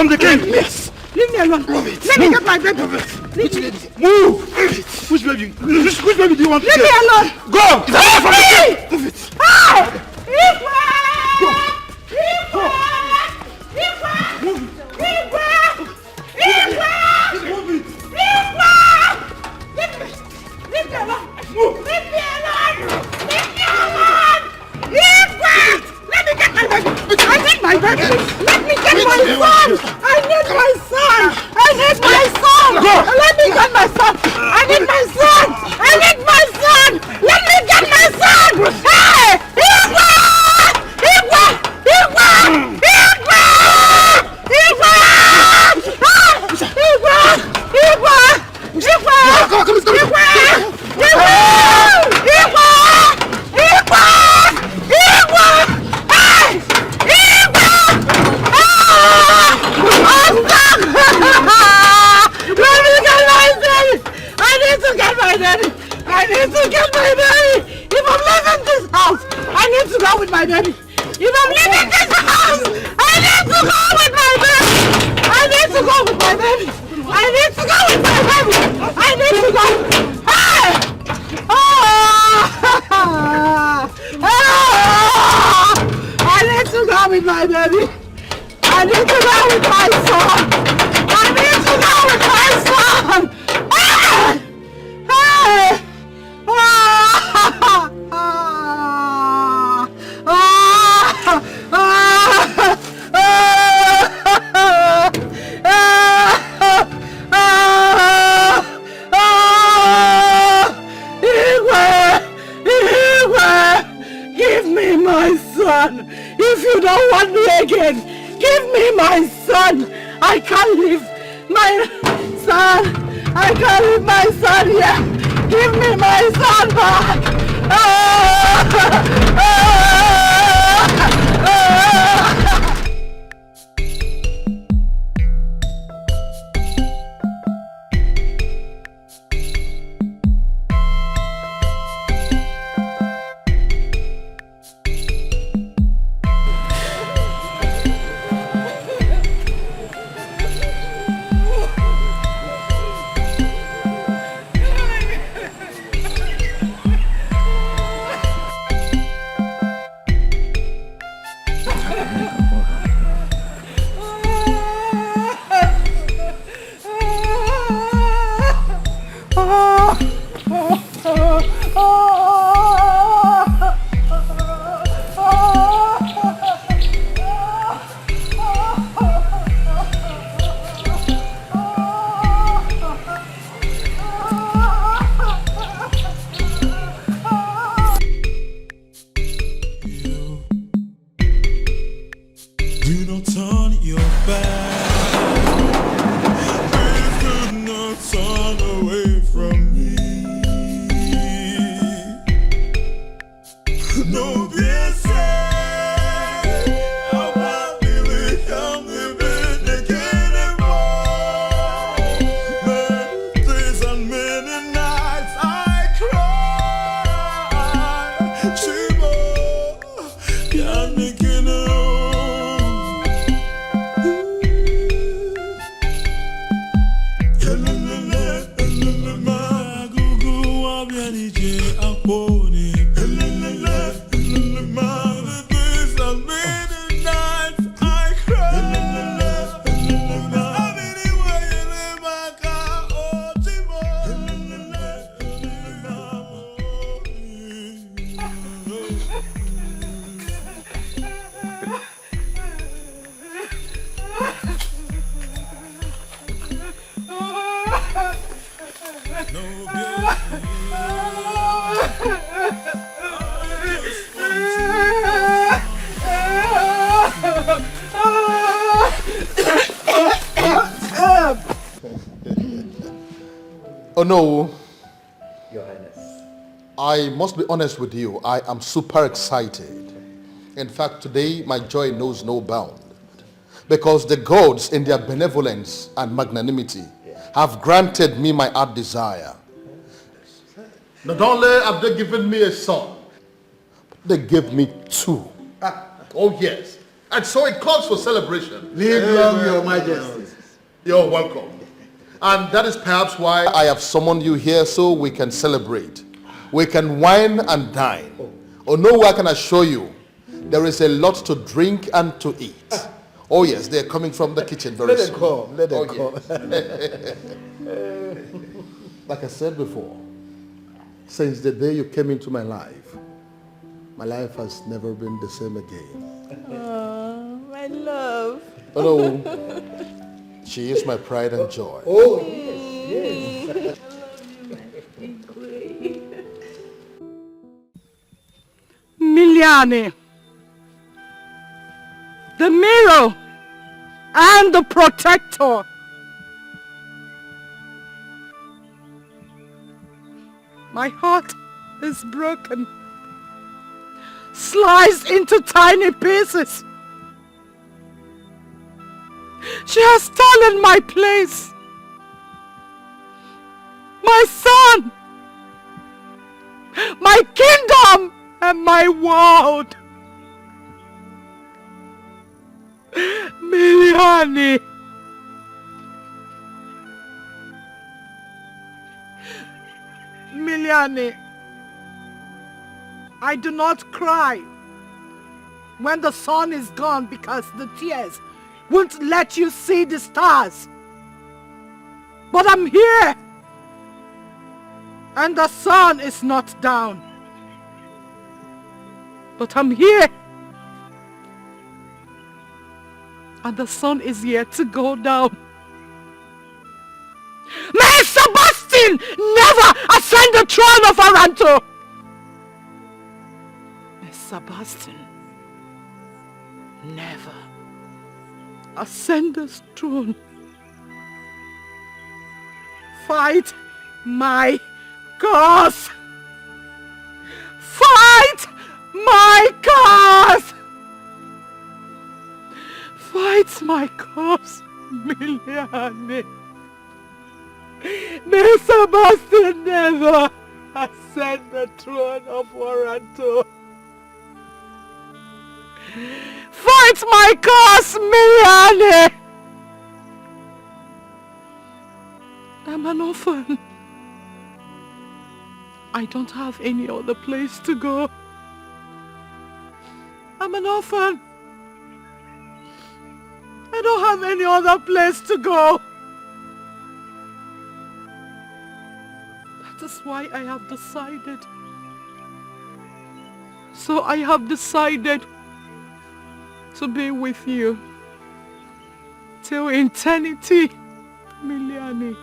from the king. Yes. Leave me alone. Let me get my baby. Which baby? Move. Which baby? Which baby do you want to get? Leave me alone. Go. It's away from the king. Move it. Hey! My baby. Let me get my son! I need my son! I need my son! Let me get my son! I need my son! I need my son! Let me get my son! Hey! Igwe! Igwe! Igwe! Igwe! Igwe! Igwe! Igwe! Igwe! Igwe! I need to get my baby! If I'm leaving this house, I need to go with my baby! If I'm leaving this house, I need to go with my baby! I need to go with my baby! I need to go with my baby! I need to go! Hey! I need to go with my baby! I need to go with my son! I need to go with my son! Hey! Hey! Give me my son. If you don't want me again, give me my son. I can't leave my son. I can't leave my son here. Give me my son back! Oh no. Your Highness. I must be honest with you. I am super excited. In fact, today my joy knows no bound. Because the gods in their benevolence and magnanimity have granted me my heart desire. Not only have they given me a son, but they gave me two. Oh yes. And so it calls for celebration. Live long, Your Majesty. You're welcome. And that is perhaps why I have summoned you here, so we can celebrate. We can wine and dine. Oh no, I can assure you, there is a lot to drink and to eat. Oh yes, they're coming from the kitchen very soon. Let them come. Like I said before, since the day you came into my life has never been the same again. Oh, my love. Oh no, she is my pride and joy. Oh, yes. Miliani, the mirror and the protector. My heart is broken, sliced into tiny pieces. She has stolen my place, my son, my kingdom, and my world. Miliani. Miliani, I do not cry when the sun is gone because the tears won't let you see the stars. But I'm here and the sun is not down. But I'm here and the sun is yet to go down. May Sebastian never ascend the throne of Aranto! May Sebastian never ascend the throne. Fight my cause! Fight my cause! Fight my cause, Miliani. May Sebastian never ascend the throne of Aranto. Fight my cause, Miliani. I'm an orphan. I don't have any other place to go. I'm an orphan. I don't have any other place to go. That is why I have decided. So I have decided to be with you till eternity, Miliani.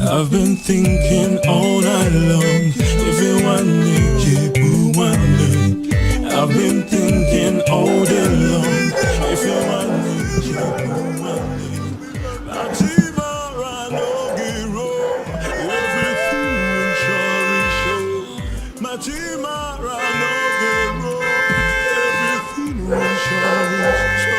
I've been thinking all night long. If you want me, you want me. I've been thinking all day long. If you want me, you want me. Tomorrow, no hero. Everything will surely show. My tomorrow, no hero. Everything will surely show.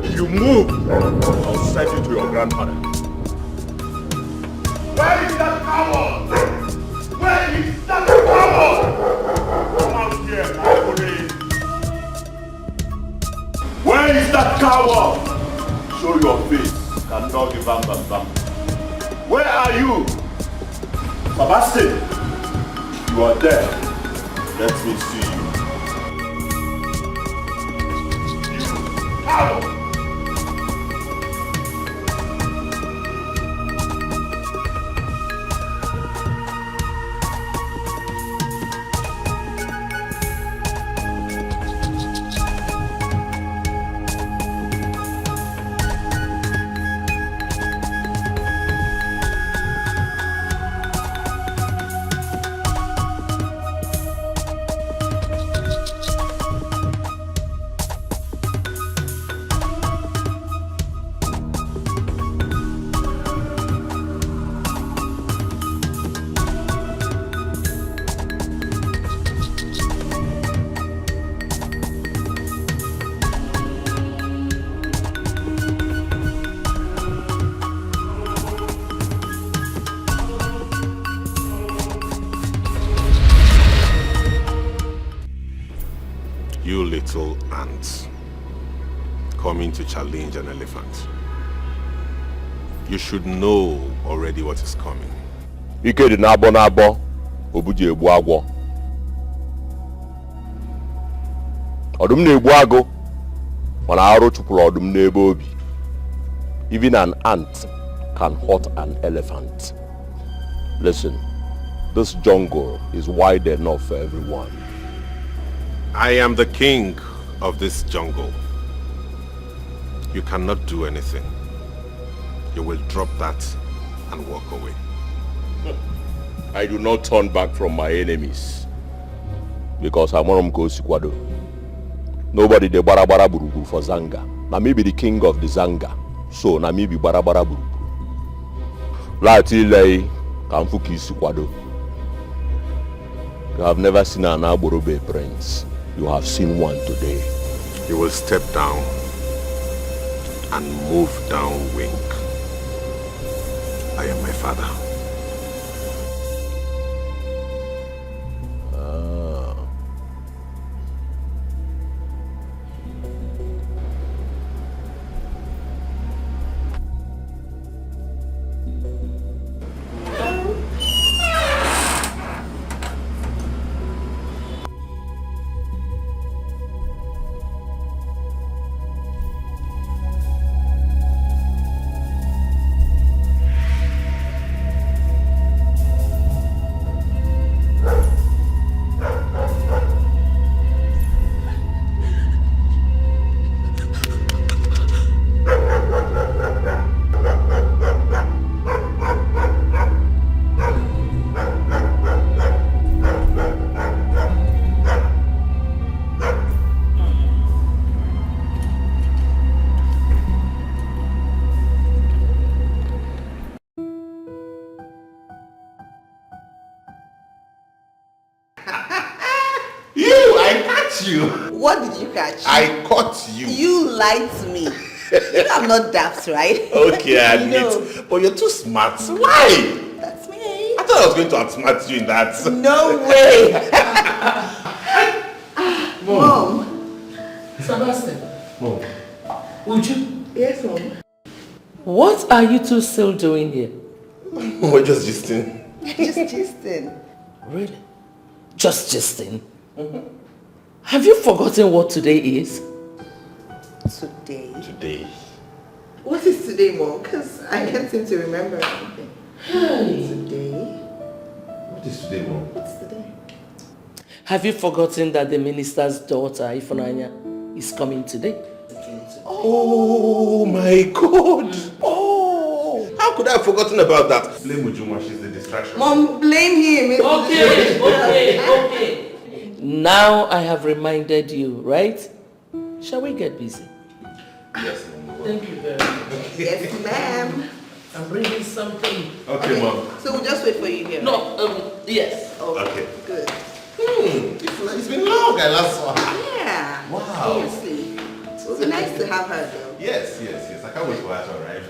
If you move, I'll send you to your grandfather. Where is that coward? Where is that coward? Come out here, my police. Where is that coward? Show your face. Cannot give bam bam bam. Where are you? Sebastian, you are there. Let me see you. ant coming to challenge an elephant. You should know already what is coming. Ike dị n'abọ obuji egbu agwọ. Ọdụm na-egbu agụ mana arụ chụpụrụ ọdụm n'ebe obi. Even an ant can hurt an elephant. Listen, this jungle is wide enough for everyone. I am the king of this jungle. You cannot do anything. You will drop that and walk away. I do not turn back from my enemies because I'm on Sikwado. Nobody de barabara burubu for Zanga. Na me be the king of the Zanga. So na me be barabara burubu. Lati lei kamfuki Sikwado. You have never seen an Aborobe prince. You have seen one today. You will step down and move downwind. I am my father. What did you catch? I caught you. You lied to me. You know I'm not daft, right? Okay, I admit. know. But you're too smart. Why? That's me. I thought I was going to outsmart you in that. No way. Mom. Sebastian. Mom. Would you? Yes, Mom. What are you two still doing here? We're just gisting. Just gisting. Really? Just gisting? Have you forgotten what today is? Today? Today. What is today, Mom? Because I can't seem to remember anything. Hey. Today? What is today, Mom? What's today? Have you forgotten that the minister's daughter, Ifunanya, is coming today? Oh my God! Oh! How could I have forgotten about that? Blame Ujuma, she's the distraction. Mom, blame him. Okay. Now I have reminded you, right? Shall we get busy? Yes, Mom. Thank you very much. Yes, ma'am. I'm bringing something. Okay, Mom. So we'll just wait for you here. No, yes. Okay. Good. It's been long, I last saw her. Yeah. Wow. Seriously. It would be nice to have her though. Yes. I can't wait for her to arrive.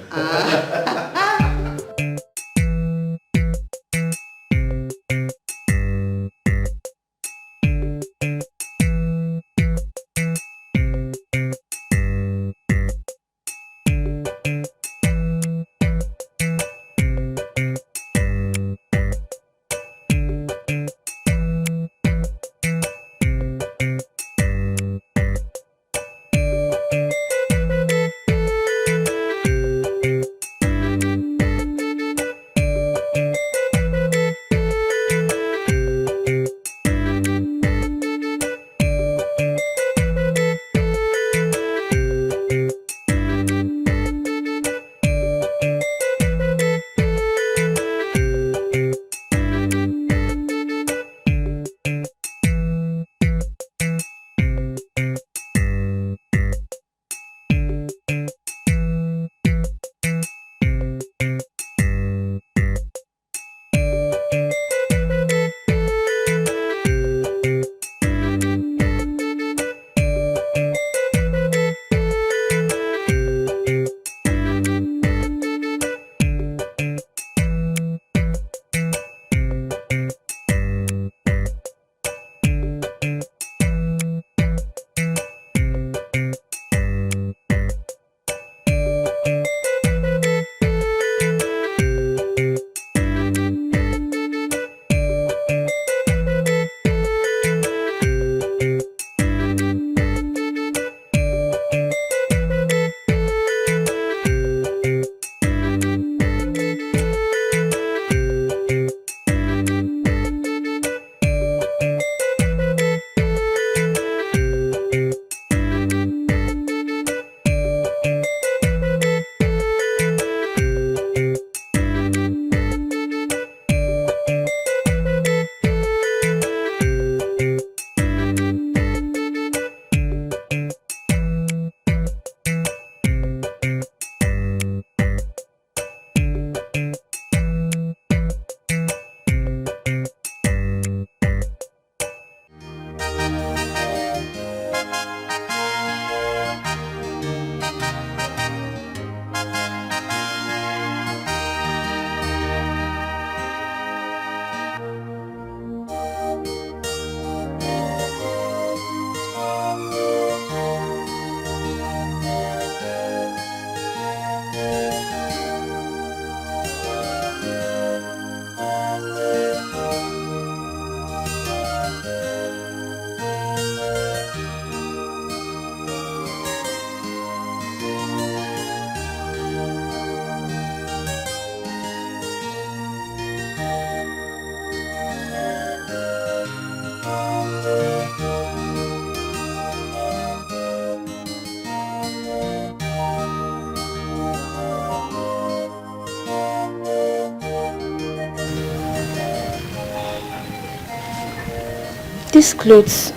These clothes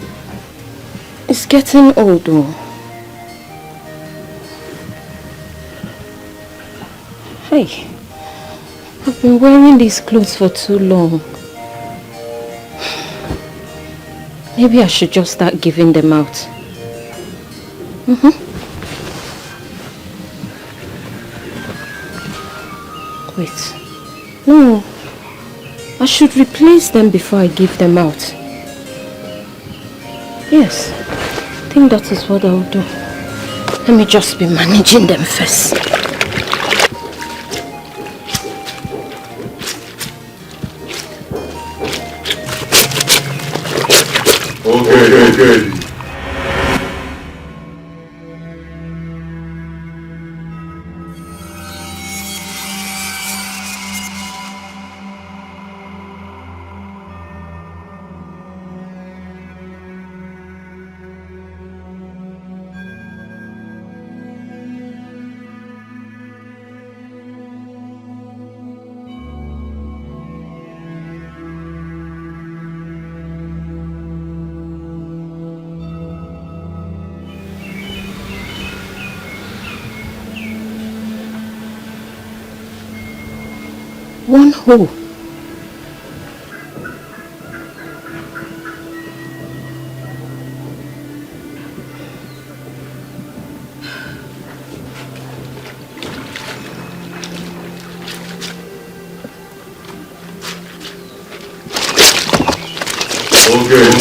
is getting old though. Hey, I've been wearing these clothes for too long. Maybe I should just start giving them out. Wait. No. I should replace them before I give them out. Yes. I think that is what I'll do. Let me just be managing them first. Okay. One hole. Okay.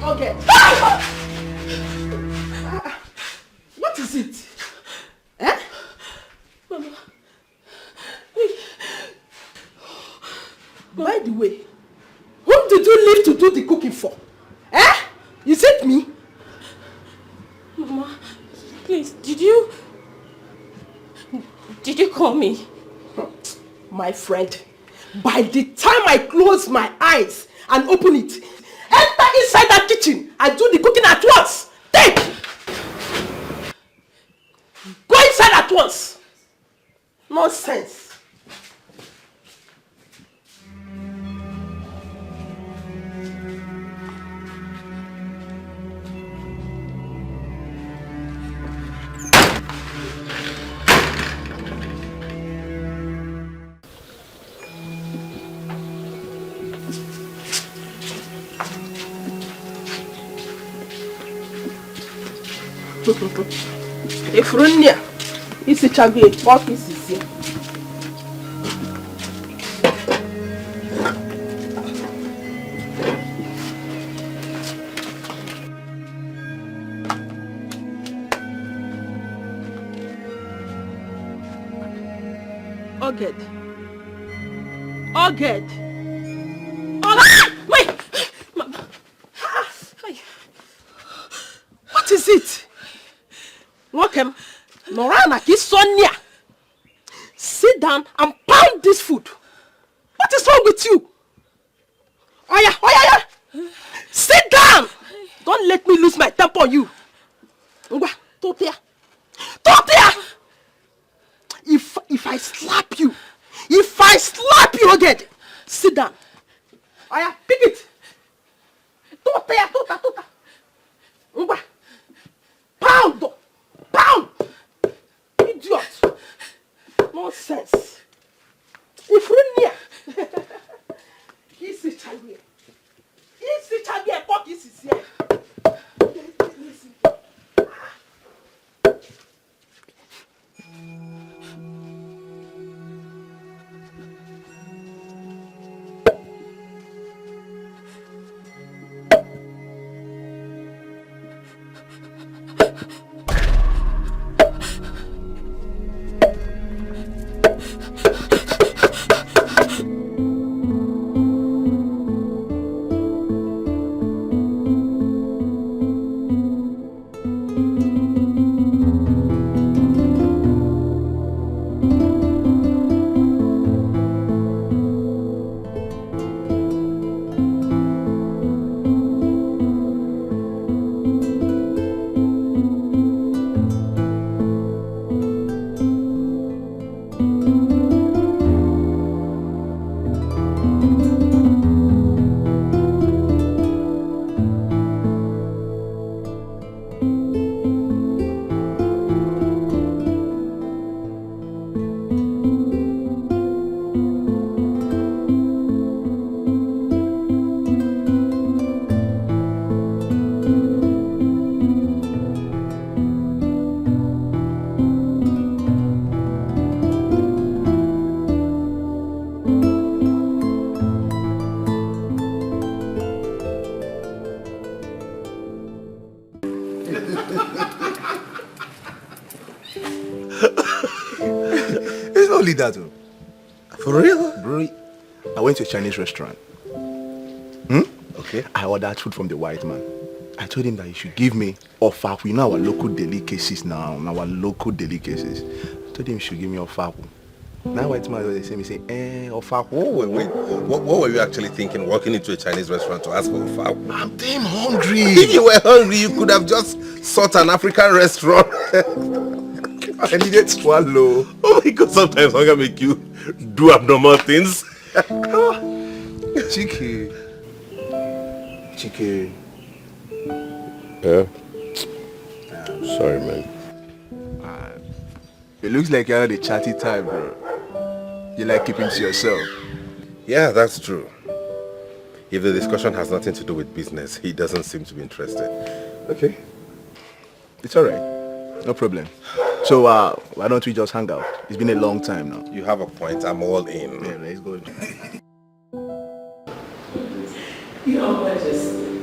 Okay. What is it? Eh? Mama. By the way, whom did you leave to do the cooking for? Eh? Is it me? Mama, please, did you call me? My friend, by the time I close my eyes and open it, enter inside that kitchen and do the cooking at once. Take! Go inside at once. Nonsense. Efrunia, isi chagwe, walk isi si. Oged. Wait! What is it? Welcome. Norana Kisonia. Sit down and pound this food. What is wrong with you? Oya. Sit down. Don't let me lose my temper on you. Totia. If I slap you again, sit down. Oya, pick it. Totia. Pound! Idiot! Nonsense! Ifrunia! Easy chagwe, fuck easy here. Listen. It's only that. Oh. For real? Bro, I went to a Chinese restaurant. Okay. I ordered food from the white man. I told him that he should give me ofaku. You know our local delicacies now. Our local delicacies. I told him he should give me ofaku. Now white man they say me say, ofaku. Wait. What were you actually thinking walking into a Chinese restaurant to ask for ofaku? I'm damn hungry. If you were hungry, you could have just sought an African restaurant. I needed to swallow. Oh my God, sometimes hunger make you do abnormal things. Chiki. Yeah. Sorry, man. It looks like you're the chatty type, bro. You like keeping to yourself. Yeah, that's true. If the discussion has nothing to do with business, he doesn't seem to be interested. Okay. It's alright. No problem. So, why don't we just hang out? It's been a long time now. You have a point. I'm all in. Yeah, let's go. Your Majesty,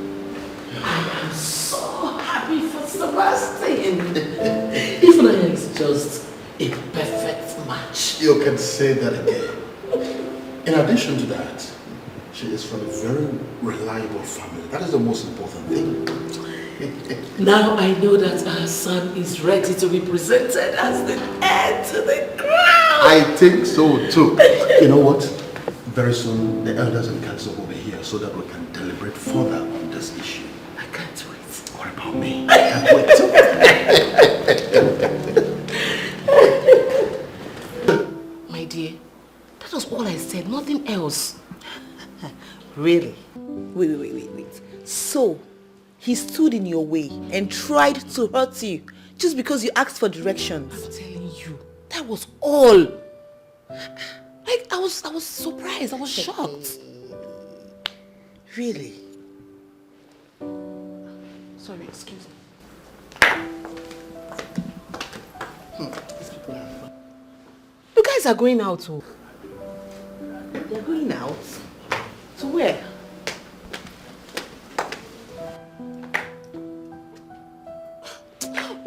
I am so happy for Sebastian. Even is just a perfect match. You can say that again. In addition to that, she is from a very reliable family. That is the most important thing. Now I know that our son is ready to be presented as the heir to the crown. I think so too. You know what? Very soon the elders and council will be here so that we can deliberate further on this issue. I can't wait. What about me? I can't wait too. My dear, that was all I said, nothing else. Really? Wait. So, he stood in your way and tried to hurt you just because you asked for directions. I'm telling you, that was all. Like, I was surprised, I was shocked. Really? Sorry, excuse me. These people are fun. You guys are going out, oh. They're going out? To where?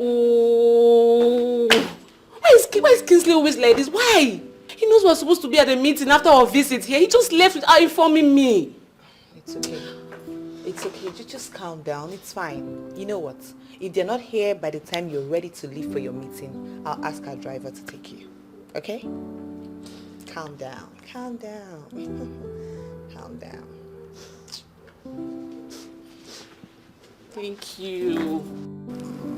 Oh, why is Kingsley always like this? Why? He knows we're supposed to be at a meeting after our visit here. He just left without informing me. It's okay. It's okay. Just calm down. It's fine. You know what? If they're not here by the time you're ready to leave for your meeting, I'll ask our driver to take you. Okay? Calm down. Calm down. Calm down. Thank you.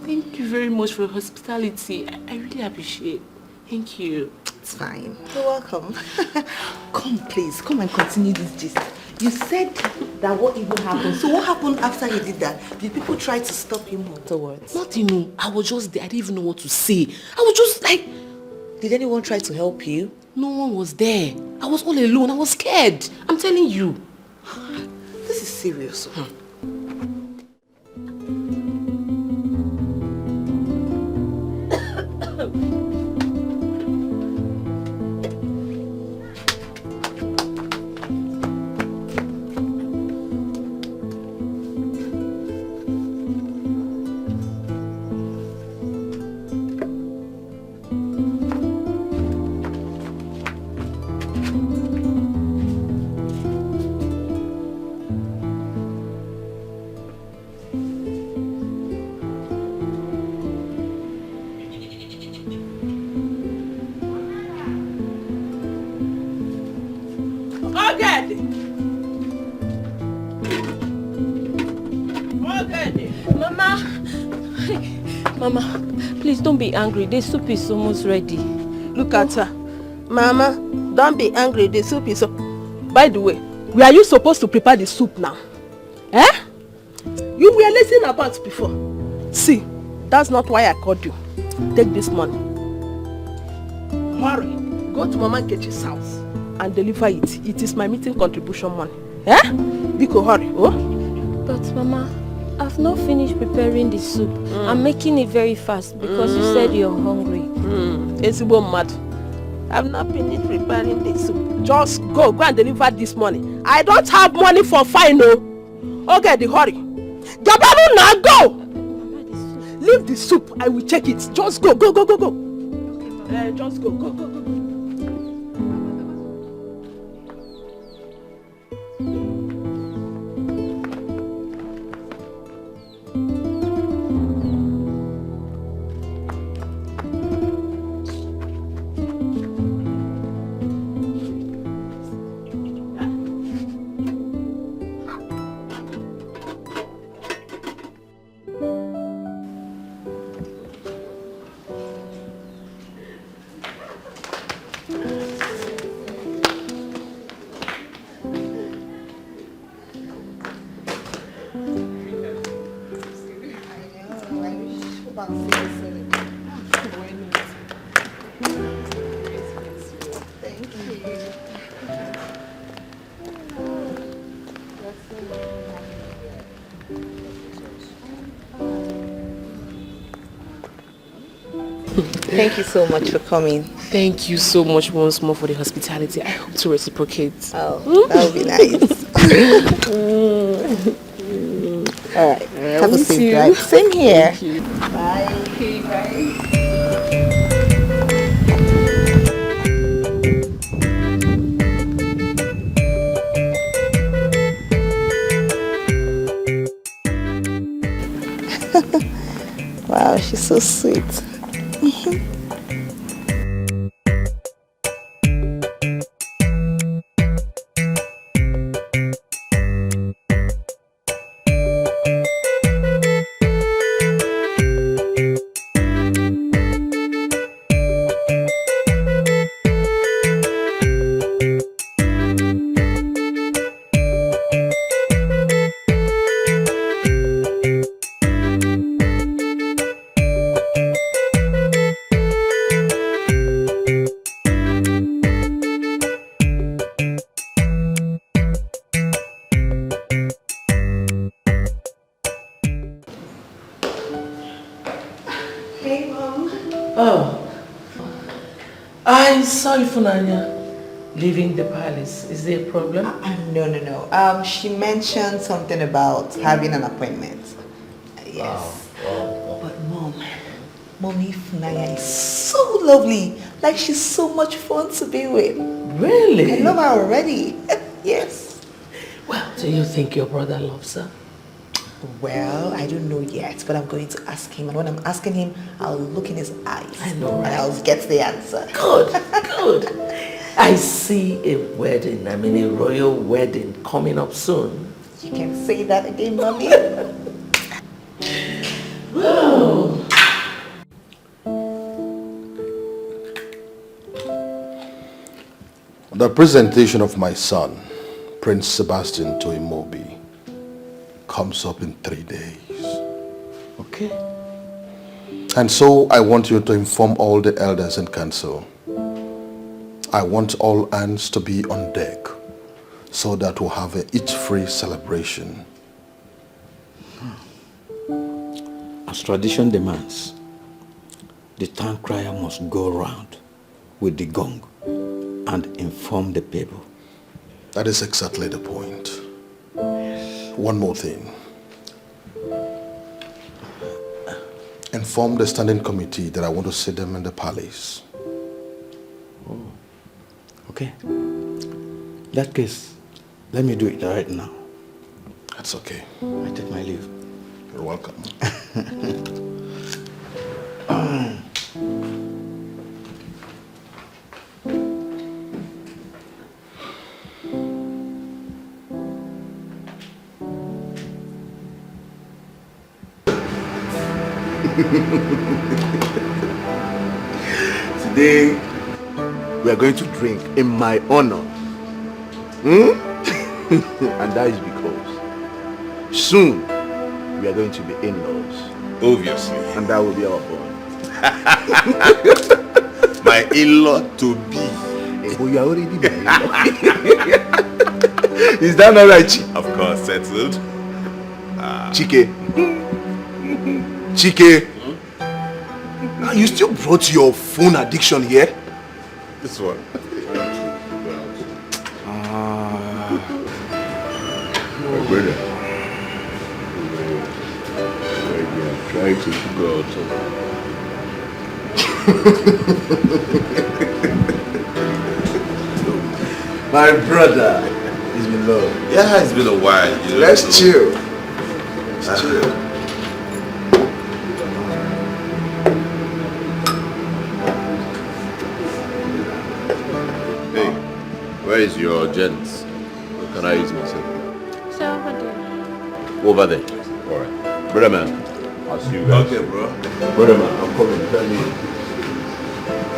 Thank you very much for your hospitality. I really appreciate it. Thank you. It's fine. You're welcome. Come, please. Come and continue this gist. You said that what even happened. So what happened after he did that? Did people try to stop him afterwards? Nothing. I was just there. I didn't even know what to say. I was just like... Did anyone try to help you? No one was there. I was all alone. I was scared. I'm telling you. This is serious. Mama, please don't be angry. The soup is almost ready. Look at her. Mama, don't be angry. The soup is... By the way, were you supposed to prepare the soup now? Eh? You were listening about before. See, that's not why I called you. Take this money. Hurry. Go to Mama Nkechi's house and deliver it. It is my meeting contribution money. Eh? Biko, hurry. Oh? But Mama, I've not finished preparing the soup. I'm making it very fast because you said you're hungry. Esibo mad. I've not finished preparing the soup. Just go and deliver this money. I don't have money for fine, no. Okay, the hurry. Gabaru now, go! Mama, the soup leave the soup. I will check it. Just go. Just go. Thank you so much for coming. Thank you so much once more for the hospitality. I hope to reciprocate. Oh, that would be nice. All right. Have a safe drive. Same here. Bye. Okay, bye. Wow, she's so sweet. I saw Ifunanya leaving the palace. Is there a problem? No. She mentioned something about having an appointment. Yes. But Mommy Ifunanya is so lovely. Like she's so much fun to be with. Really? I love her already. Yes. Well, do you think your brother loves her? Well, I don't know yet, but I'm going to ask him. And when I'm asking him, I'll look in his eyes. I know, right? And I'll get the answer. Good. I see a wedding, a royal wedding coming up soon. You can say that again, Mommy. Wow. The presentation of my son, Prince Sebastian, to Imobi comes up in 3 days. Okay. And so I want you to inform all the elders in council. I want all hands to be on deck so that we'll have a eat-free celebration. As tradition demands, the town crier must go round with the gong and inform the people. That is exactly the point. One more thing. Inform the standing committee that I want to see them in the palace. Oh, okay. In that case, let me do it right now. That's okay. I take my leave. You're welcome. Today, we are going to drink in my honor. And that is because soon we are going to be in-laws. Obviously. And that will be our bond. My in-law to be. Oh, you are already my in-law. Is that not right, Chi? Of course, settled. Chike. Chike. Now you still brought your phone addiction here? This one. My brother. Trying to figure out something. My brother, it's been long. Yeah, it's been a while. Let's chill. Let's chill. Hey, where is your gents? Where can I use myself? So over there. Over there. Alright. Brother man, I'll see you guys. Okay, bro. Brother man, I'm coming. Tell me.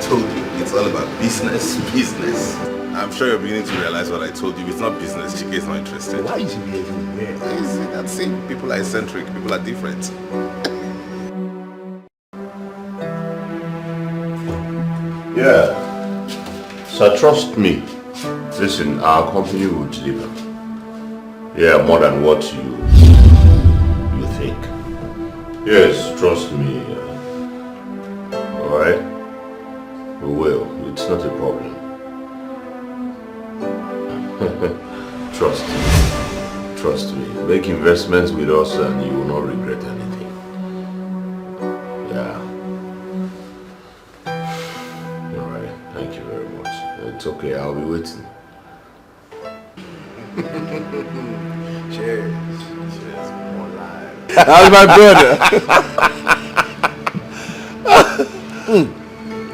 Told you, it's all about business. I'm sure you're beginning to realize what I told you. It's not business. Chike is not interested. Why is he behaving weird? That's it. People are eccentric. People are different. Yeah. So trust me. Listen, our company will deliver. Yeah, more than what you think. Yes, trust me. Alright? We will. It's not a problem. Trust me. Make investments with us and you will not regret anything. Yeah. Alright, thank you very much. It's okay, I'll be waiting. Cheers. Cheers. More live. How's my brother?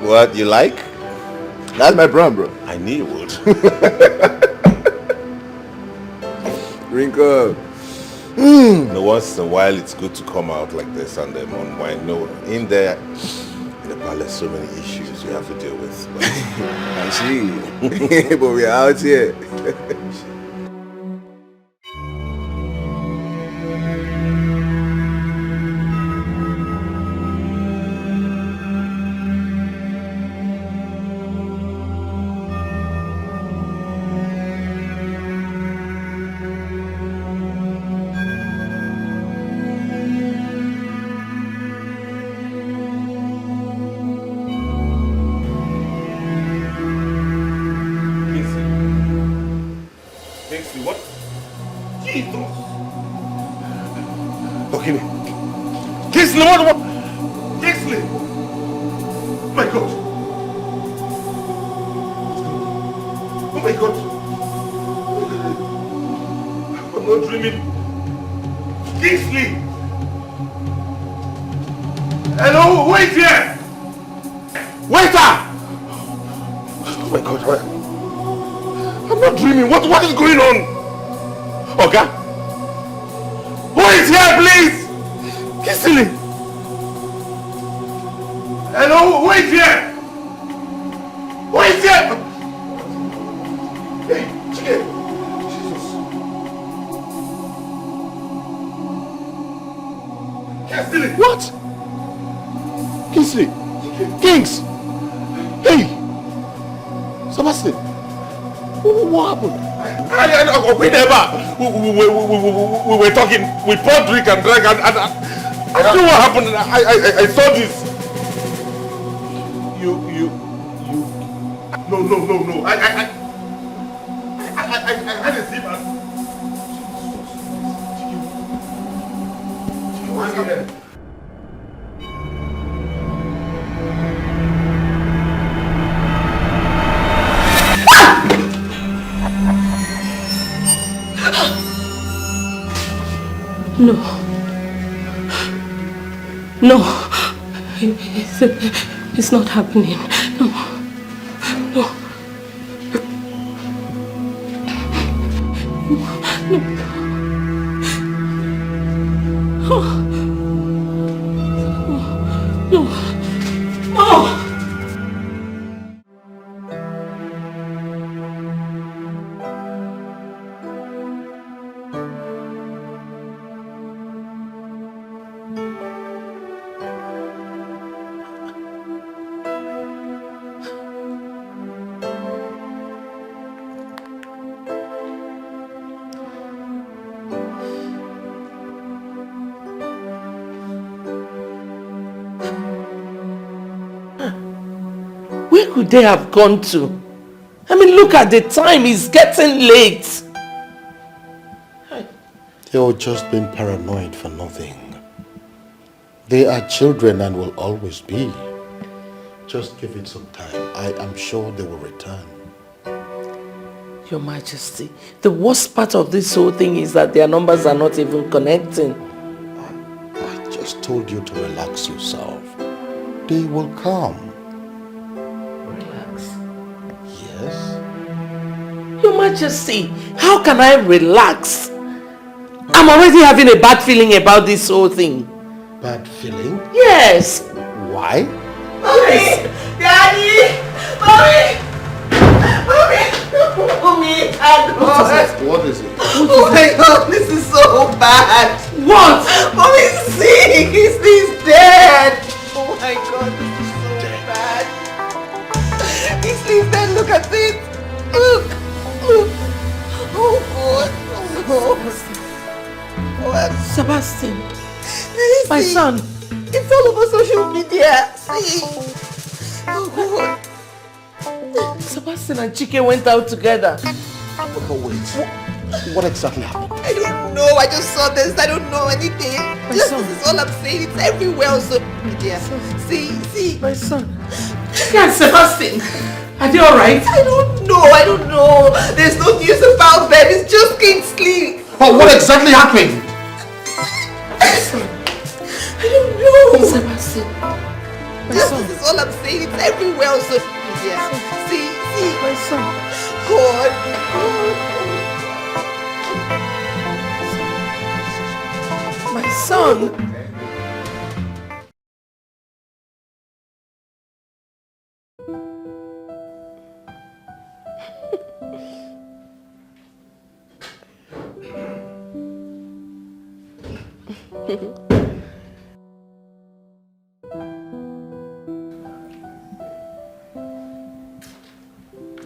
What, you like? That's my bro. I knew you would. Drink up. No, once in a while it's good to come out like this and then unwind. No, in the palace, so many issues you have to deal with. I see. But we're out here. What? Kingsley! Oh my God! Oh my God! I'm not dreaming. Kingsley! Hello, wait here! Waiter! Oh my God, what? I'm not dreaming. What is going on? Okay? Who is here, please? Kingsley! Hello, wait here! Wait here! Hey, Chike! Jesus. Kingsley! What? Kingsley! Kings! Hey! Sebastian! What happened? We never! We were talking, we poured drink and drank and I don't know what happened. I saw this. You. No. I had a zip and... What's happening? No. It's not happening. No. Where could they have gone to? I mean, look at the time. It's getting late. They were just being paranoid for nothing. They are children and will always be. Just give it some time. I am sure they will return. Your Majesty, the worst part of this whole thing is that their numbers are not even connecting. I just told you to relax yourself. They will come. Relax? Yes? Your Majesty, how can I relax? I'm already having a bad feeling about this whole thing. Bad feeling? Yes. Why? Mommy! Daddy! Mommy! Mommy! What is it? Oh my God, this is so bad. What? Mommy's sick. He's dead. Oh my God, this is so bad. He's dead. Look at it. Look. Oh God. Oh God. Sebastian. My son. It's all over social media. See. Oh God. Sebastian and Chike went out together. Wait. What exactly happened? I don't know. I just saw this. I don't know anything. This is all I'm saying. It's everywhere on social media. See. My son. Chike and Sebastian. Are they alright? I don't know. There's no news about them. It's just Kingsley. But what exactly happened? I don't know. Sebastian. This is all I'm saying. It's everywhere on social media. See. My son. God. My son.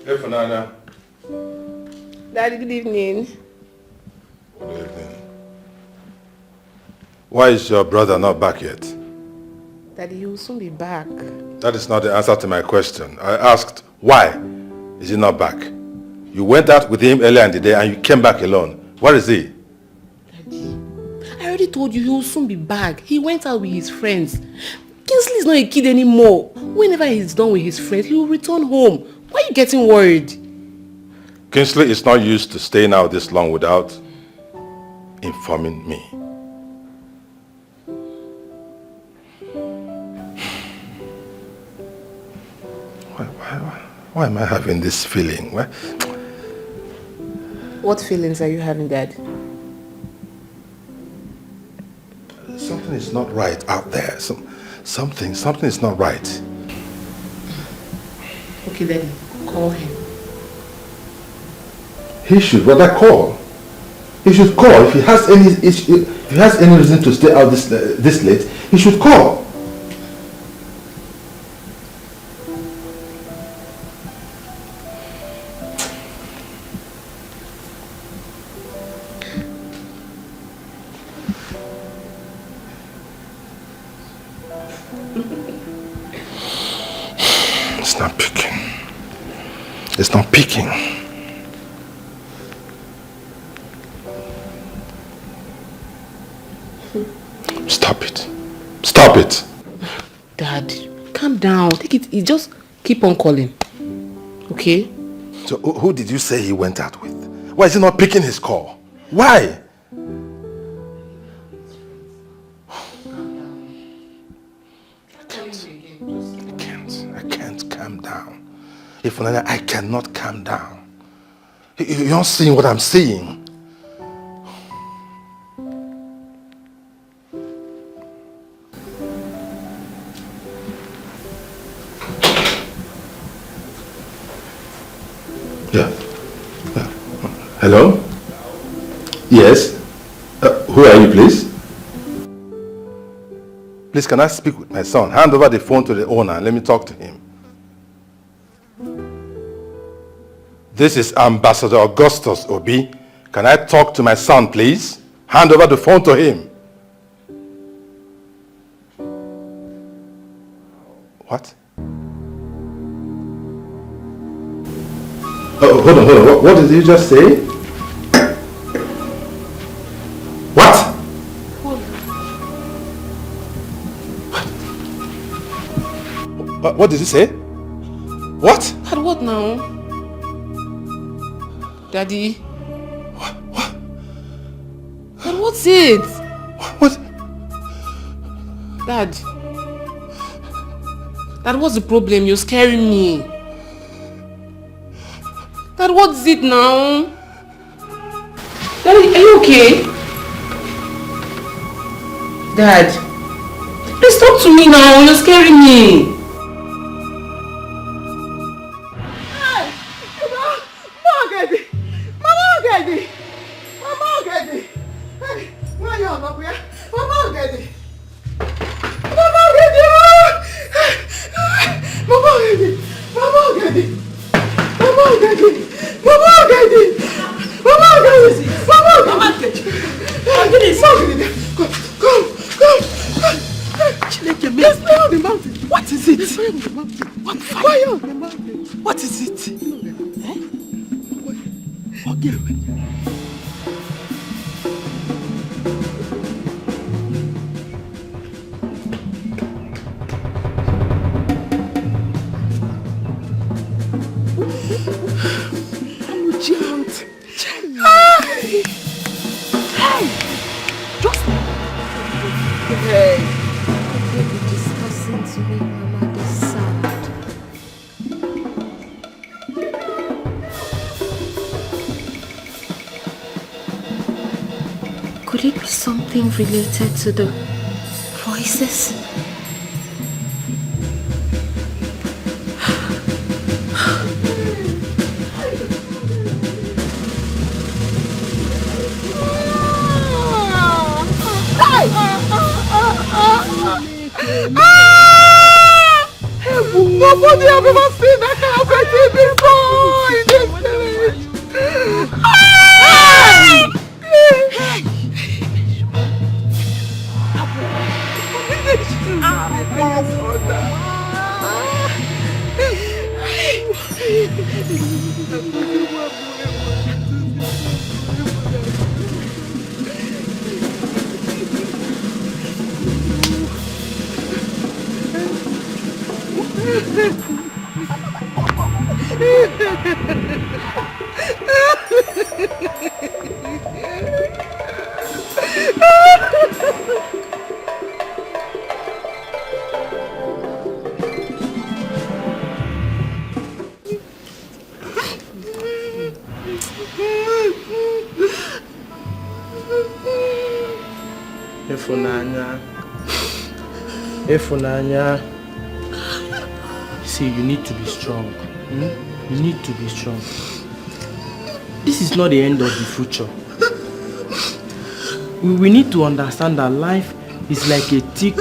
Hey, Fernanda. Daddy, good evening. Good evening. Why is your brother not back yet? Daddy, he will soon be back. That is not the answer to my question. I asked, why is he not back? You went out with him earlier in the day and you came back alone. Where is he? Daddy, I already told you he will soon be back. He went out with his friends. Kingsley is not a kid anymore. Whenever he's done with his friends, he will return home. Why are you getting worried? Kingsley is not used to staying out this long without informing me. Why am I having this feeling? What feelings are you having, Dad? Something is not right out there. Something is not right. Okay, Daddy, call him. He should rather call. He should call. If he has any issue, if he has any reason to stay out this late, he should call. It's not picking. It's not picking. Stop it. Stop it. Dad, calm down. Take it easy. Just keep on calling. Okay? So who did you say he went out with? Why is he not picking his call? Why? I can't calm down. If I cannot calm down. You're not seeing what I'm seeing. Yeah. Hello? Yes? Who are you, please? Please, can I speak with my son? Hand over the phone to the owner and let me talk to him. This is Ambassador Augustus Obi. Can I talk to my son, please? Hand over the phone to him. What? Oh, hold on. What did you just say? What? What did he say? What? Dad, what now? Daddy? What? Dad, what's it? What? Dad, what's the problem? You're scaring me. Dad, what's it now? Daddy, are you okay? Dad, please talk to me now. You're scaring me. What is it? What fire on the mountain? What is it? Okay. I'm a giant. Hey! Just... Hey! To make Mama be sad. Could it be something related to the voices? Nobody have ever seen that kind of thing before in this village. Efunanya, see, you need to be strong. You need to be strong. This is not the end of the future. We need to understand that life is like a tick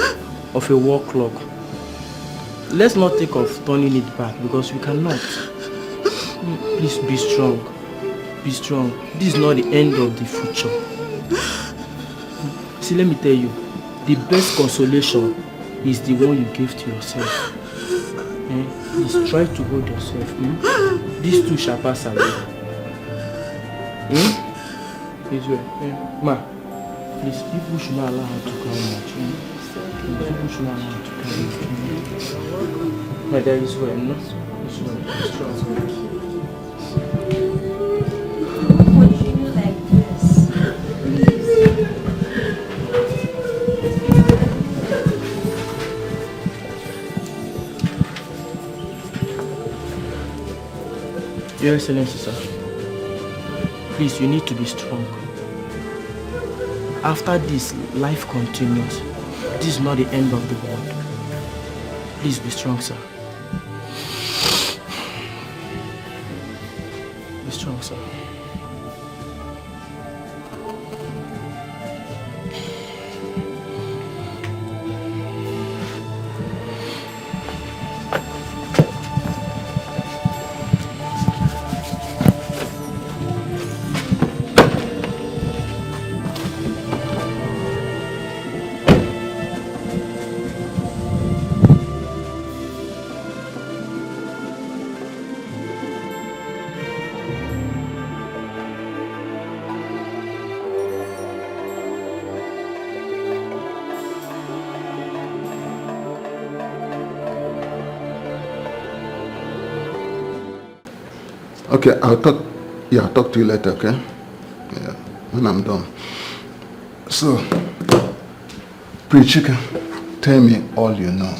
of a wall clock. Let's not think of turning it back because we cannot. Please be strong. Be strong. This is not the end of the future. See, let me tell you, the best consolation is the one you give to yourself. Please try to hold yourself. These two shall pass away. Ma, please, people should not allow her to cry much. People should not allow her to cry much. My dad is well, no? It's well. It's strong. Your Excellency, sir. Please, you need to be strong. After this, life continues. This is not the end of the world. Please be strong, sir. Be strong, sir. Okay, I'll talk to you later, okay? Yeah, when I'm done. So, Pretty Chicken, tell me all you know.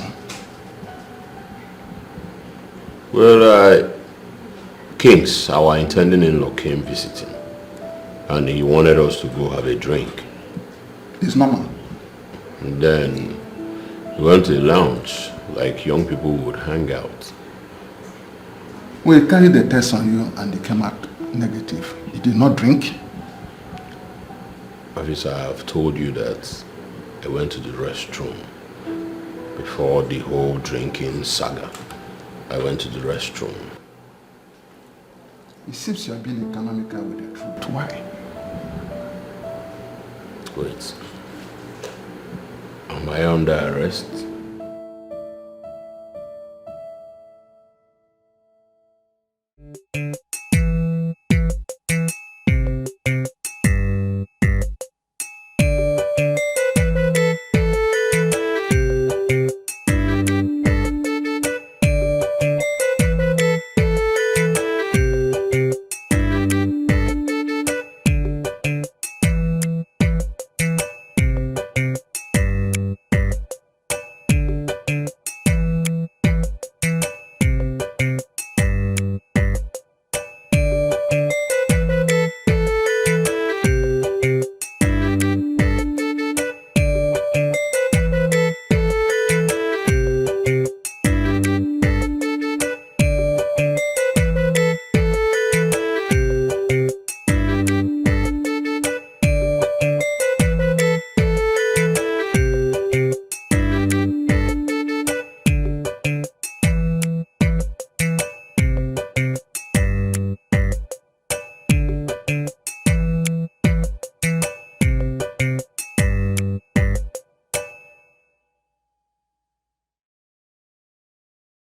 Well, Kings, our intending-in-law, came visiting. And he wanted us to go have a drink. It's normal. And then we went to the lounge, like young people would hang out. We carried the test on you and they came out negative. You did not drink? Officer, I've told you that I went to the restroom before the whole drinking saga. I went to the restroom. It seems you are being economical with the truth. Why? Wait. Am I under arrest?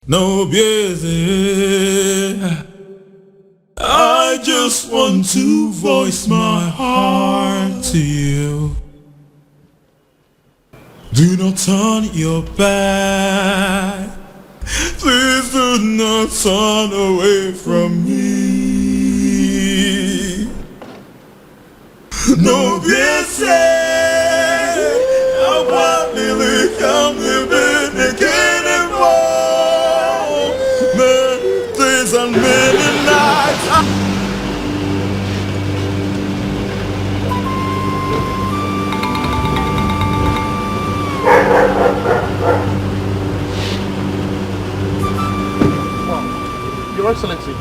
No busy. I just want to voice my heart to you. Do not turn your back. Please do not turn away from me. No busy. I want to come living again. And many nights Your Excellency,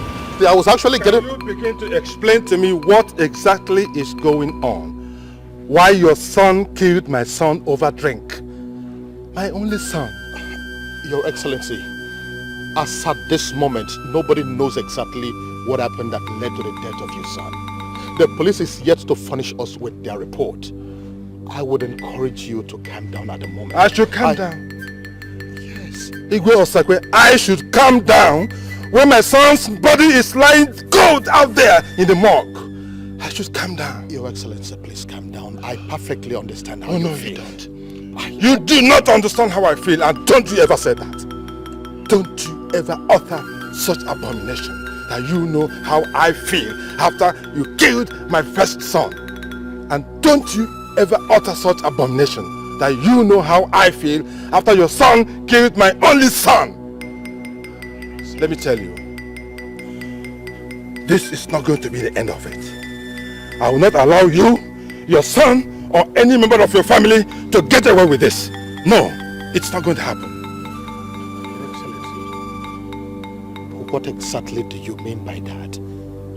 I was actually Can you begin to explain to me what exactly is going on? Why your son killed my son over drink? My only son. Your Excellency, as at this moment, nobody knows exactly what happened that led to the death of your son. The police is yet to furnish us with their report. I would encourage you to calm down at the moment. I should calm down? Yes. Igwe Osakwe, I should calm down when my son's body is lying cold out there in the morgue. I should calm down. Your Excellency, please calm down. I perfectly understand how you feel. You don't. You do not understand how I feel, and don't you ever say that. Don't you ever utter such abomination that you know how I feel after you killed my first son. And don't you ever utter such abomination that you know how I feel after your son killed my only son. So let me tell you, this is not going to be the end of it. I will not allow you, your son, or any member of your family to get away with this. No, it's not going to happen. What exactly do you mean by that?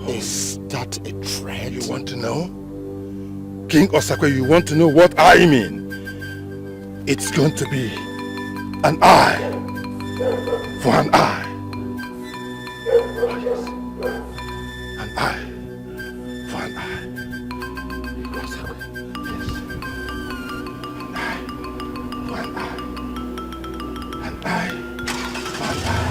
Is that a threat? You want to know? King Osakwe, you want to know what I mean? It's going to be an eye for an eye. An eye for an eye. Osakwe, yes. An eye for an eye. An eye for an eye.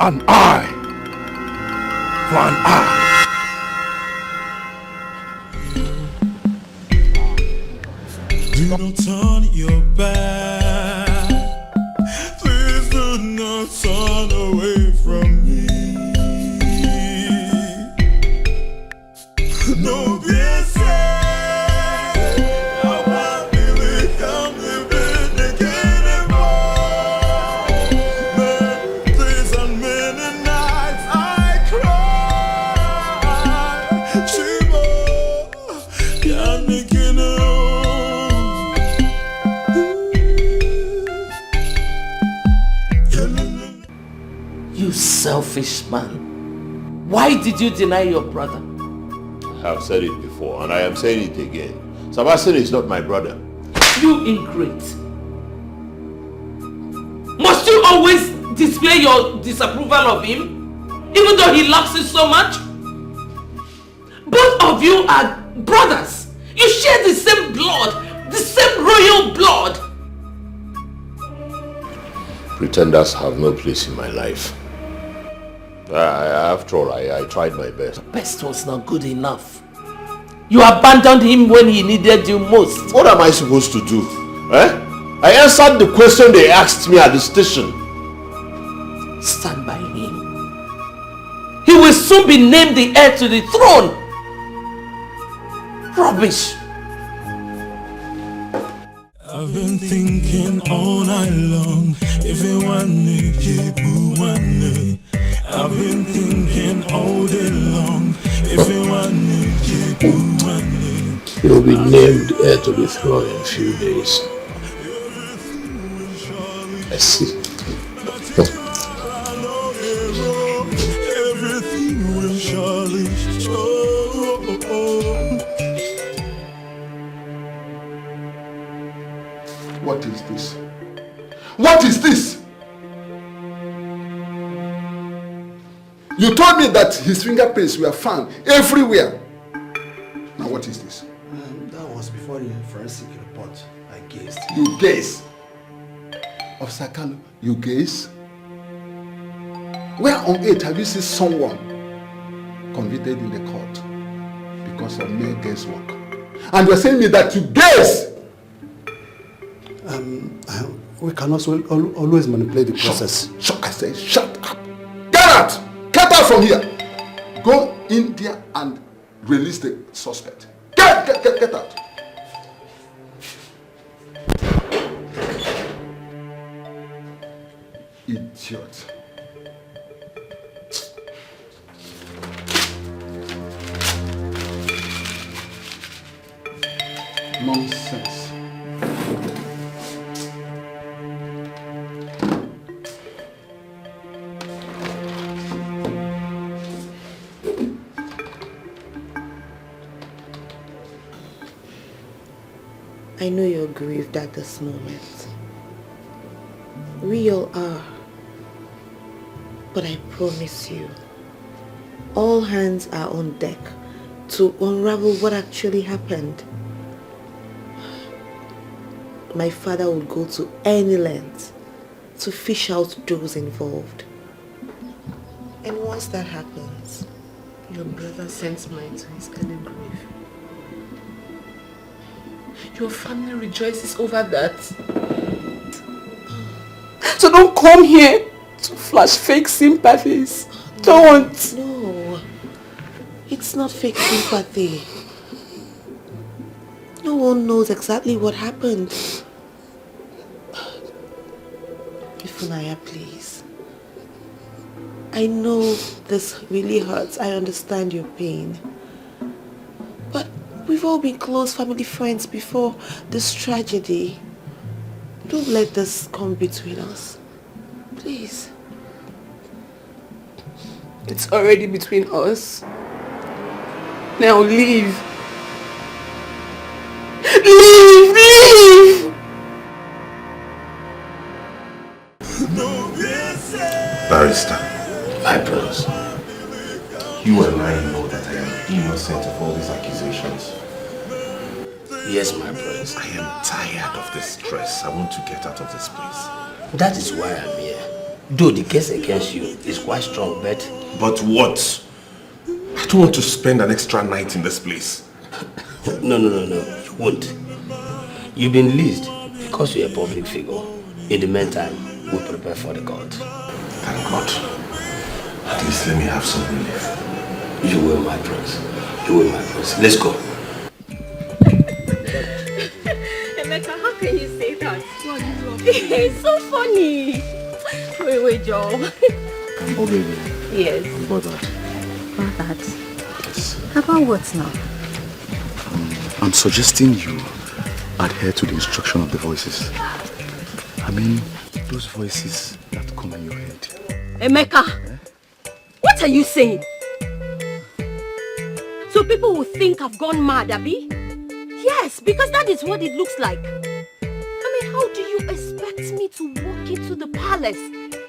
an eye for an eye. Do not turn your back. Please do not turn away from me. No, be sad. I'm not really living again anymore. Days and many nights I cry. Shiva, can't make it You selfish man. Why did you deny your brother? I have said it before and I am saying it again. Sebastian is not my brother. You ingrate. Must you always display your disapproval of him? Even though he loves you so much? Both of you are brothers. You share the same blood, the same royal blood. Pretenders have no place in my life. After all, I tried my best. Best was not good enough. You abandoned him when he needed you most. What am I supposed to do? I answered the question they asked me at the station. Stand by him. He will soon be named the heir to the throne. Rubbish. I've been thinking all night long. If you want me, keep moving. I've been thinking all day long. If you want me, keep moving. He'll be named heir to the throne in a few days. I see. Everything will surely show. What is this? What is this? You told me that his fingerprints were found everywhere. Now what is this? That was before the forensic report. I guessed. You guess? Officer Kalu, you guess? Where on earth have you seen someone convicted in the court because of mere guesswork? And you're saying me that you guess? We can also always manipulate the process. I say, shut up. Get out! Get out from here. Go in there and release the suspect. Get out. Idiot. Nonsense. I know you're grieved at this moment. We all are. But I promise you, all hands are on deck to unravel what actually happened. My father would go to any length to fish out those involved. And once that happens, your brother sends mine to his early grave. Your family rejoices over that. So don't come here to flash fake sympathies. Don't. No. It's not fake sympathy. No one knows exactly what happened. Ifunaya, please. I know this really hurts. I understand your pain. But we've all been close family friends before this tragedy. Don't let this come between us. Please. It's already between us. Now leave. Leave! Barrister, my prince. You and I know that I am innocent of all these accusations. Yes, my prince. I am tired of this stress. I want to get out of this place. That is why I'm here. Though the case against you is quite strong, but... But what? I don't want to spend an extra night in this place. No, you won't. You've been released because you're a public figure. In the meantime, we'll prepare for the court. Thank God. At least let me have some relief. You will, my prince. You will, my prince. Let's go. Emeka, how can you say that? It's so funny. Wait, Joe. Oh, baby. Yes. About that. About that? Yes. About what now? I'm suggesting you adhere to the instruction of the voices. I mean, those voices that come in your head. Emeka, what are you saying? So people will think I've gone mad, Abi? Yes, because that is what it looks like. I mean, how do you expect me to walk into the palace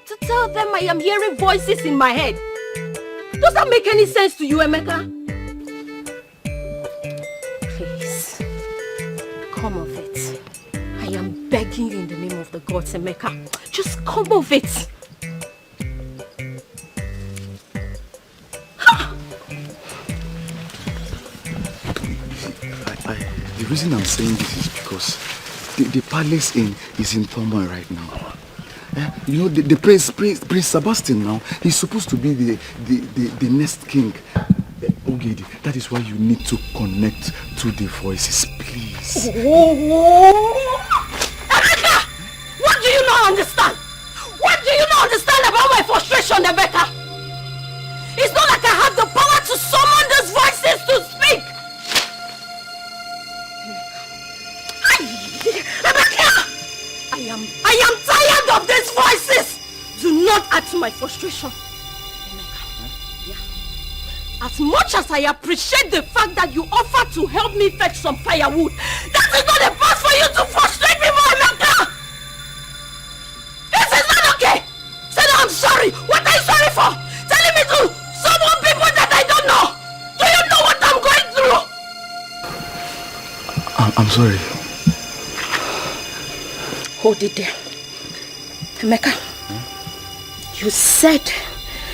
to tell them I am hearing voices in my head? Does that make any sense to you, Emeka? Please, come of it. I am begging you in the name of the gods, Emeka. Just come of it. The reason I'm saying this is because the palace is in turmoil right now. You know, the Prince Sebastian now, he's supposed to be the next king. Ogedi, that is why you need to connect to the voices, please. Emeka! What do you not understand? What do you not understand about my frustration, Emeka? It's not like I have the power to summon those voices to speak. Emeka! I am tired of these voices. Do not add to my frustration. Emeka, yeah. As much as I appreciate the fact that you offered to help me fetch some firewood, that is not a path for you to frustrate me more, Emeka! This is not okay! Say that I'm sorry! What are you sorry for? Telling me to summon people that I don't know! Do you know what I'm going through? I'm sorry. Hold it there. Emeka, you said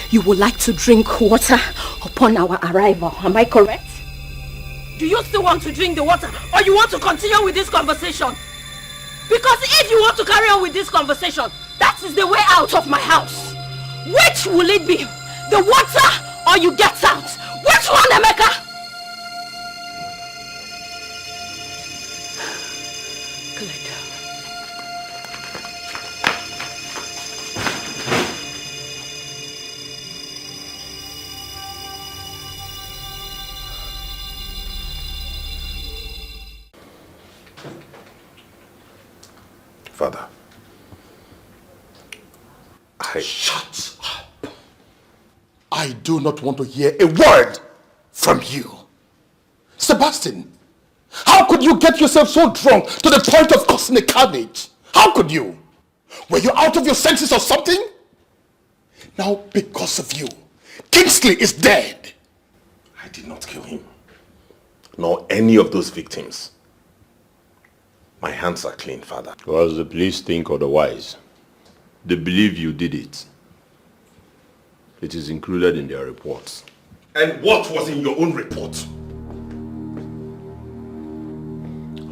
you would like to drink water upon our arrival. Am I correct? Do you still want to drink the water, or you want to continue with this conversation? Because if you want to carry on with this conversation, that is the way out of my house. Which will it be? The water or you get out? Which one, Emeka? Father, Shut up. I do not want to hear a word from you. Sebastian, how could you get yourself so drunk to the point of causing a carnage? How could you? Were you out of your senses or something? Now, because of you, Kingsley is dead. I did not kill him, nor any of those victims. My hands are clean, Father. Because the police think otherwise. They believe you did it. It is included in their reports. And what was in your own report?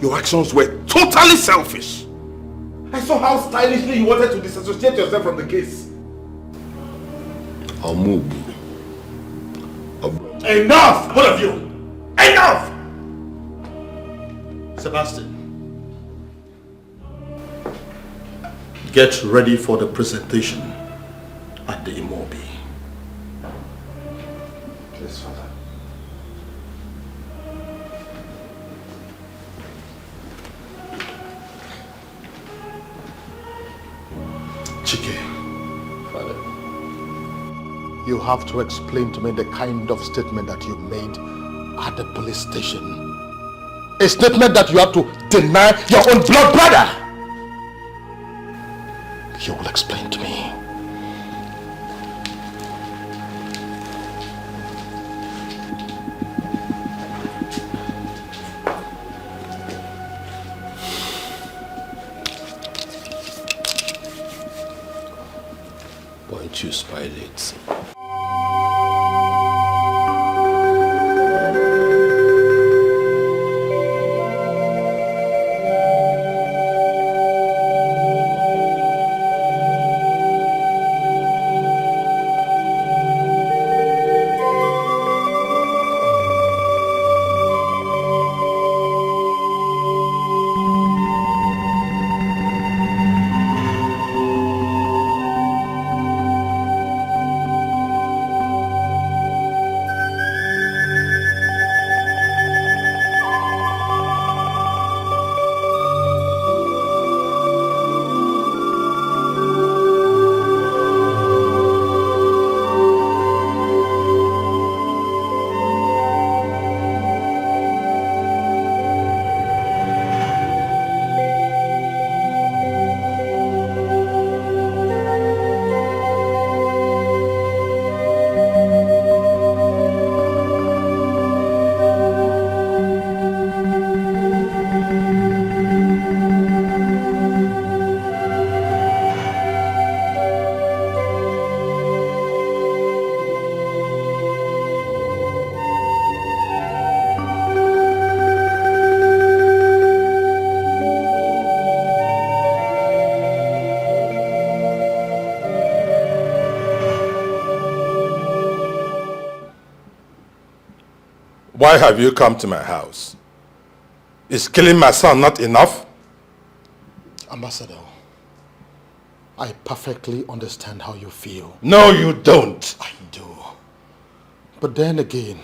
Your actions were totally selfish. I saw how stylishly you wanted to disassociate yourself from the case. I'll move. Enough, both of you! Enough! Sebastian, get ready for the presentation at the Imobi. Yes, Father. Chike. Father. You have to explain to me the kind of statement that you made at the police station. A statement that you have to deny your own blood brother. You will explain to me. Don't you spoil it. Why have you come to my house? Is killing my son not enough? Ambassador, I perfectly understand how you feel. No, you don't. I do. But then again,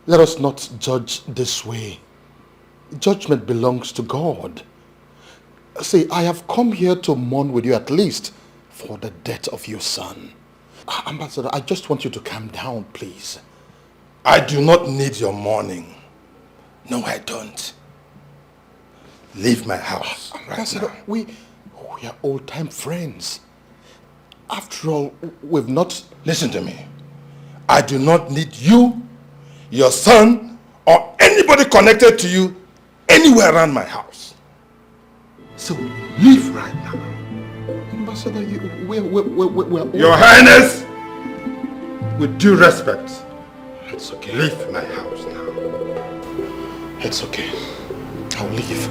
let us not judge this way. Judgment belongs to God. See, I have come here to mourn with you at least for the death of your son. Ambassador, I just want you to calm down, please. I do not need your mourning. No, I don't. Leave my house. Ambassador, right now. We are old-time friends. After all, we've not... Listen to me. I do not need you, your son, or anybody connected to you anywhere around my house. So leave right now. Ambassador, we're Your Highness, with due respect, it's okay. Leave my house now. It's okay. I'll leave.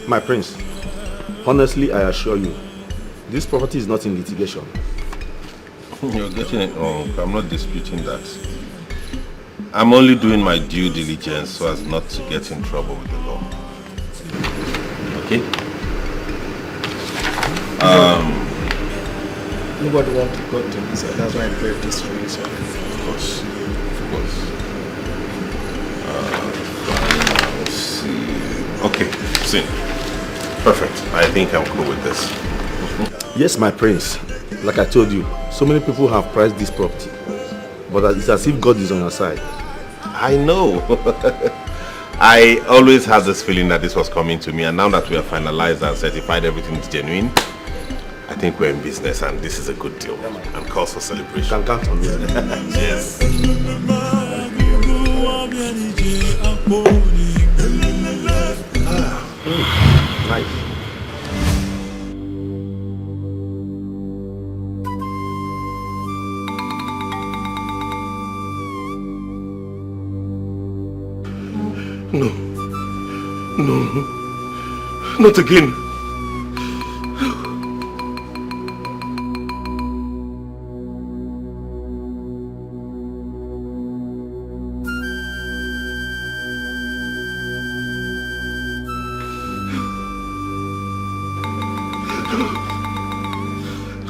My prince, honestly, I assure you, this property is not in litigation. You're getting it wrong. I'm not disputing that. I'm only doing my due diligence so as not to get in trouble with the law. Okay? Nobody wants to go to me, so that's why I played this for you, sir. Of course. Of course. Let's see. Okay, see. Perfect. I think I'm cool with this. Yes, my prince. Like I told you, so many people have prized this property. But it's as if God is on your side. I know. I always had this feeling that this was coming to me, and now that we have finalized and certified everything is genuine, I think we're in business and this is a good deal and cause for celebration. Can count on me. Yes. Nice. No. No. Not again.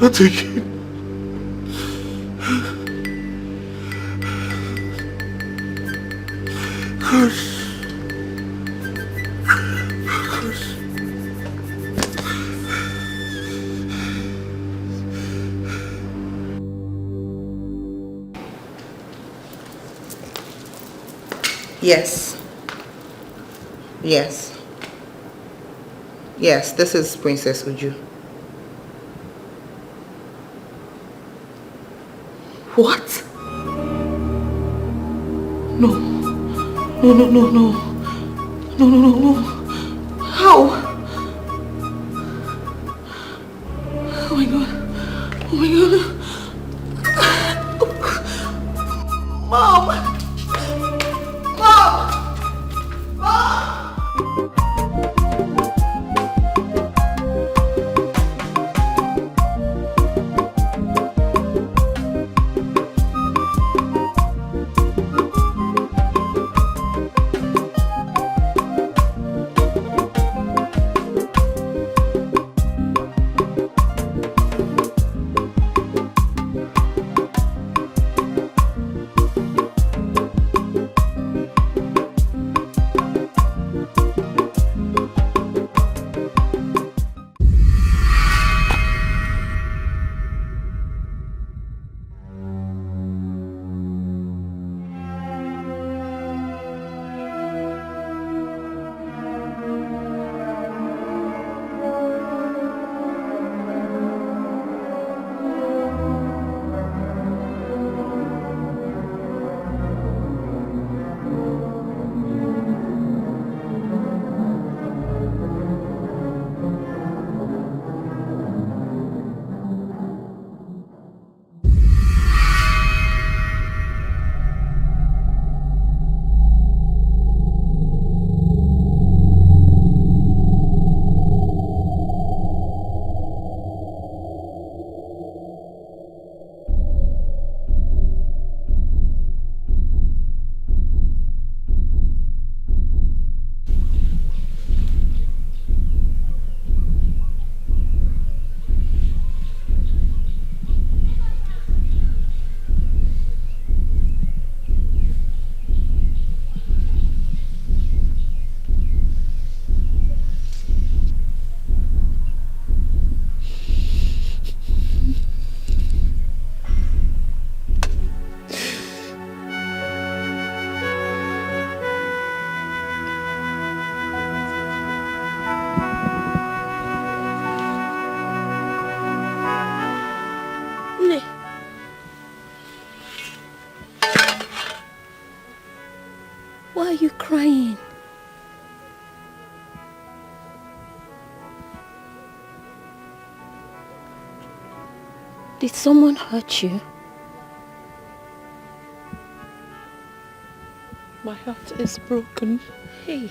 Not again. Yes. Yes. Yes, this is Princess Uju. What? No. No, no, no, no. No, no, no, no. How? Oh my god. Oh my god. Mom! Mom! Mom! Why are you crying? Did someone hurt you? My heart is broken. Hey.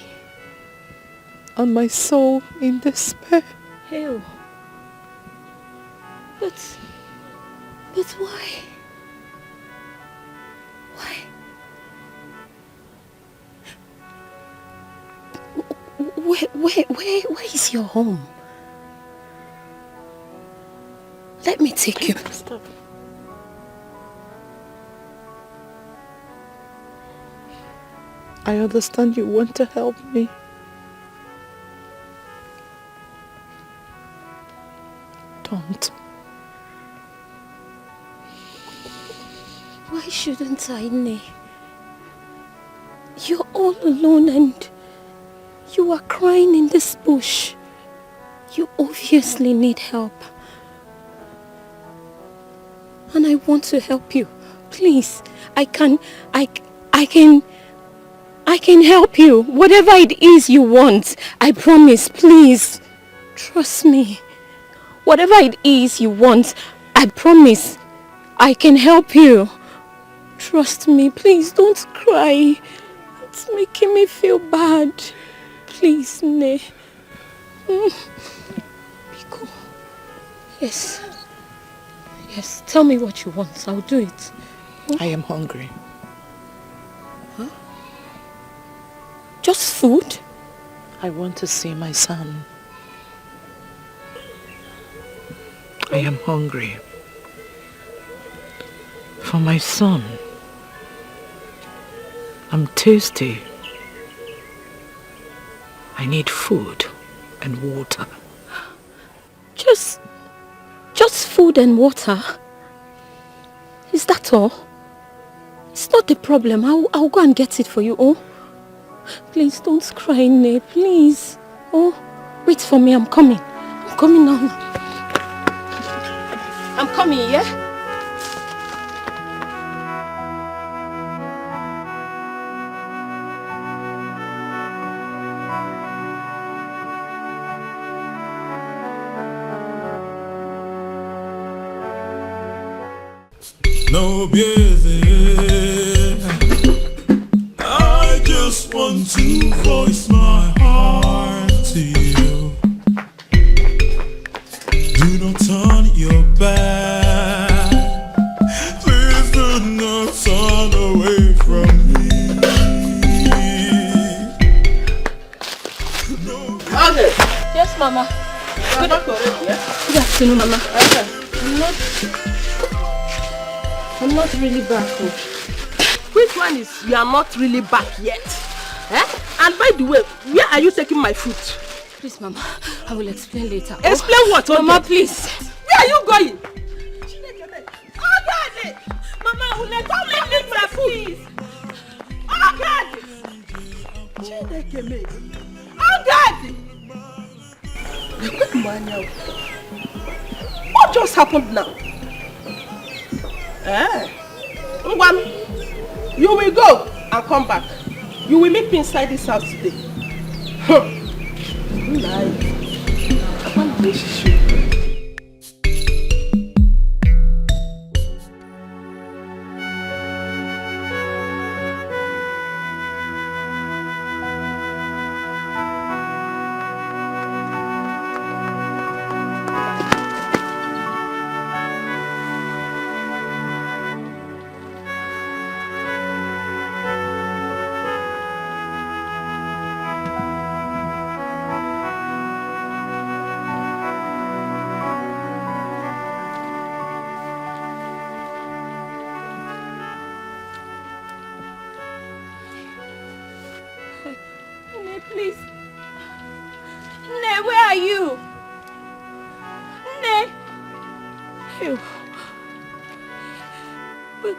And my soul in despair. Hey. But why? Why? Where is your home? Let me take you. Stop. I understand you want to help me. Don't. Why shouldn't I, Ne? You're all alone and you are crying in this bush. You obviously need help. And I want to help you. Please, I can help you. Whatever it is you want, I promise, please. Trust me. Whatever it is you want, I promise, I can help you. Trust me, please don't cry. It's making me feel bad. Please, Ne. Be cool. Yes. Yes, tell me what you want. I'll do it. I am hungry. Huh? Just food? I want to see my son. I am hungry. For my son. I'm thirsty. I need food and water. Just food and water? Is that all? It's not the problem. I'll go and get it for you, oh? Please don't cry, Ne, please. Oh, wait for me, I'm coming. I'm coming now. I'm coming, yeah? No busy. I just want to voice my heart to you. Do not turn your back. Please do not turn away from me. Okay. Yes, Mama. Good afternoon, yeah? Good afternoon, Mama. I'm not really back home. Which one is you are not really back yet? Eh? And by the way, where are you taking my food? Please, Mama, I will explain later. Explain what? Mama, please. Where are you going? Oh, God! Mama, will you don't let me my food? Oh, God! Oh, God! What just happened now? Ngwan, you will go and come back. You will meet me inside this house today. Please. Ne, where are you? Ne. Phew. But...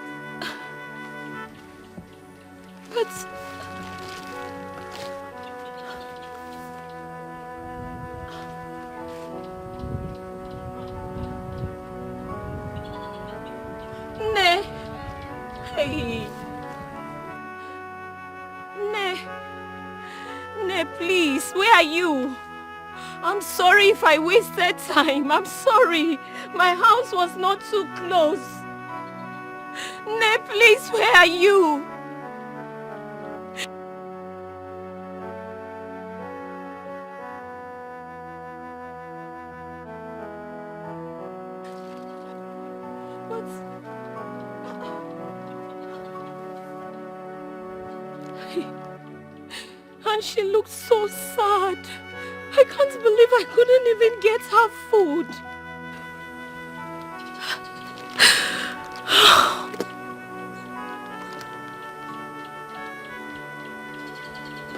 Ne. Hey. Ne. Ne, please, where are you? I'm sorry if I wasted time. I'm sorry. My house was not too close. Ne, please, where are you? And she looked so sad. I can't believe I couldn't even get her food.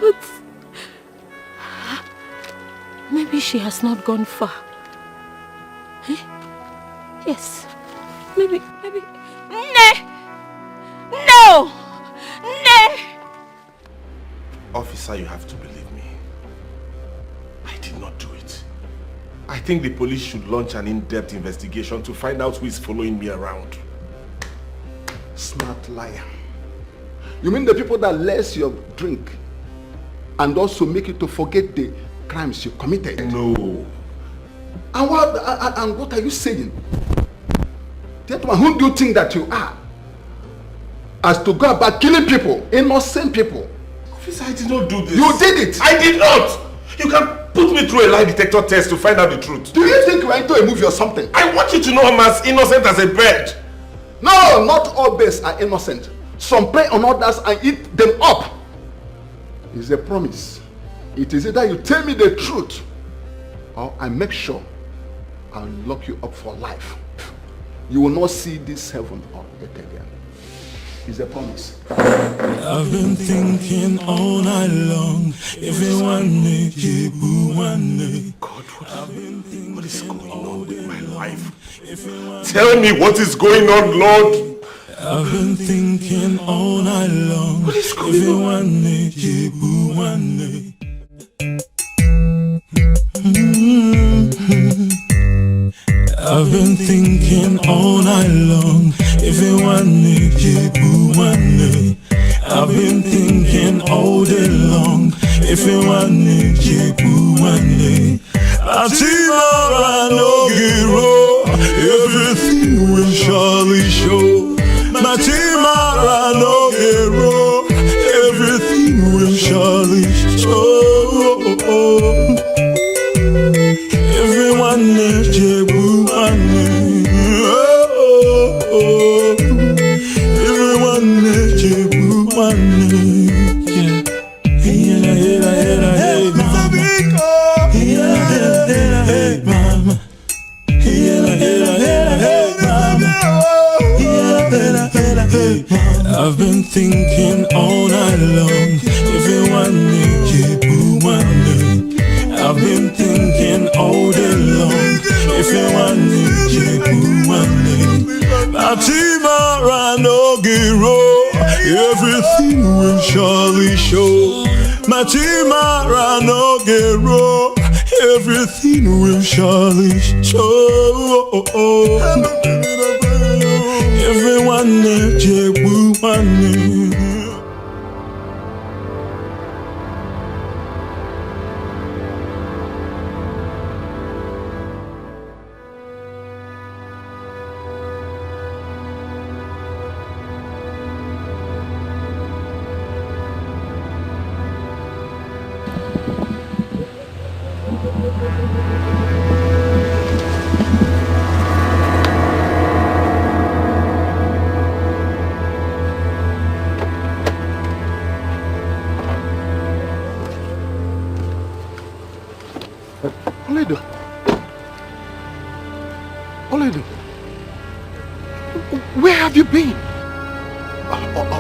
But maybe she has not gone far. Eh? Yes. Maybe. Ne! No! Ne! Officer, you have to believe me. I did not do it. I think the police should launch an in-depth investigation to find out who is following me around. Smart liar. You mean the people that less your drink and also make you to forget the crimes you committed? No. And what are you saying? Gentlemen, who do you think that you are? As to go about killing people, innocent people. Officer, I did not do this. You did it. I did not. You can put me through a lie detector test to find out the truth. Do you think you are into a movie or something? I want you to know I'm as innocent as a bird. No, not all birds are innocent. Some prey on others and eat them up. It's a promise. It is either you tell me the truth or I make sure I'll lock you up for life. You will not see this heaven or earth again. It's a promise. I've been thinking all night long. Everyone need you, God, what is going on with my life? Tell me what is going on, Lord. I've been thinking all night long. What is going on? I've been thinking all night long. If you want me, I've been thinking all day long. If you want me, Atimara no giro, everything will surely show. Matimara no giro, everything will surely show. Everyone is everyone is I've been thinking all night long. If you want me, I've been thinking all day long. If you want me, Atimara no giro, everything will surely show. Matimara no giro, everything will surely show. Everyone Oledo, where have you been?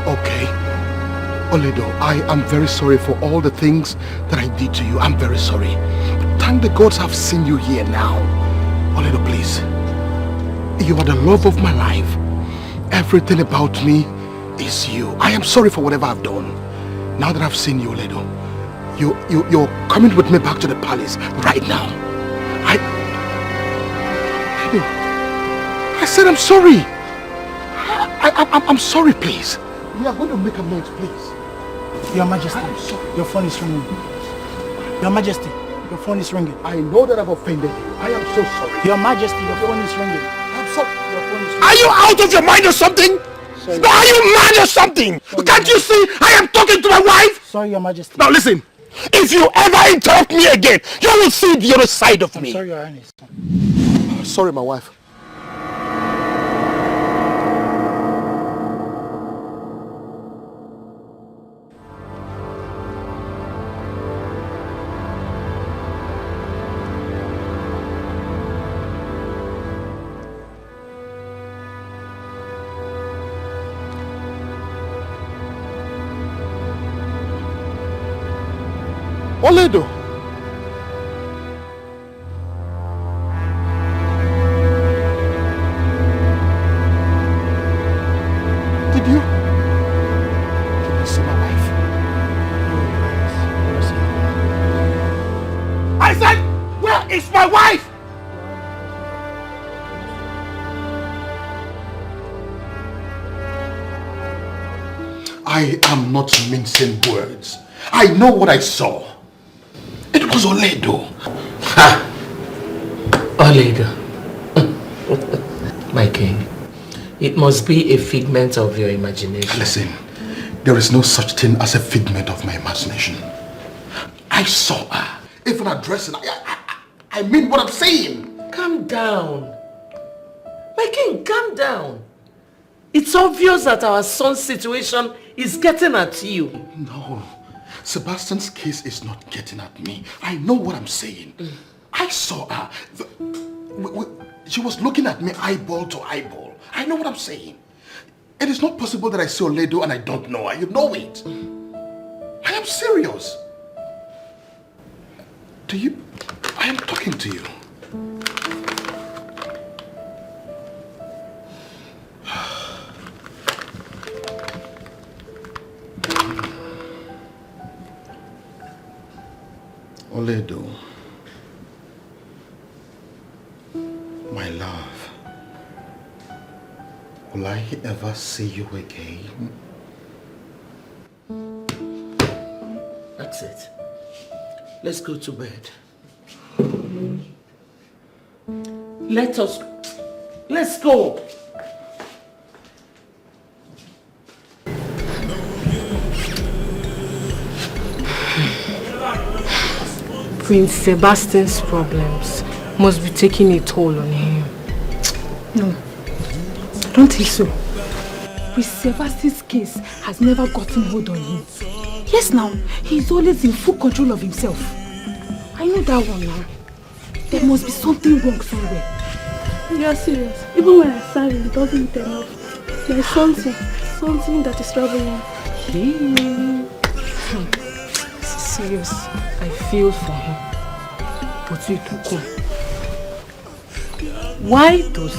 Okay. Oledo, I am very sorry for all the things that I did to you. I'm very sorry. Thank the gods I've seen you here now. Oledo, please. You are the love of my life. Everything about me is you. I am sorry for whatever I've done. Now that I've seen you, Oledo, you're coming with me back to the palace right now. I said I'm sorry. I'm sorry, please. We are going to make amends, please. Your Majesty, your phone is ringing. Your Majesty, your phone is ringing. I know that I've offended you. I am so sorry. Your Majesty, your phone is ringing. I'm sorry. Your phone is ringing. Are you out of your mind or something? Sorry. No, are you mad or something? Sorry, Can't you see I am talking to my wife? Sorry, Your Majesty. Now listen. If you ever interrupt me again, you will see the other side of me. Sorry, Your Highness. Sorry, my wife. Oledo. Did you see my wife? I said, where is my wife? I am not mincing words. I know what I saw. It was Oledo. Ha! Oledo. My king. It must be a figment of your imagination. Listen, there is no such thing as a figment of my imagination. I saw her. Even addressing her. I mean what I'm saying. Calm down. My king, calm down. It's obvious that our son's situation is getting at you. No. Sebastian's case is not getting at me. I know what I'm saying. I saw her. She was looking at me eyeball to eyeball. I know what I'm saying. It is not possible that I see Oledo and I don't know her. You know it. I am serious. I am talking to you. Oledo, my love, will I ever see you again? That's it. Let's go to bed. Let's go. Prince Sebastian's problems must be taking a toll on him. No, I don't think so. Prince Sebastian's case has never gotten hold on him. Yes, now, he's always in full control of himself. I know that one now. There must be something wrong somewhere. You're serious. Even when I sang, it doesn't turn off. There's something that is troubling him. Serious. I feel for him. But it will come. Why does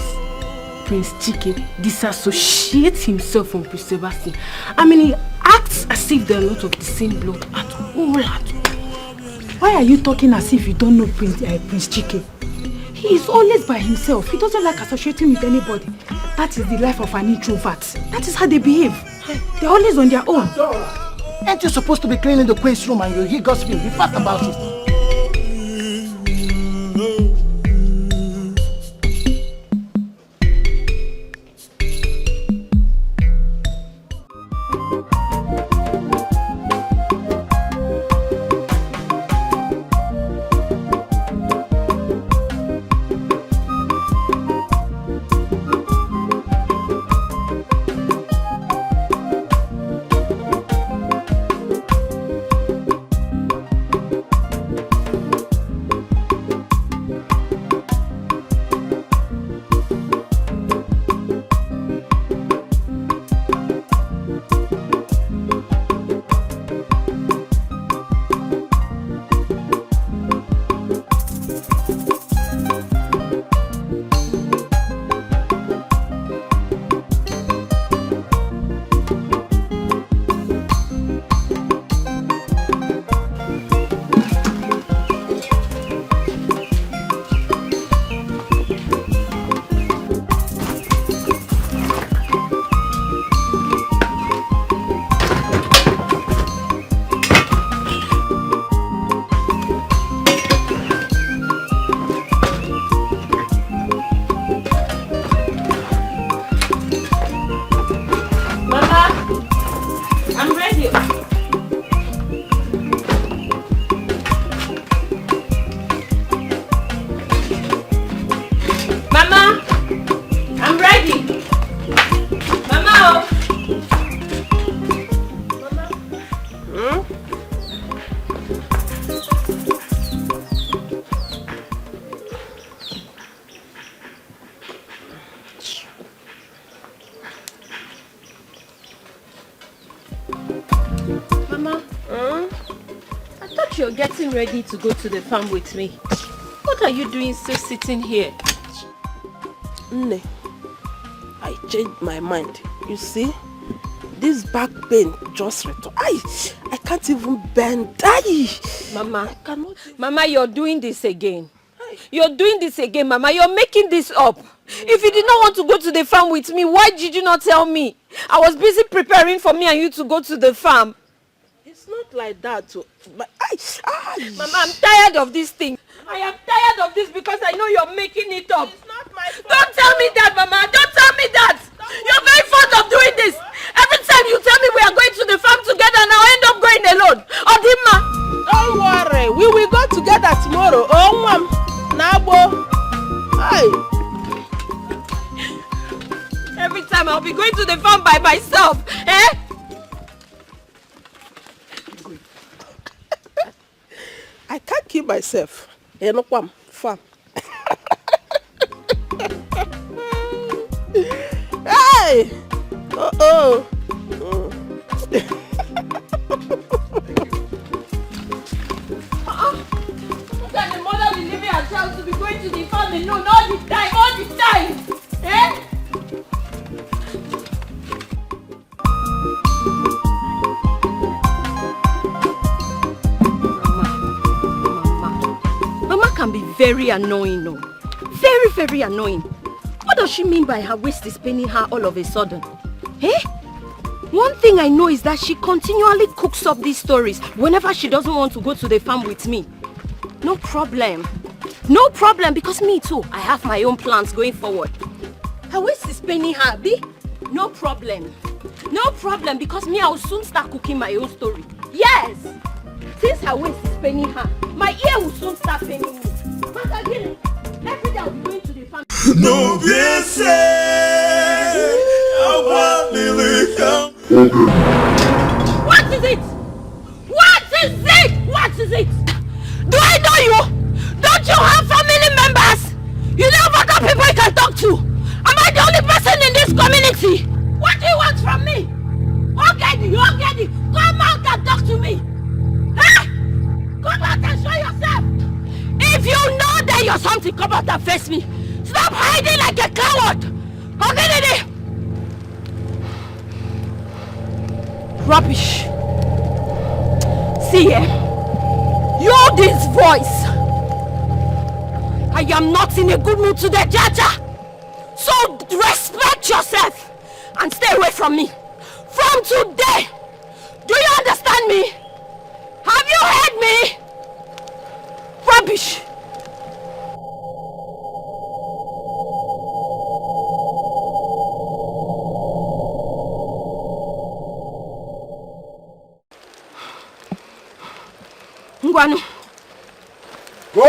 Prince Chike disassociate himself from Prince Sebastian? I mean, he acts as if there are a lot of the same blood at all. Why are you talking as if you don't know Prince Chike? He is always by himself. He doesn't like associating with anybody. That is the life of an introvert. That is how they behave. They're always on their own. Ain't you supposed to be cleaning the queen's room and you hear gossiping? Be fast about it. Ready to go to the farm with me. What are you doing still sitting here? Nne, I changed my mind. You see, this back pain just returned. I can't even bend. Mama, you're doing this again. You're doing this again, Mama. You're making this up. If you did not want to go to the farm with me, why did you not tell me? I was busy preparing for me and you to go to the farm. It's not like that. Mama, I'm tired of this thing. I am tired of this because I know you're making it up. It's not my fault. Don't tell me that, Mama. Don't tell me that. You're very fond of doing this. Every time you tell me we are going to the farm together and I'll end up going alone. Odima. Don't worry. We will go together tomorrow. Oh, Mom. Nabo. Every time I'll be going to the farm by myself. Eh? I can't keep myself. Farm. Hey! Oh. Look at the mother will leave her child to be going to the farm alone all the time. Eh? very annoying, no. Very, very annoying. What does she mean by her waist is paining her all of a sudden? Eh? One thing I know is that she continually cooks up these stories whenever she doesn't want to go to the farm with me. No problem. No problem, because me too, I have my own plans going forward. Her waist is paining her, B? No problem. No problem, because me, I will soon start cooking my own story. Yes! Since her waist is paining her, my ear will soon start paining me. But again, every day I'll be going to the farm. No, this What is it? What is it? What is it? Do I know you? Don't you have family members? You know what other people you can talk to? Am I the only person in this community? What do you want from me? Okay, come out and talk to me. Huh? Come out and show yourself. If you know that you're something, come out and face me. Stop hiding like a coward. Okay, rubbish. See here. You're this voice. I am not in a good mood today, Jaja. So respect yourself and stay away from me. From today. Do you understand me? Have you heard me? Rubbish. Ngwanu. Go!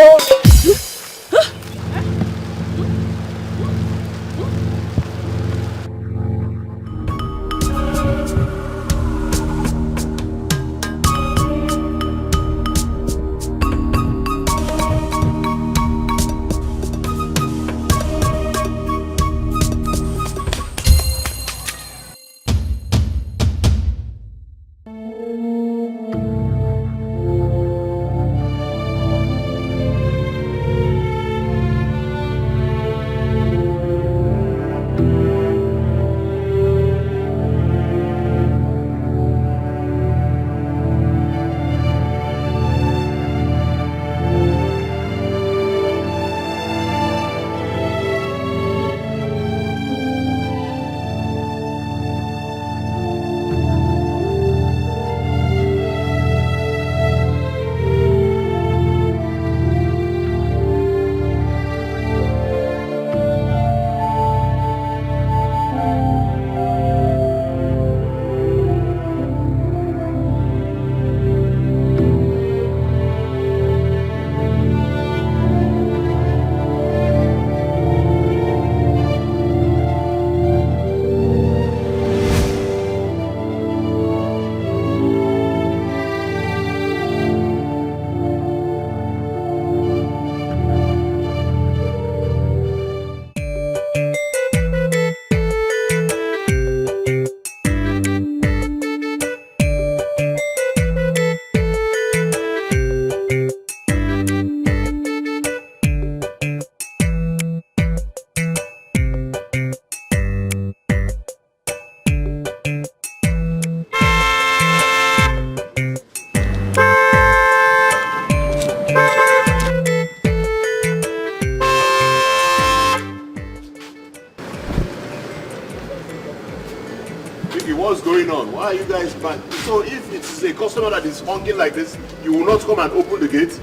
Why are you guys back? So if it's a customer that is honking like this, you will not come and open the gate?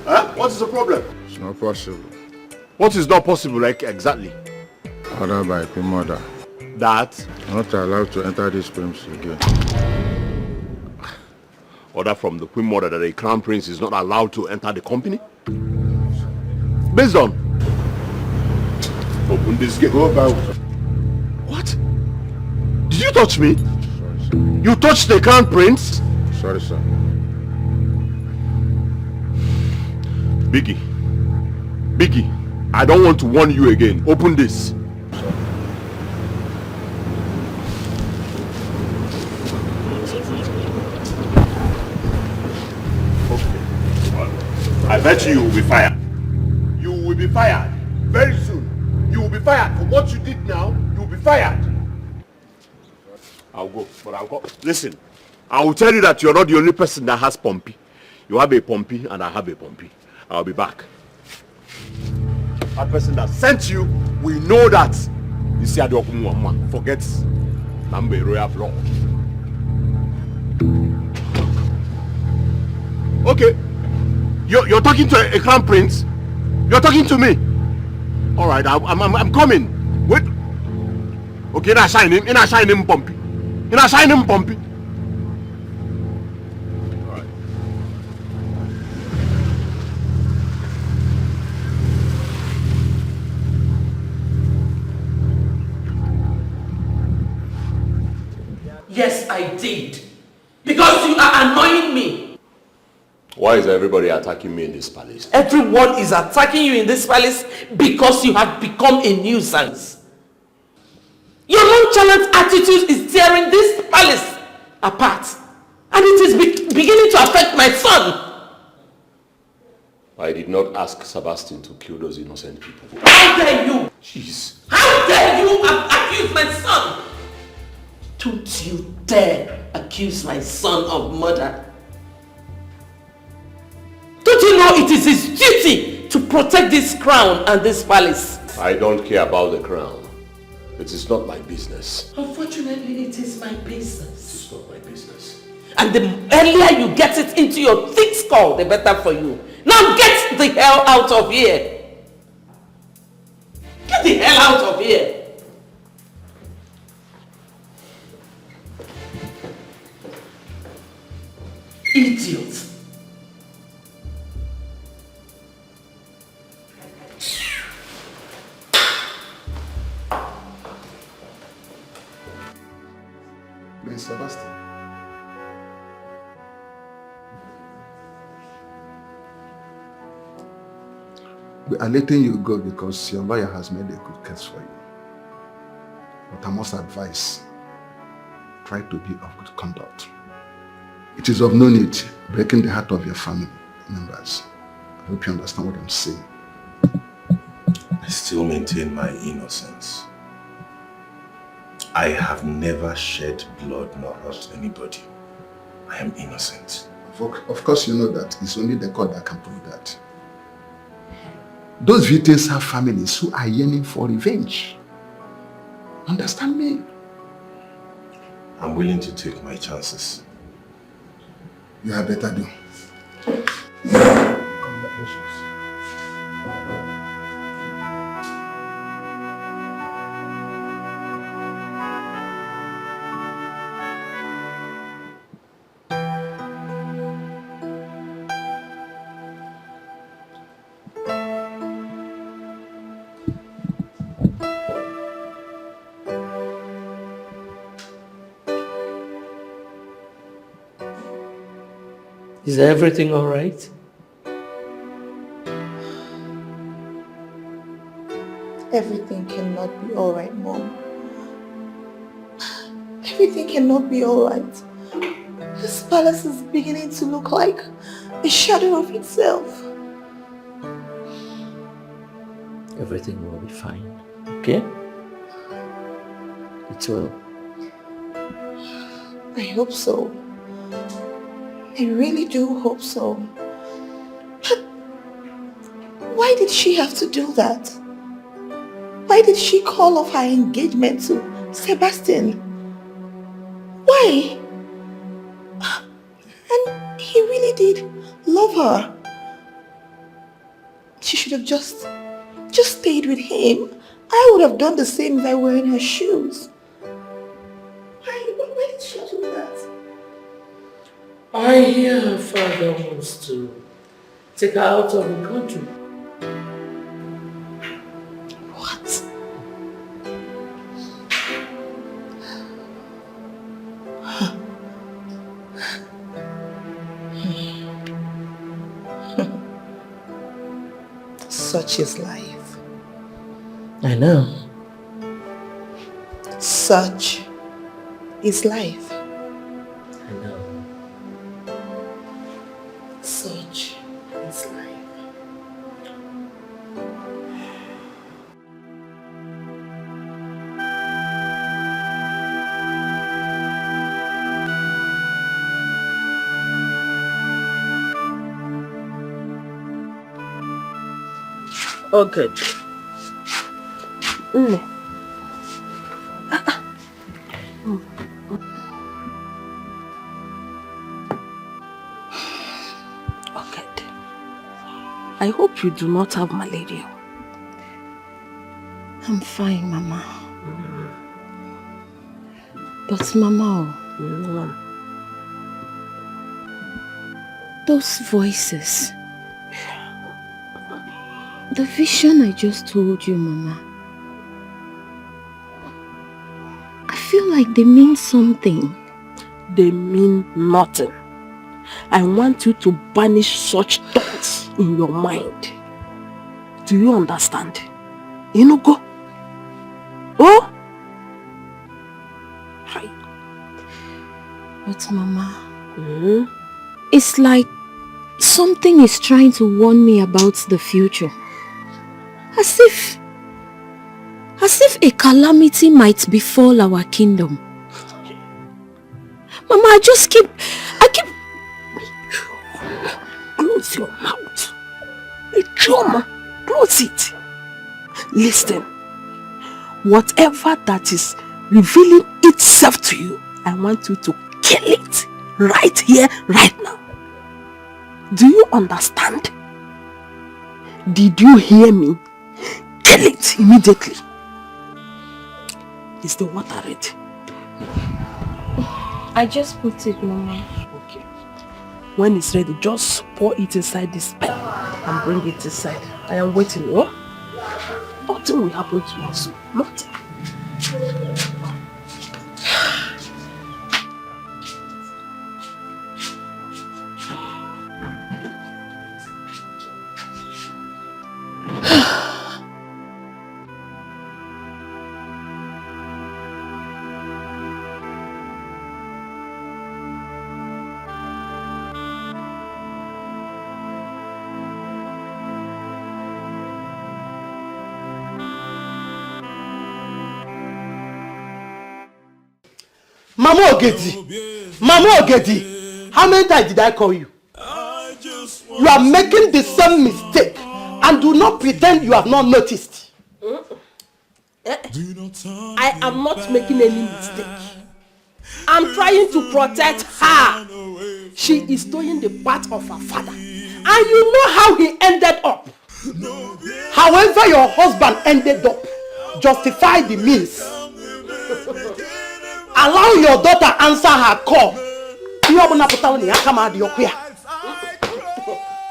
Huh? What is the problem? It's not possible. What is not possible, like exactly? Order by Queen Mother. That? I'm not allowed to enter this premises again. Order from the Queen Mother that a crown prince is not allowed to enter the company? Based on? Open this gate. Go back. What? Did you touch me? You touched the crown prince? Sorry, sir. Biggie, I don't want to warn you again. Open this. I bet you will be fired. You will be fired very soon. You will be fired for what you did now. You will be fired. I'll go, but I'll go. Listen, I will tell you that you're not the only person that has Pompey. You have a Pompey and I have a Pompey. I'll be back. that person that sent you, we know that. You see, forget number royal blood. Okay, you're talking to a crown prince. You're talking to me. All right, I'm coming. Wait. Okay, I sign him. I sign him, Pompey. I sign him, Pompey. All right. Yes, I did. Because you are annoying me. Why is everybody attacking me in this palace? Everyone is attacking you in this palace because you have become a nuisance. Your nonchalant attitude is tearing this palace apart. And it is beginning to affect my son. I did not ask Sebastian to kill those innocent people. How dare you? Jeez. How dare you accuse my son? Don't you dare accuse my son of murder. Don't you know it is his duty to protect this crown and this palace? I don't care about the crown. It is not my business. Unfortunately, it is my business. It's not my business. And the earlier you get it into your thick skull, the better for you. Now get the hell out of here. Get the hell out of here. Idiot. Prince Sebastian. We are letting you go because your lawyer has made a good case for you. But I must advise, try to be of good conduct. It is of no need breaking the heart of your family members. I hope you understand what I'm saying. I still maintain my innocence. I have never shed blood nor hurt anybody. I am innocent. Of course you know that. It's only the God that can prove that. Those victims have families who are yearning for revenge. Understand me? I'm willing to take my chances. You had better do. Is everything all right? Everything cannot be all right, Mom. Everything cannot be all right. This palace is beginning to look like a shadow of itself. Everything will be fine, okay? It will. I hope so. I really do hope so. But why did she have to do that? Why did she call off her engagement to Sebastian? Why? And he really did love her. She should have just stayed with him. I would have done the same if I were in her shoes. Why did she do that? I hear her father wants to take her out of the country. What? Such is life. I know. Such is life. I know. Such is life. Okay. Okay. I hope you do not have malaria. I'm fine, Mama. But Mama, those voices, the vision I just told you, Mama, I feel like they mean something. They mean nothing. I want you to banish such thoughts in your mind. Do you understand? You know, go. Oh? Hi. But Mama, it's like something is trying to warn me about the future. As if a calamity might befall our kingdom. Mama, I keep... Close your mouth. Choma, close it. Listen. Whatever that is revealing itself to you, I want you to kill it right here, right now. Do you understand? Did you hear me? Kill it immediately. Is the water ready? I just put it, Mama. Okay. When it's ready, just pour it inside this pen and bring it inside. I am waiting, oh? Nothing will happen to us. Nothing. Mama Ogedi, how many times did I call you? You are making the same mistake and do not pretend you have not noticed. I am not making any mistake. I'm trying to protect her. She is doing the part of her father. And you know how he ended up. However your husband ended up, justify the means. Allow your daughter answer her call.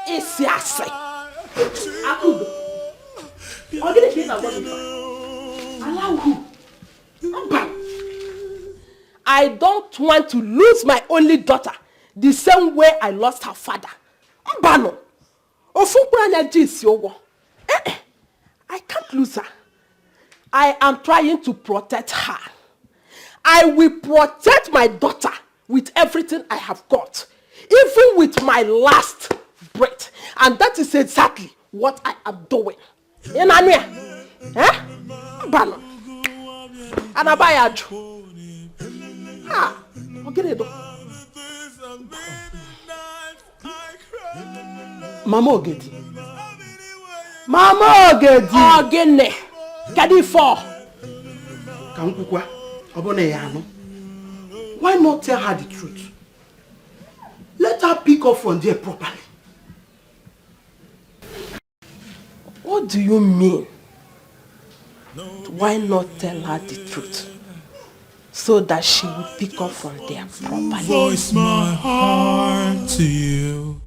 Isi ase. Akudo. Allow who? I don't want to lose my only daughter the same way I lost her father. Mbano. I can't lose her. I am trying to protect her. I will protect my daughter with everything I have got, even with my last breath. And that is exactly what I am doing. Mbano. Anabayaju. Mama Ogedi. Mama Ogedi. Ogene. Kadi for. Kankukwa. Obone yano. Why not tell her the truth? Let her pick up from there properly. What do you mean? Why not tell her the truth? So that she will pick up from there properly. Voice my heart to you.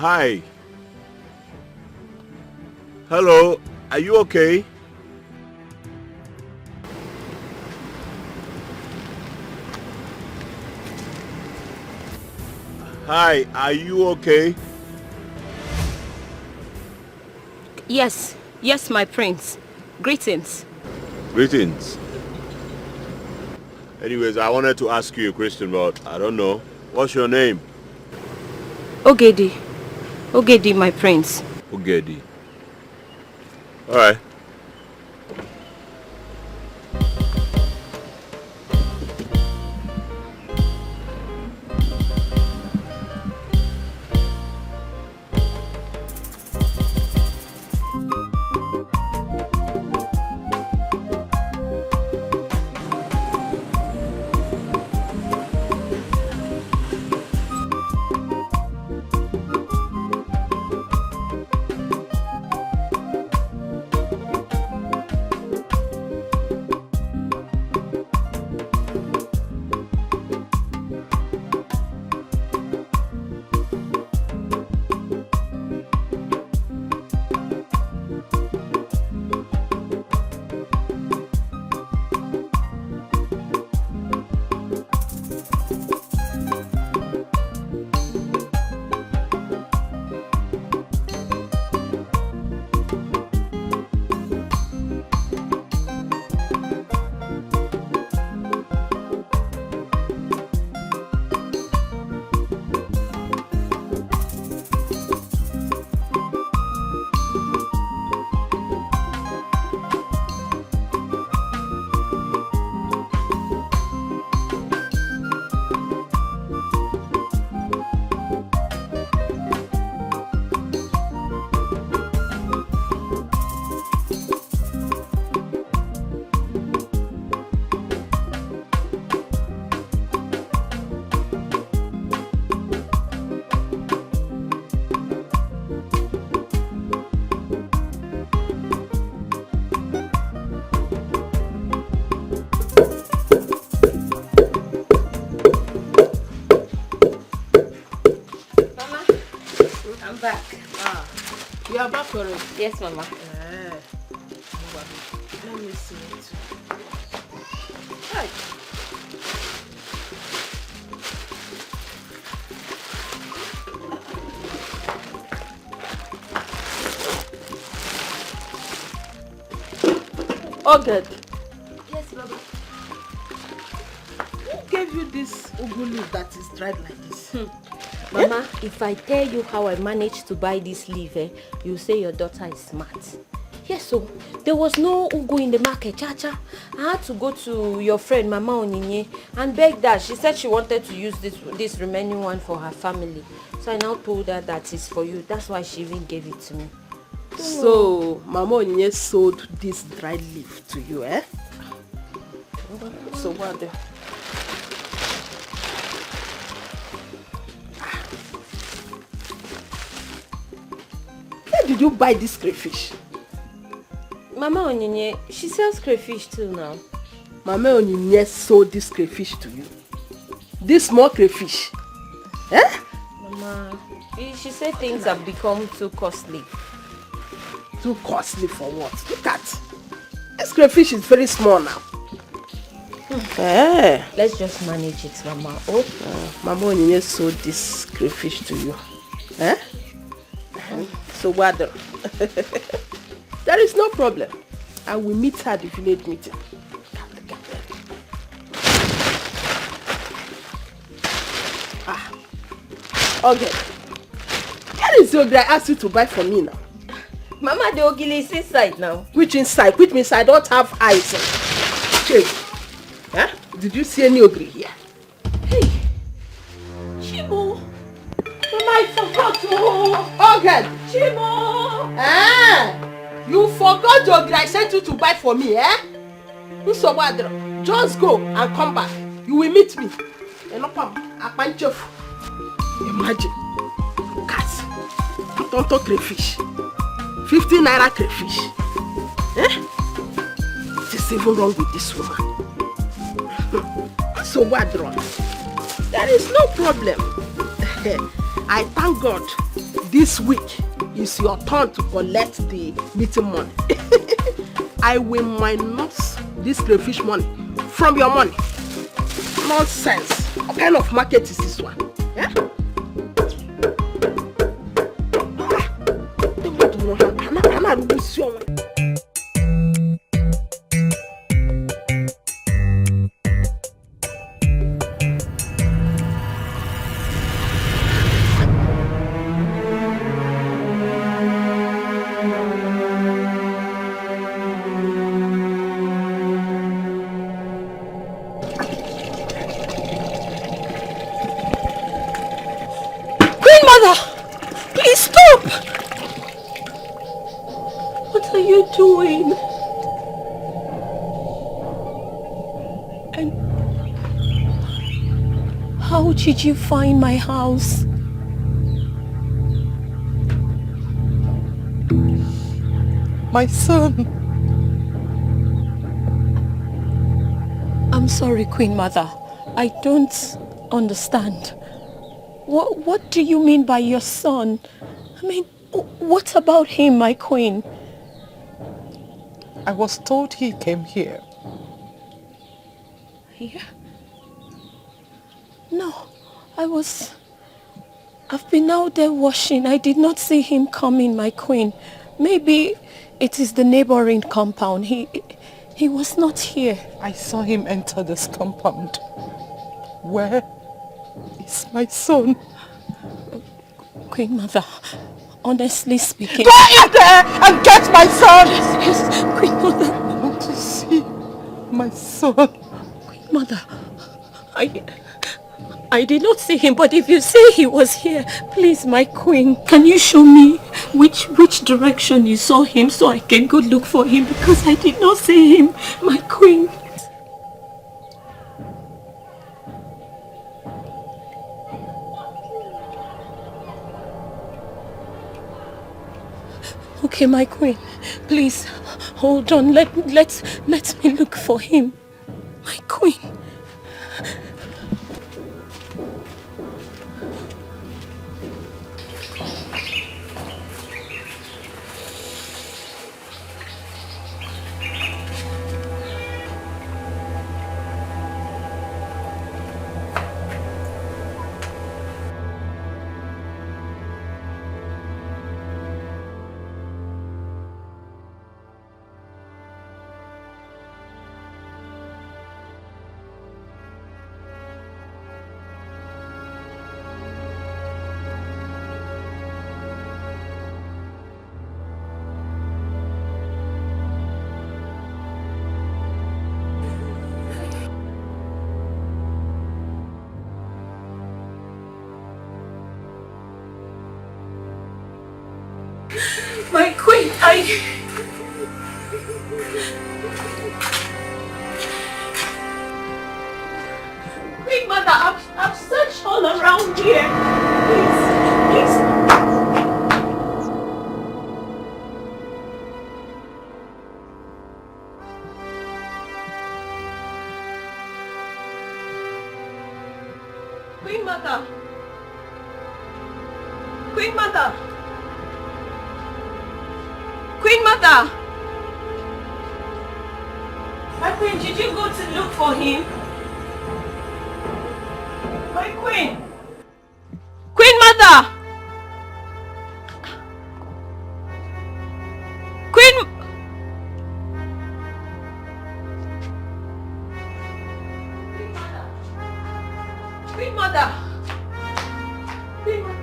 Hi. Hello, are you okay? Hi, are you okay? Yes, yes, my prince. Greetings. Greetings. Anyways, I wanted to ask you a question, but I don't know. What's your name? Ogedi. Ogedi, my prince. Ogedi. Alright. Back. You are back already? Yes, Mama. Let me see it. Hi. Oh, good. Yes, Baba. Who gave you this ugu leaf that is dried like this? Mama, if I tell you how I managed to buy this leaf, you say your daughter is smart. Yes, so there was no ugu in the market, Chacha. I had to go to your friend, Mama Onyinye, and beg that. She said she wanted to use this remaining one for her family. So I now told her that it's for you. That's why she even gave it to me. So, Mama Onyinye sold this dried leaf to you, eh? So what the... Where did you buy this crayfish? Mama Onyinye, she sells crayfish too now. Mama Onyinye sold this crayfish to you. This small crayfish. Eh? Mama, she said things have become too costly. Too costly for what? Look at. This crayfish is very small now. Eh. Let's just manage it, Mama. Oh. Mama Onyinye sold this crayfish to you. Eh? So what? There is no problem. I will meet her at the village meeting. Okay. Where is the ogre I asked you to buy for me now? Mama, the ogre is inside now. Which inside? Which means I don't have eyes. Okay. Huh? Did you see any ogre here? Hey. Chibo. Mama, I forgot to. Okay. Chibo. You forgot the ogre I sent you to buy for me, eh? Just go and come back. You will meet me. Imagine. Cats. Tonto crayfish. 50 naira crayfish. Eh? What is even wrong with this woman? So what, Ron? There is no problem. I thank God this week is your turn to collect the meeting money. I will minus this crayfish money from your money. Nonsense. What kind of market is this one? Yeah? Doing? And how did you find my house? My son. I'm sorry, Queen Mother. I don't understand. What do you mean by your son? I mean, what about him, my queen? I was told he came here. Here? No, I've been out there washing. I did not see him coming, my queen. Maybe it is the neighboring compound. He was not here. I saw him enter this compound. Where is my son? Queen Mother, honestly speaking... Go in there and get my son! Yes, Queen Mother. I want to see my son. Queen Mother, I did not see him, but if you say he was here, please, my queen, can you show me which direction you saw him so I can go look for him, because I did not see him, my queen. Okay, my queen, please, hold on, let me look for him, my queen. My queen, Queen Mother, I've searched all around here. Please. Queen Mother. Queen Mother. Queen Mother! My queen, did you go to look for him? My queen! Queen Mother! Queen... Queen Mother! Queen Mother! Queen Mother!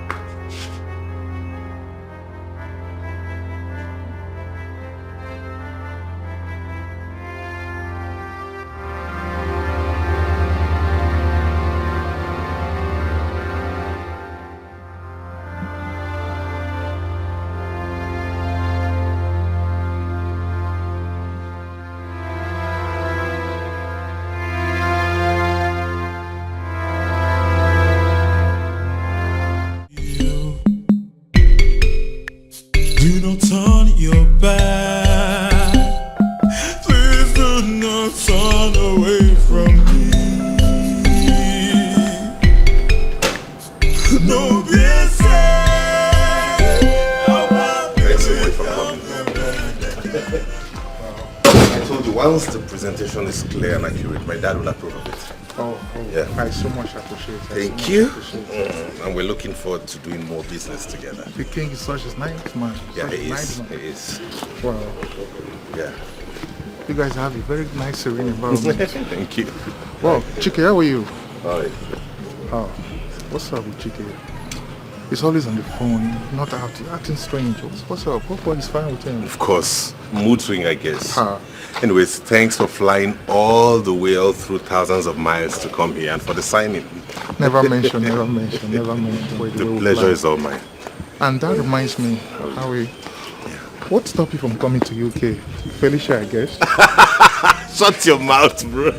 once the presentation is clear and accurate, my dad will approve of it. Yeah. I so much appreciate it. Thank you. And we're looking forward to doing more business together. The king is such a nice man. Yeah, Such he a nice is. man. He is. Wow. Yeah. You guys have a very nice, serene environment. Thank you. Wow, Chike, how are you? Alright. Oh, what's up with Chike? He's always on the phone, not out, acting strange. What's up? What is fine with him? Of course. Mood swing, I guess. Ha. Anyways, thanks for flying all the way all through thousands of miles to come here and for the signing. Never mention. The pleasure is all mine. And that reminds me, Howie, what stopped you from coming to UK? Felicia, I guess. Shut your mouth, bro.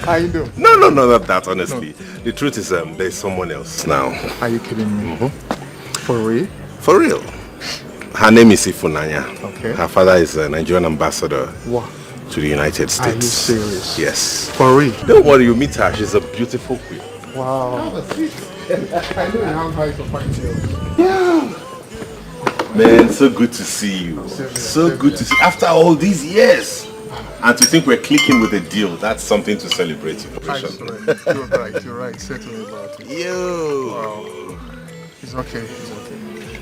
I know. No, not that, honestly. No. The truth is, there's someone else now. Are you kidding me? For real? For real. Her name is Ifunanya. Okay. Her father is a Nigerian ambassador to the United States. Are you serious? Yes. For real? Don't worry, you meet her. She's a beautiful queen. Wow. I know you have eyes for fine girls. Yeah. Man, so good to see you. So good to see you. After all these years. And to think we're clicking with a deal, that's something to celebrate. You're right. Settle about it. Yo. Wow. It's okay.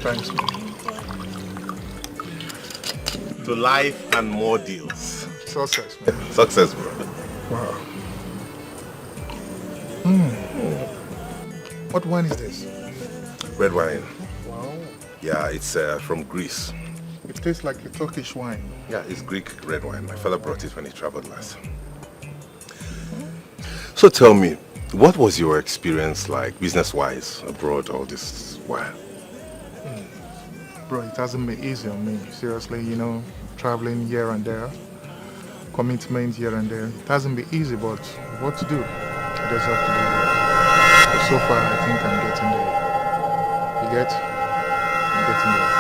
Thanks, man. To life and more deals. Success, man. Success, bro. Wow. What wine is this? Red wine. Wow. Yeah, it's from Greece. It tastes like a Turkish wine. Yeah, it's Greek red wine. My father brought it when he traveled last. So tell me, what was your experience like, business-wise, abroad all this while? Bro, it hasn't been easy on me. Seriously, traveling here and there, commitment here and there. It hasn't been easy, but what to do? I just have to do it. But so far, I think I'm getting there. You get? I'm getting there.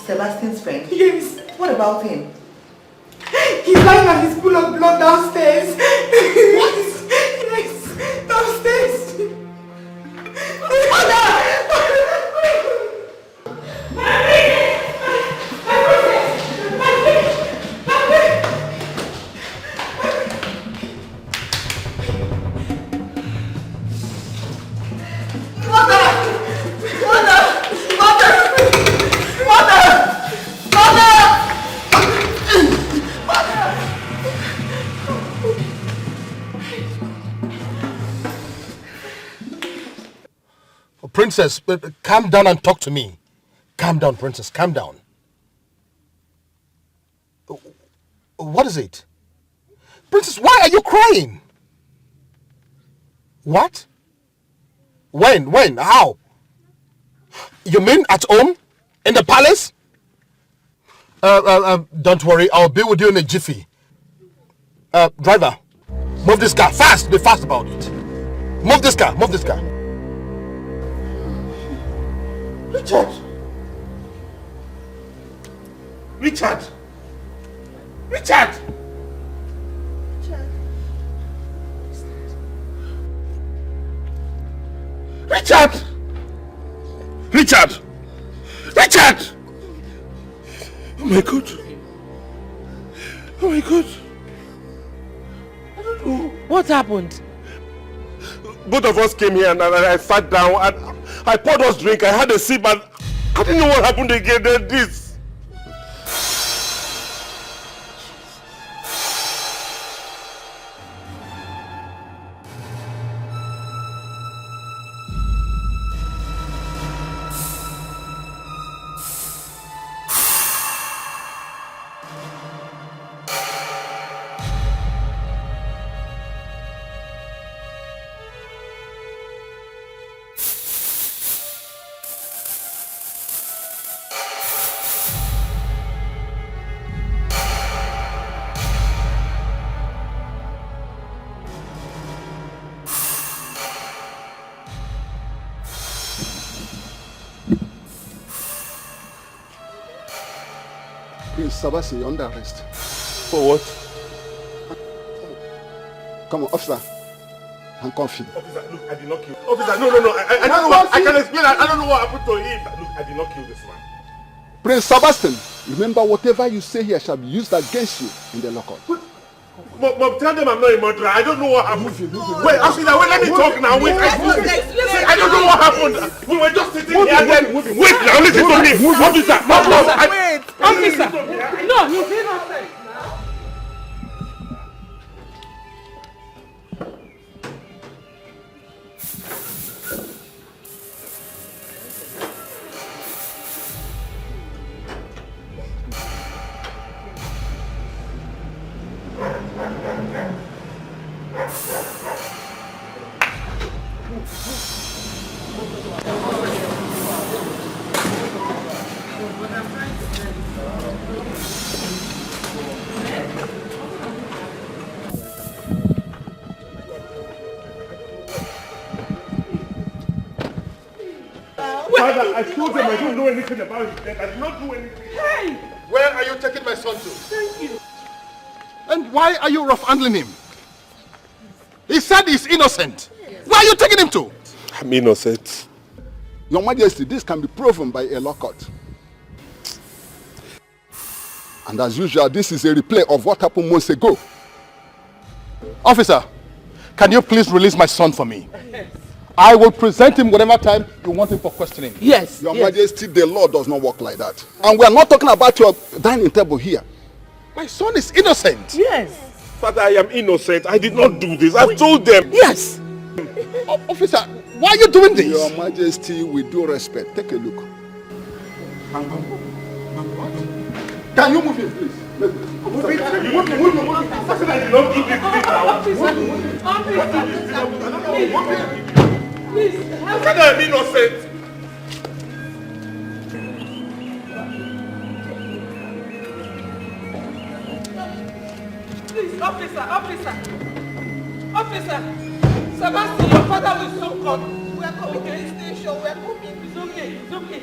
Sebastian's friend? Yes. What about him? He's lying and he's full of blood downstairs. What? Yes, downstairs. Princess, calm down and talk to me. Calm down, Princess, calm down. What is it? Princess, why are you crying? What? When? How? You mean at home? In the palace? Don't worry, I'll be with you in a jiffy. Driver, move this car, fast, be fast about it. Move this car. Richard! Richard! Oh my God! I don't know. What happened? Both of us came here and I sat down and I poured us drink. I had a sip and I didn't know what happened again. Then this. Sabasi, you're under arrest. For what? Come on, officer. I'm confident. Officer, look, I did not kill. Officer, no. I don't know. I can explain. I don't know what happened to him. Look, I did not kill this man. Prince Sebastian, remember whatever you say here shall be used against you in the lockup. Mom, tell them I'm not a murderer. I don't know what happened. Wait, officer, wait, let me talk now. Wait, I don't know what happened. We were just sitting here and then. Wait now, listen to me. Officer, Wait, officer. No, you did not say. Father, I told them I don't know anything about his death. I did not do anything. Hey! Where are you taking my son to? Thank you. And why are you rough handling him? He said he's innocent. Where are you taking him to? I'm innocent. Your Majesty, this can be proven by a law court. And as usual, this is a replay of what happened months ago. Officer, can you please release my son for me? I will present him whatever time you want him for questioning. Yes. Your Majesty, the law does not work like that. And we are not talking about your dining table here. My son is innocent. Yes. Father, I am innocent. I did not do this. I've told them. Yes. Officer, why are you doing this? Your Majesty, with due respect, take a look. Can you move him, please? I said I did not do this. Please, I said I'm innocent. Please, officer. Sebastian, your father will soon come. We are coming to the station. We are coming. It's okay.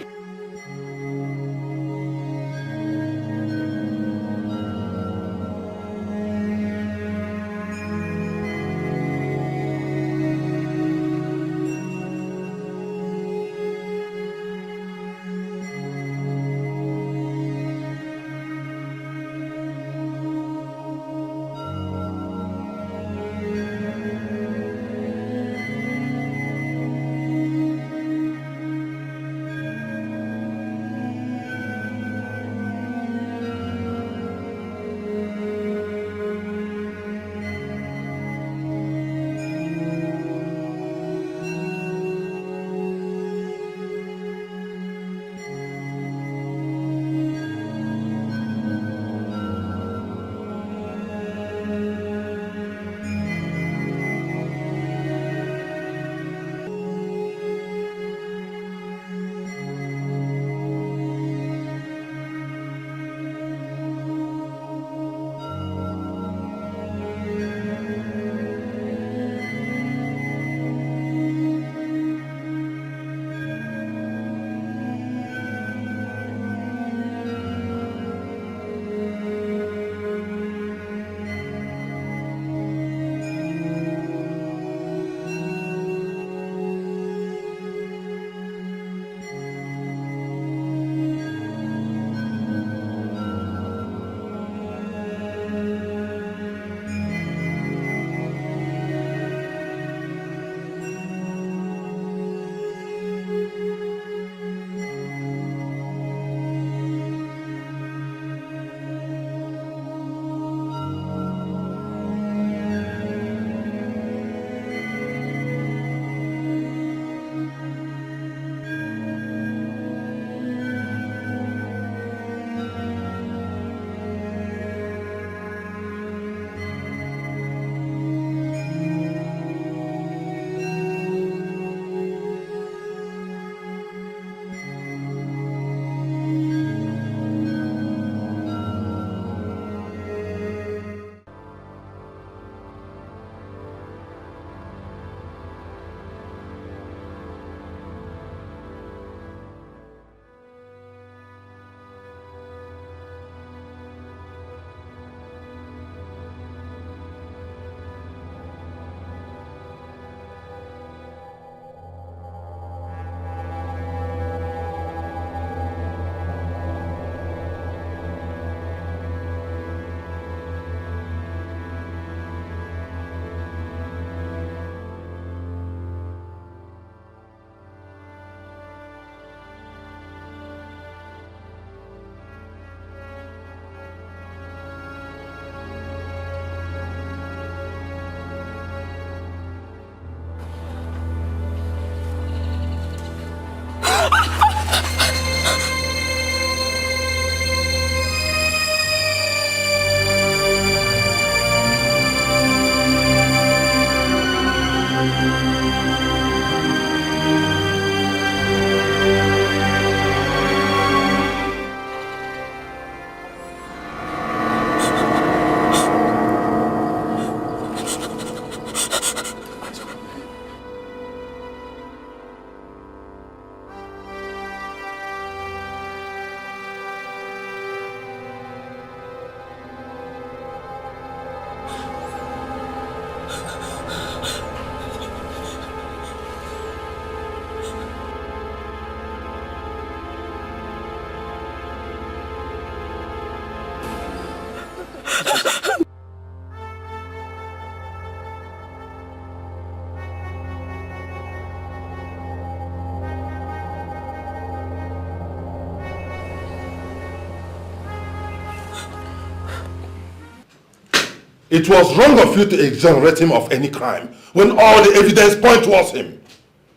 It was wrong of you to exonerate him of any crime when all the evidence points towards him.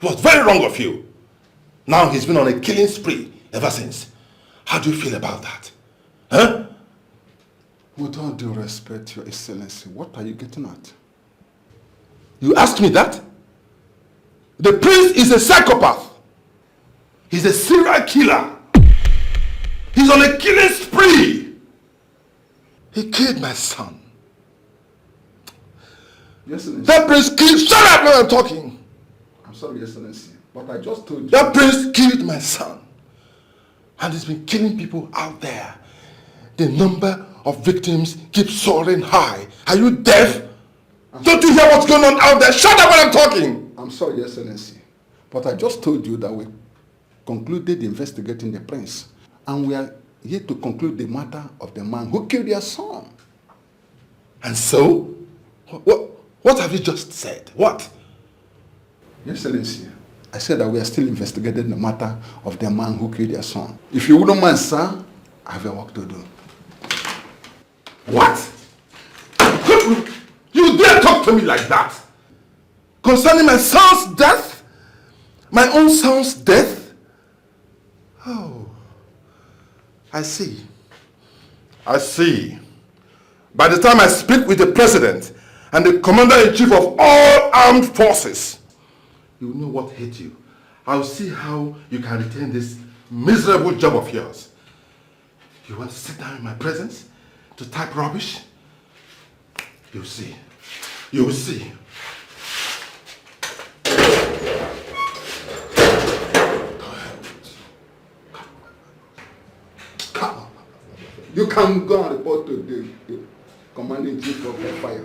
It was very wrong of you. Now he's been on a killing spree ever since. How do you feel about that? Huh? With all due respect, Your Excellency, what are you getting at? You asked me that? The prince is a psychopath. He's a serial killer. He's on a killing spree. He killed my son. Your Excellency. That prince killed... Shut up when I'm talking. I'm sorry, Your Excellency, but I just told you. That prince killed my son. And he's been killing people out there. The number of victims keeps soaring high. Are you deaf? Don't you hear what's going on out there? Shut up when I'm talking. I'm sorry, Your Excellency, but I just told you that we concluded investigating the prince. And we are here to conclude the matter of the man who killed your son. And so? What have you just said? What? Your Excellency, I said that we are still investigating the matter of the man who killed your son. If you wouldn't mind, sir, I have a work to do. What? You dare talk to me like that? Concerning my son's death? My own son's death? Oh, I see. I see. By the time I speak with the president and the commander-in-chief of all armed forces, you will know what hit you. I'll see how you can retain this miserable job of yours. You want to sit down in my presence to type rubbish? You'll see. You'll see. You can go and report to the commander-in-chief of the fire.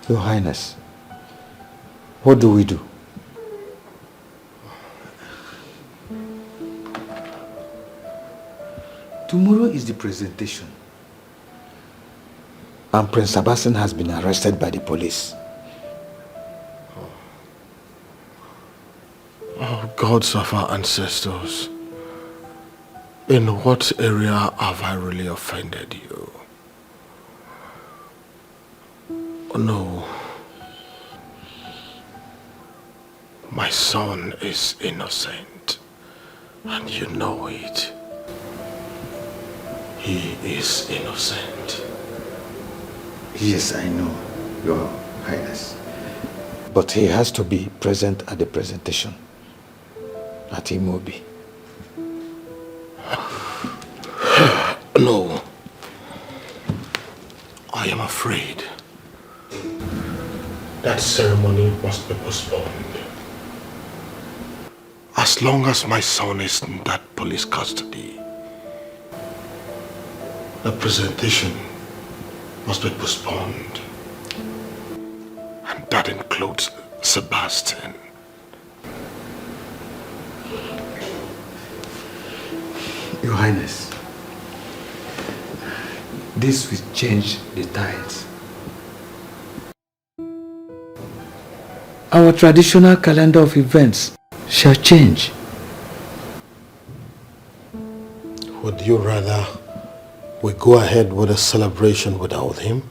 Your Highness, what do we do? Tomorrow is the presentation. And Prince Sebastian has been arrested by the police. Oh, gods of our ancestors, in what area have I really offended you? Oh, no. My son is innocent, and you know it. He is innocent. Yes, I know, Your Highness. But he has to be present at the presentation at Imobi. No. I am afraid that ceremony must be postponed. As long as my son is in that police custody, the presentation must be postponed. And that includes Sebastian. Your Highness, this will change the tides. Our traditional calendar of events shall change. Would you rather we go ahead with a celebration without him?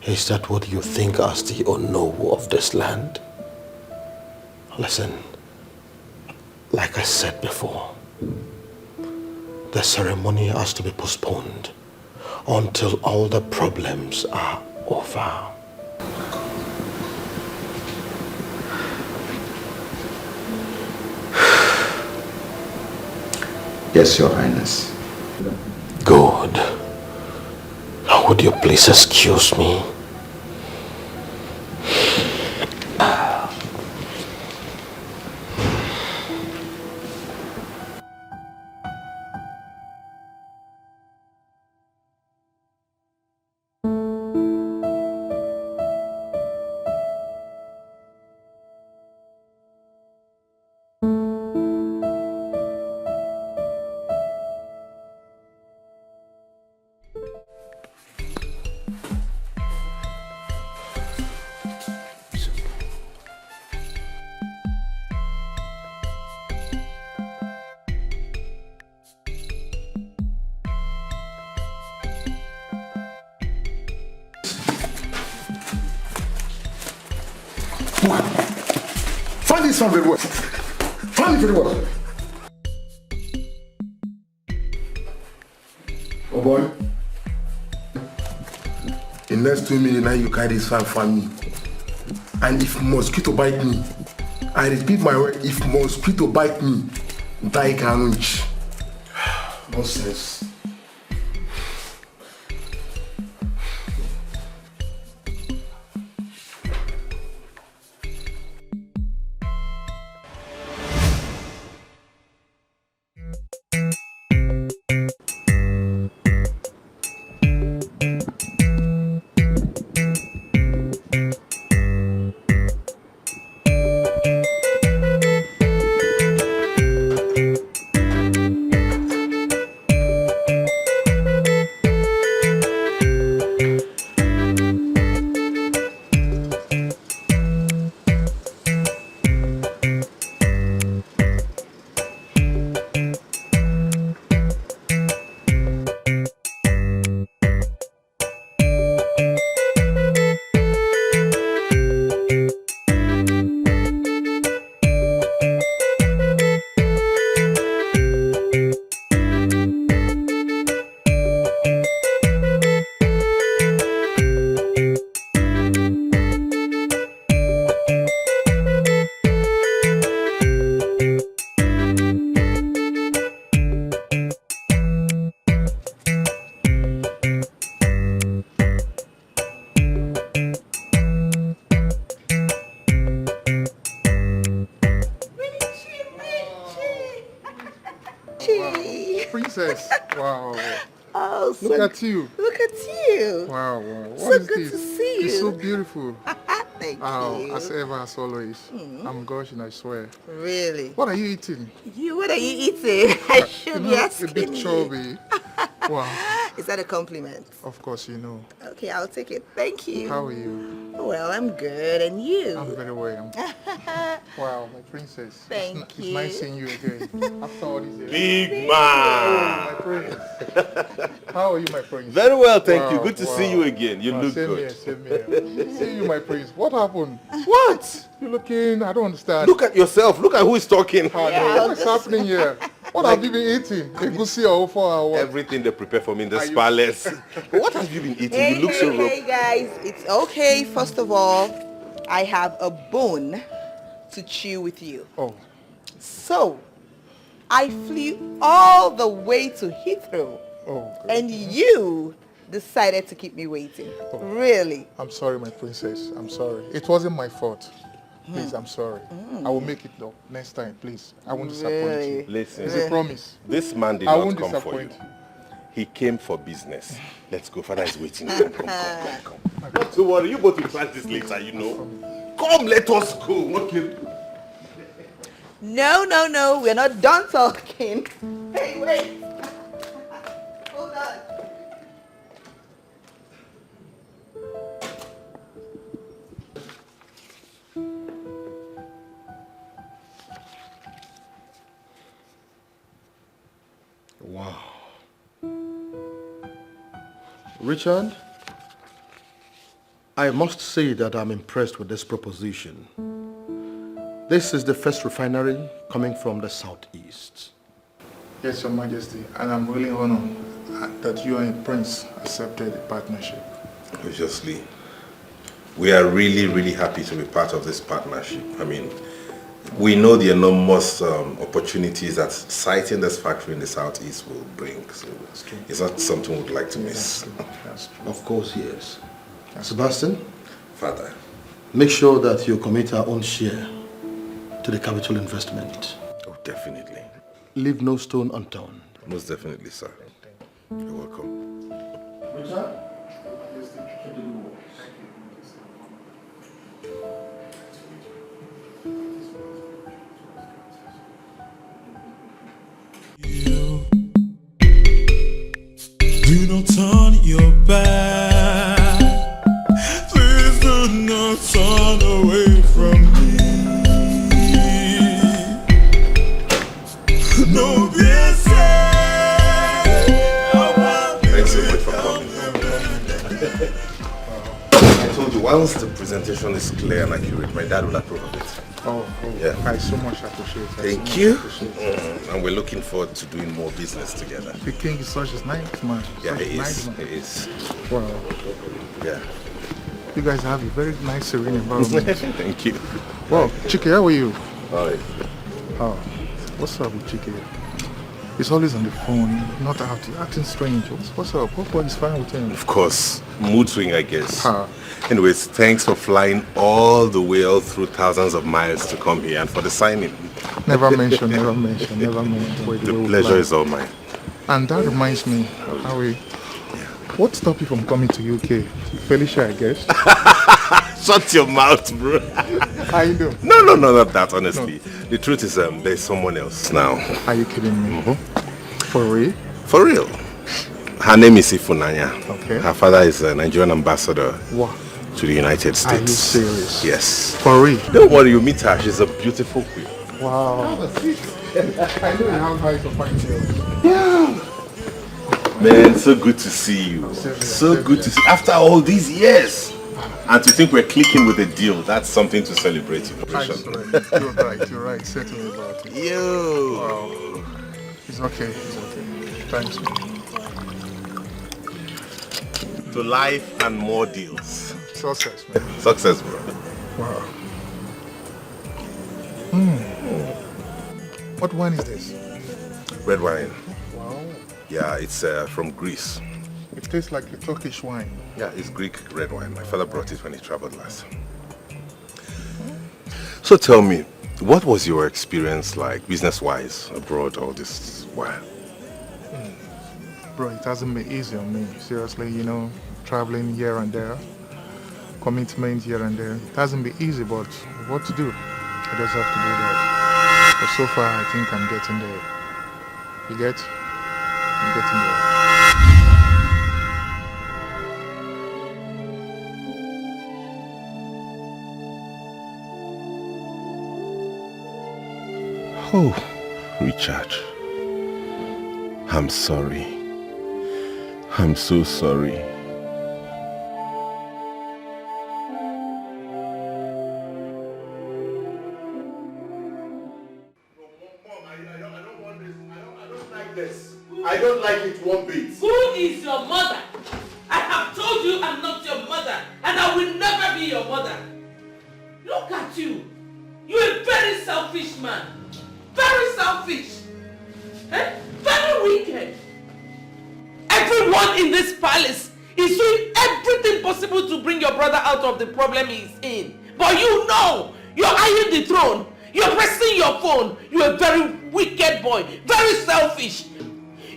Is that what you think as the owner of this land? Listen, like I said before, the ceremony has to be postponed until all the problems are over. Yes, Your Highness. Good. Now would you please excuse me? Find this one very well. Find it very well. Oh boy. In next 2 minutes now you carry this fan for me. And if mosquito bite me, I repeat my word, if mosquito bite me, die can't. Nonsense. Princess, wow. Oh, so Look at you. Look at you. Wow, wow. What So is good this? to see you. It's so beautiful. Thank Wow, you. as ever, as always. Mm. I'm gushing, I swear. Really? What are you eating? What are you eating? I should be A asking bit you. chubby. Wow. Is that a compliment? Of course, you know. Okay, I'll take it. Thank you. How are you? Well, I'm good. And you? I'm very well. Wow, my princess. Thank It's you. nice seeing you again. After all these years. Big man! Oh, my princess. How are you, my prince? Very well, thank you. Wow, Good to wow. see you again. You Wow, look same good. Here, same here. See you, my prince. What happened? What? You looking? I don't understand. Look at yourself. Look at who is talking. What's happening here? What have you been eating? Egusi or 4 hours? Everything they prepare for me in this palace. What have you been eating? Hey, You look so rough. hey guys, it's okay. First of all, I have a bone to chew with you. Oh. So, I flew all the way to Heathrow. Oh. And you decided to keep me waiting. Oh. Really? I'm sorry, my princess. I'm sorry. It wasn't my fault. Please, I'm sorry. I will make it up next time, please. I won't disappoint you. Listen, It's a promise. This man did I not won't come for you. disappoint He came for business. Let's go. Father is waiting. Come. Not to worry. You both will try this later, you know. Come, let us go. Okay. No. We're not done talking. Hey, wait. Hold on. Wow. Richard, I must say that I'm impressed with this proposition. This is the first refinery coming from the southeast. Yes, Your Majesty, and I'm really honored that you and Prince accepted the partnership. Obviously, we are really happy to be part of this partnership. I mean, we know the enormous opportunities that siting this factory in the southeast will bring. So it's not something we'd like to miss. Of course, yes. Sebastian? Father. Make sure that you commit our own share to the capital investment. Oh, definitely. Leave no stone unturned. Most definitely, sir. You're welcome. Richard? Do not turn your back. Please do not turn away from me. No, Thanks so much for coming. I told you once the presentation is clear and accurate, my dad will approve of it. Yeah. I so much appreciate it. Thank you. And we're looking forward to doing more business together. The king is such a nice man. Yeah, Such a he nice is. man. He is. Wow. Yeah. You guys have a very nice, serene environment. Thank you. Wow, Chike, how are you? Hi. Oh, what's up with Chike? He's always on the phone, not out, acting strange. What's up? What is fine with him? Of course. Mood swing, I guess. Anyways, thanks for flying all the way all through thousands of miles to come here and for the signing. Never mention. The pleasure is all mine. And that reminds me, Harry, what stopped you from coming to UK? Felicia, I guess. Shut your mouth, bro. I know. No, not that, honestly. No. The truth is, there's someone else now. Are you kidding me? For real? For real. Her name is Ifunanya. Okay. Her father is a Nigerian ambassador to the United States. Are you serious? Yes. For real? Don't worry, you meet her. She's a beautiful queen. Wow. I know you have high to find you. Yeah. Man, so good to see you. So good to see you. After all these years. And to think we're clicking with a deal, that's something to celebrate. You're right. Settle me about it. Yo. Wow. It's okay. Thanks. To life and more deals. Success, man. Success, bro. Wow. What wine is this? Red wine. Wow. Yeah, it's from Greece. It tastes like a Turkish wine. Yeah, it's Greek red wine. My father brought it when he traveled last. So tell me, what was your experience like, business-wise, abroad all this while? Bro, it hasn't been easy on me. Seriously, traveling here and there, commitment here and there. It hasn't been easy, but what to do? I just have to do that. But so far, I think I'm getting there. You get? I'm getting there. Oh, Richard, I'm sorry. I'm so sorry. I don't like it one bit. Who is your mother? I have told you I'm not your mother, and I will never be your mother. Look at you. You're a very selfish man. Very selfish. Very wicked. Everyone in this palace is doing everything possible to bring your brother out of the problem he's in. But you're eyeing the throne. You're pressing your phone. You're a very wicked boy. Very selfish.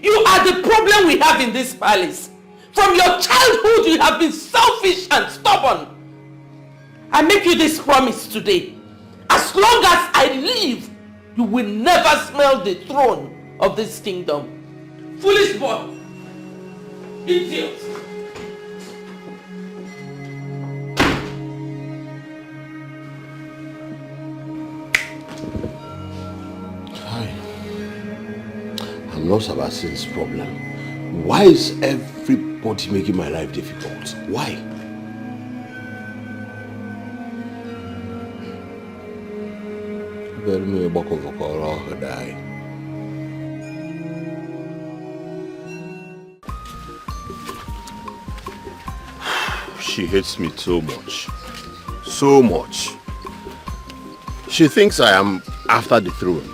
You are the problem we have in this palace. From your childhood, you have been selfish and stubborn. I make you this promise today. As long as I live, you will never smell the throne of this kingdom. Foolish boy. Idiot. I'm not about this problem. Why is everybody making my life difficult? Why? She hates me so much. So much. She thinks I am after the throne.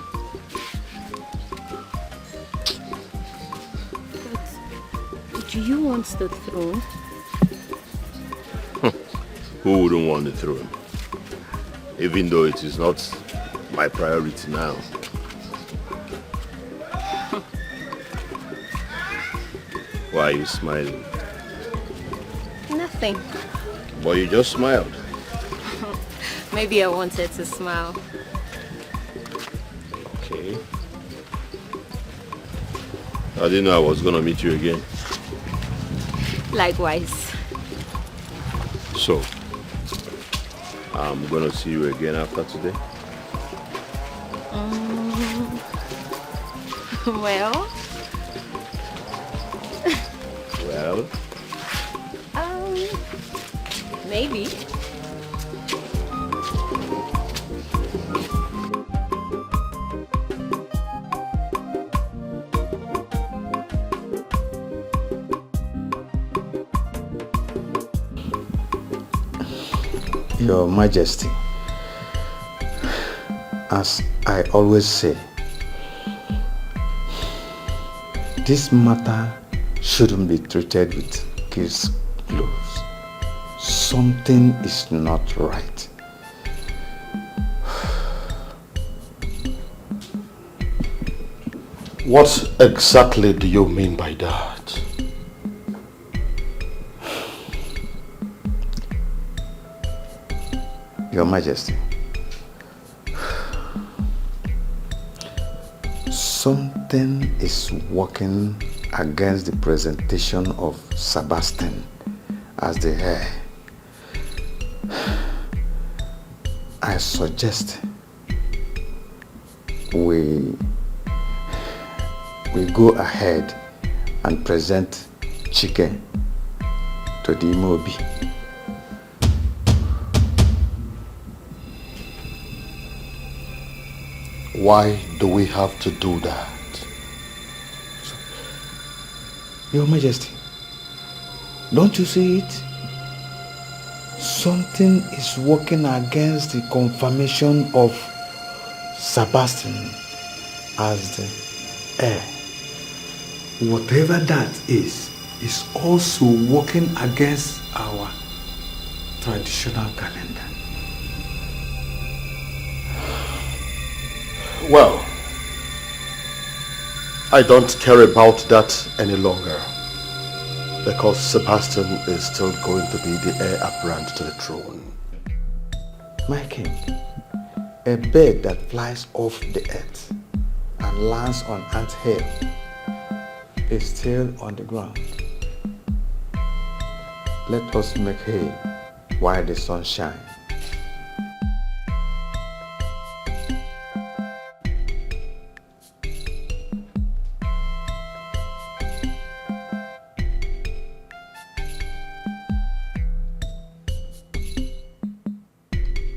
But do you want the throne? Who wouldn't want the throne? Even though it is not my priority now. Why are you smiling? Nothing. But you just smiled. Maybe I wanted to smile. Okay. I didn't know I was gonna meet you again. Likewise. So, I'm gonna see you again after today. Well. Well. Maybe. Your Majesty, as I always say, this matter shouldn't be treated with kids' gloves. Something is not right. What exactly do you mean by that? Your Majesty, something is working against the presentation of Sebastian as the heir. I suggest we go ahead and present Chike to the Imobi. Why do we have to do that? Your Majesty, don't you see it? Something is working against the confirmation of Sebastian as the heir. Whatever that is also working against our traditional calendar. Well, I don't care about that any longer, because Sebastian is still going to be the heir apparent to the throne. My king, a bird that flies off the earth and lands on ant hill is still on the ground. Let us make hay while the sun shines.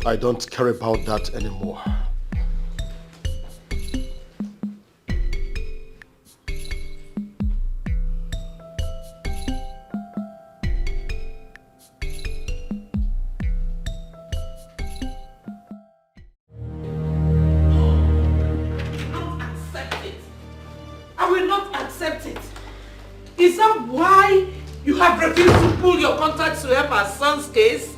I don't care about that anymore. I will not accept it. Is that why you have refused to pull your contacts to help our son's case?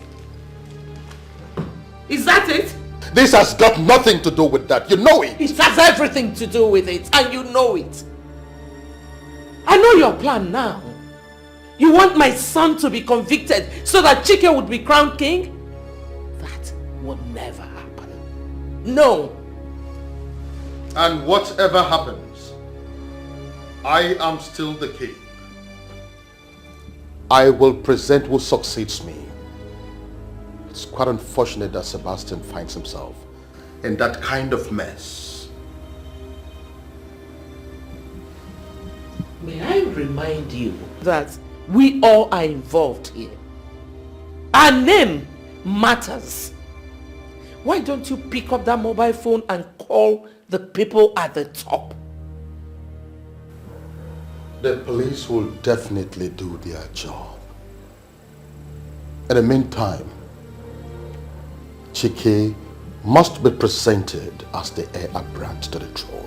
Is that it? This has got nothing to do with that. You know it. It has everything to do with it, and you know it. I know your plan now. You want my son to be convicted so that Chike would be crowned king? That will never happen. No. And whatever happens, I am still the king. I will present who succeeds me. It's quite unfortunate that Sebastian finds himself in that kind of mess. May I remind you that we all are involved here. Our name matters. Why don't you pick up that mobile phone and call the people at the top? The police will definitely do their job. In the meantime, Chike must be presented as the heir apparent to the throne.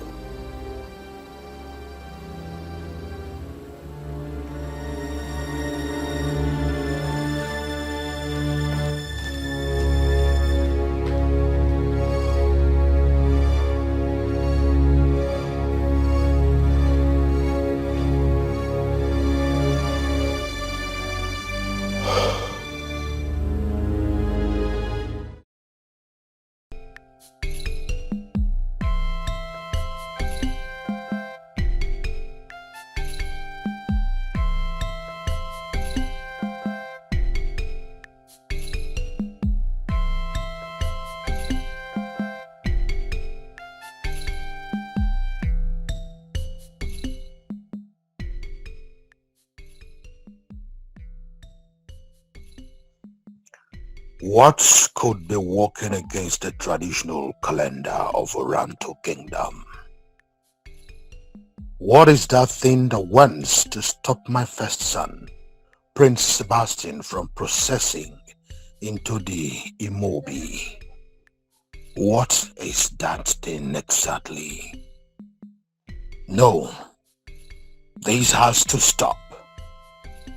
What could be working against the traditional calendar of Oranto Kingdom? What is that thing that wants to stop my first son, Prince Sebastian, from processing into the Imobi? What is that thing exactly? No, this has to stop.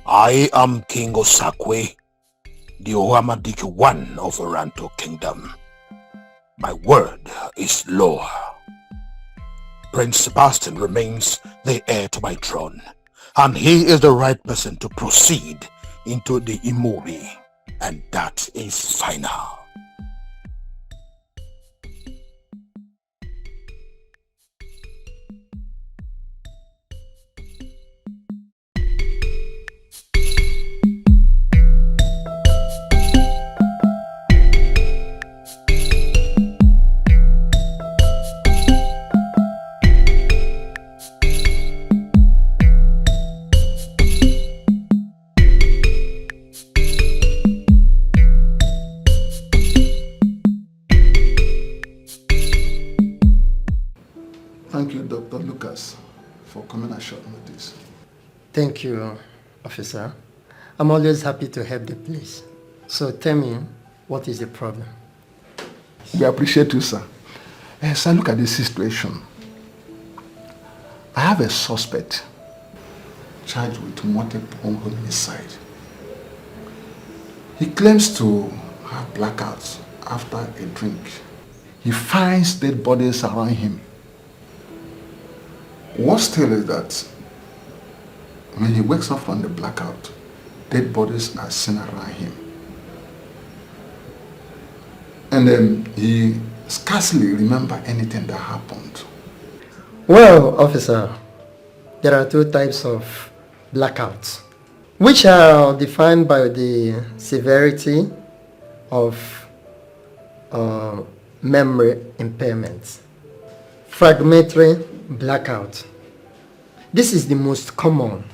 I am King Osakwe, the Ohamadike one of Oranto Kingdom. My word is law. Prince Sebastian remains the heir to my throne, and he is the right person to proceed into the Imobi, and that is final. Thank you, Dr. Lucas, for coming at short notice. Thank you, officer. I'm always happy to help the police. So tell me, what is the problem? We appreciate you, sir. Sir, look at this situation. I have a suspect charged with multiple homicide. He claims to have blackouts after a drink. He finds dead bodies around him. Worse still is that when he wakes up from the blackout, dead bodies are seen around him. And then he scarcely remembers anything that happened. Well, officer, there are two types of blackouts, which are defined by the severity of memory impairment. Fragmentary blackout. This is the most common,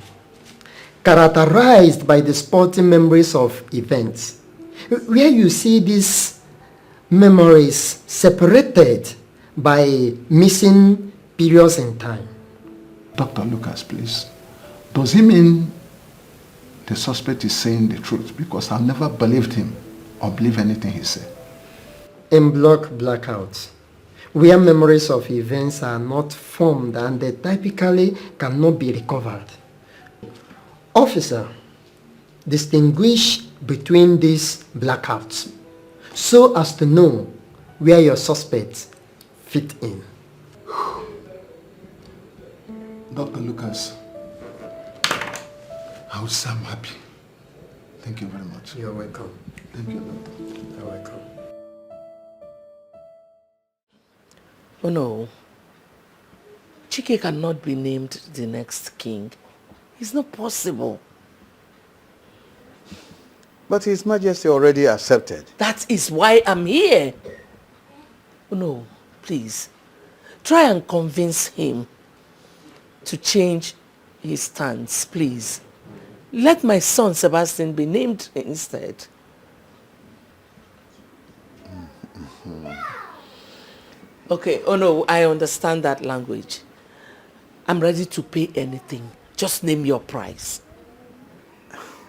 characterized by the spotty memories of events, where you see these memories separated by missing periods in time. Dr. Lucas, please. Does he mean the suspect is saying the truth? Because I never believed him or believe anything he said. In block blackouts, where memories of events are not formed and they typically cannot be recovered. Officer, distinguish between these blackouts so as to know where your suspects fit in. Dr. Lucas, I would say I'm happy. Thank you very much. You're welcome. Thank you, Doctor. You're welcome. Oh no. Chike cannot be named the next king. It's not possible. But His Majesty already accepted. That is why I'm here. Oh no, please. Try and convince him to change his stance, please. Let my son Sebastian be named instead. Okay, oh no, I understand that language. I'm ready to pay anything. Just name your price.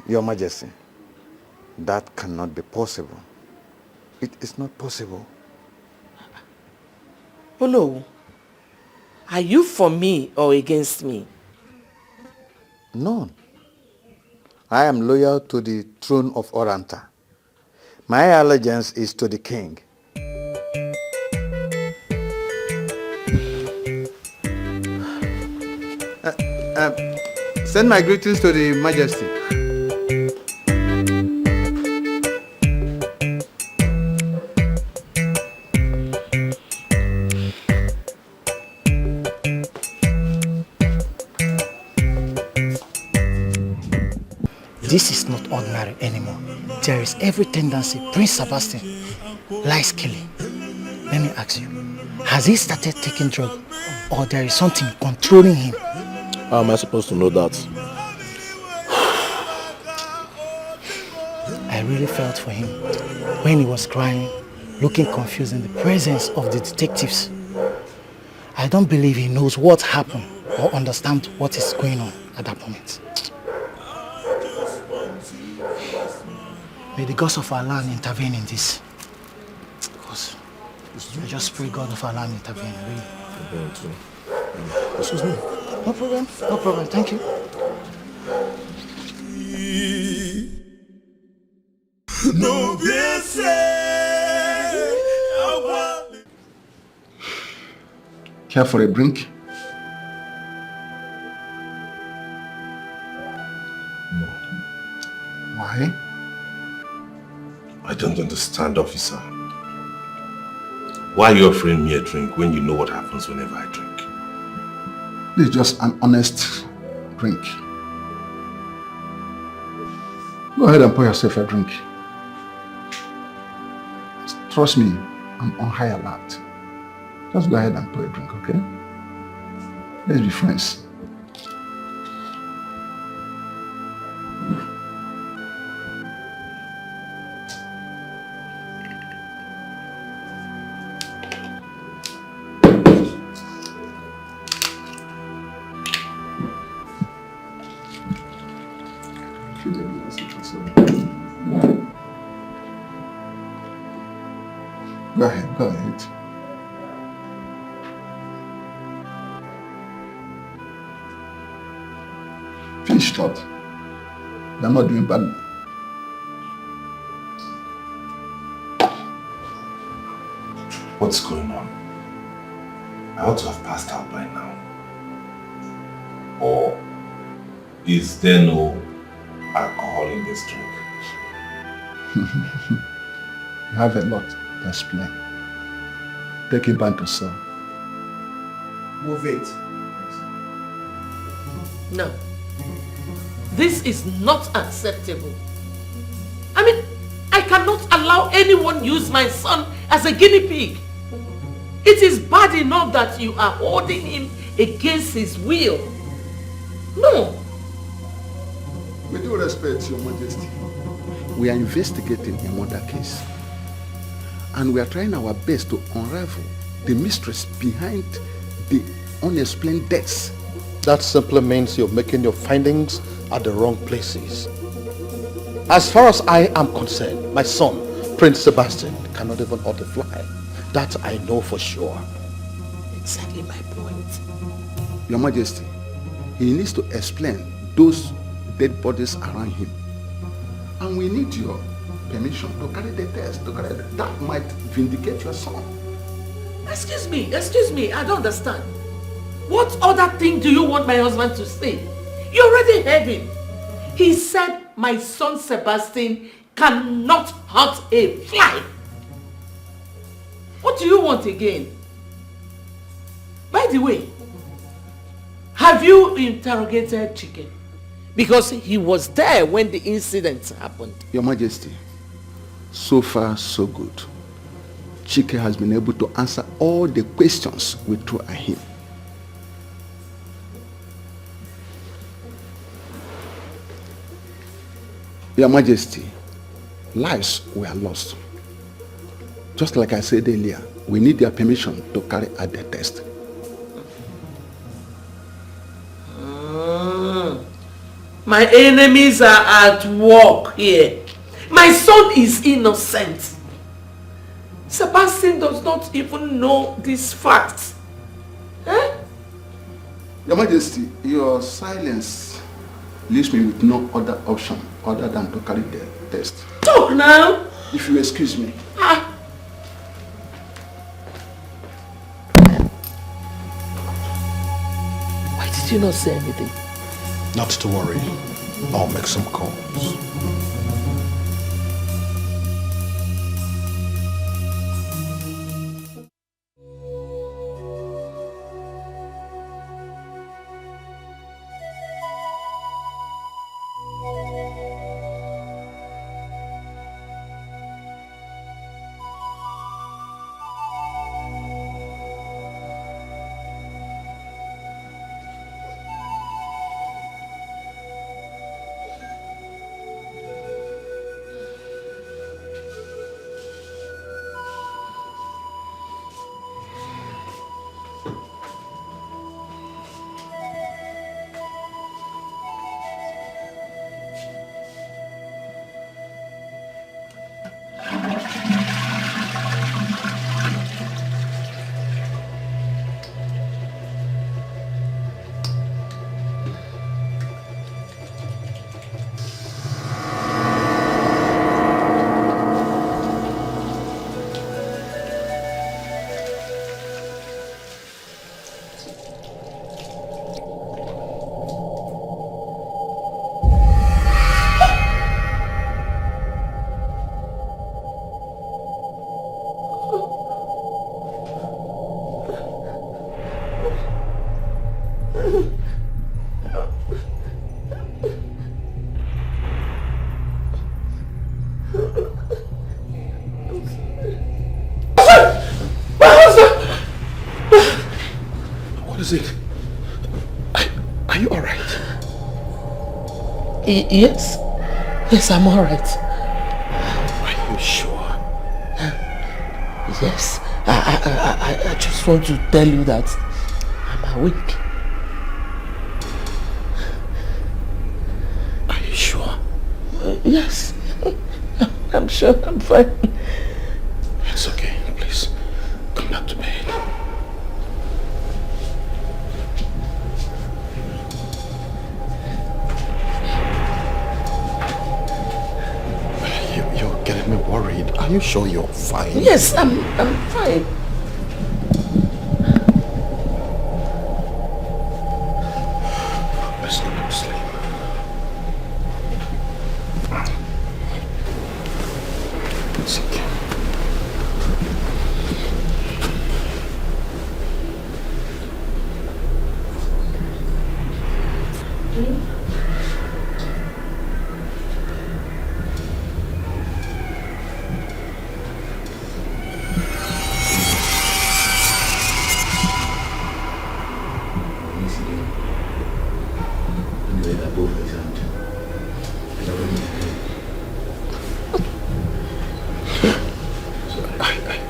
Your Majesty, that cannot be possible. It is not possible. Oh no. Are you for me or against me? None. I am loyal to the throne of Oranta. My allegiance is to the king. Send my greetings to the Majesty. This is not ordinary anymore. There is every tendency Prince Sebastian likes killing. Let me ask you, has he started taking drugs or there is something controlling him? How am I supposed to know that? I really felt for him when he was crying, looking confused in the presence of the detectives. I don't believe he knows what happened or understands what is going on at that moment. May the gods of our land intervene in this. Because I just pray God of our land intervene, really. Excuse me. No problem, no problem, thank you. Care for a drink? Why? I don't understand, officer. Why are you offering me a drink when you know what happens whenever I drink? This is just an honest drink. Go ahead and pour yourself a drink. Trust me, I'm on high alert. Just go ahead and pour a drink, okay? Let's be friends. Go ahead, go ahead. Finish it out. You're not doing badly. What's going on? I ought to have passed out by now. Or is there no alcohol in this drink? You have a lot to explain. Take it back to cell. Move it. No. This is not acceptable. I mean, I cannot allow anyone use my son as a guinea pig. It is bad enough that you are holding him against his will. No. With due respect, Your Majesty, we are investigating a murder case. And we are trying our best to unravel the mysteries behind the unexplained deaths. That simply means you're making your findings at the wrong places. As far as I am concerned, my son, Prince Sebastian, cannot even hurt a fly. That I know for sure. Exactly my point. Your Majesty, he needs to explain those dead bodies around him. And we need your permission to carry the test, that might vindicate your son. Excuse me, I don't understand. What other thing do you want my husband to say? You already heard him. He said my son Sebastian cannot hurt a fly. What do you want again? By the way, have you interrogated Chike? Because he was there when the incident happened. Your Majesty, so far so good. Chike has been able to answer all the questions we threw at him. Your Majesty, lives were lost. Just like I said earlier, we need their permission to carry out the test. My enemies are at work here. My son is innocent. Sebastian does not even know these facts. Eh? Your Majesty, your silence leaves me with no other option other than to carry the test. Talk now. If you excuse me. Why did you not say anything? Not to worry. I'll make some calls. is it? Are you alright? Yes. Yes, I'm alright. Are you sure? Yes. I just want to tell you that I'm awake. Are you sure? Yes. I'm sure I'm fine. It's okay. Please, come back to bed. You're getting me worried. Are you sure you're fine? Yes, I'm fine. Let's go to sleep. It's okay.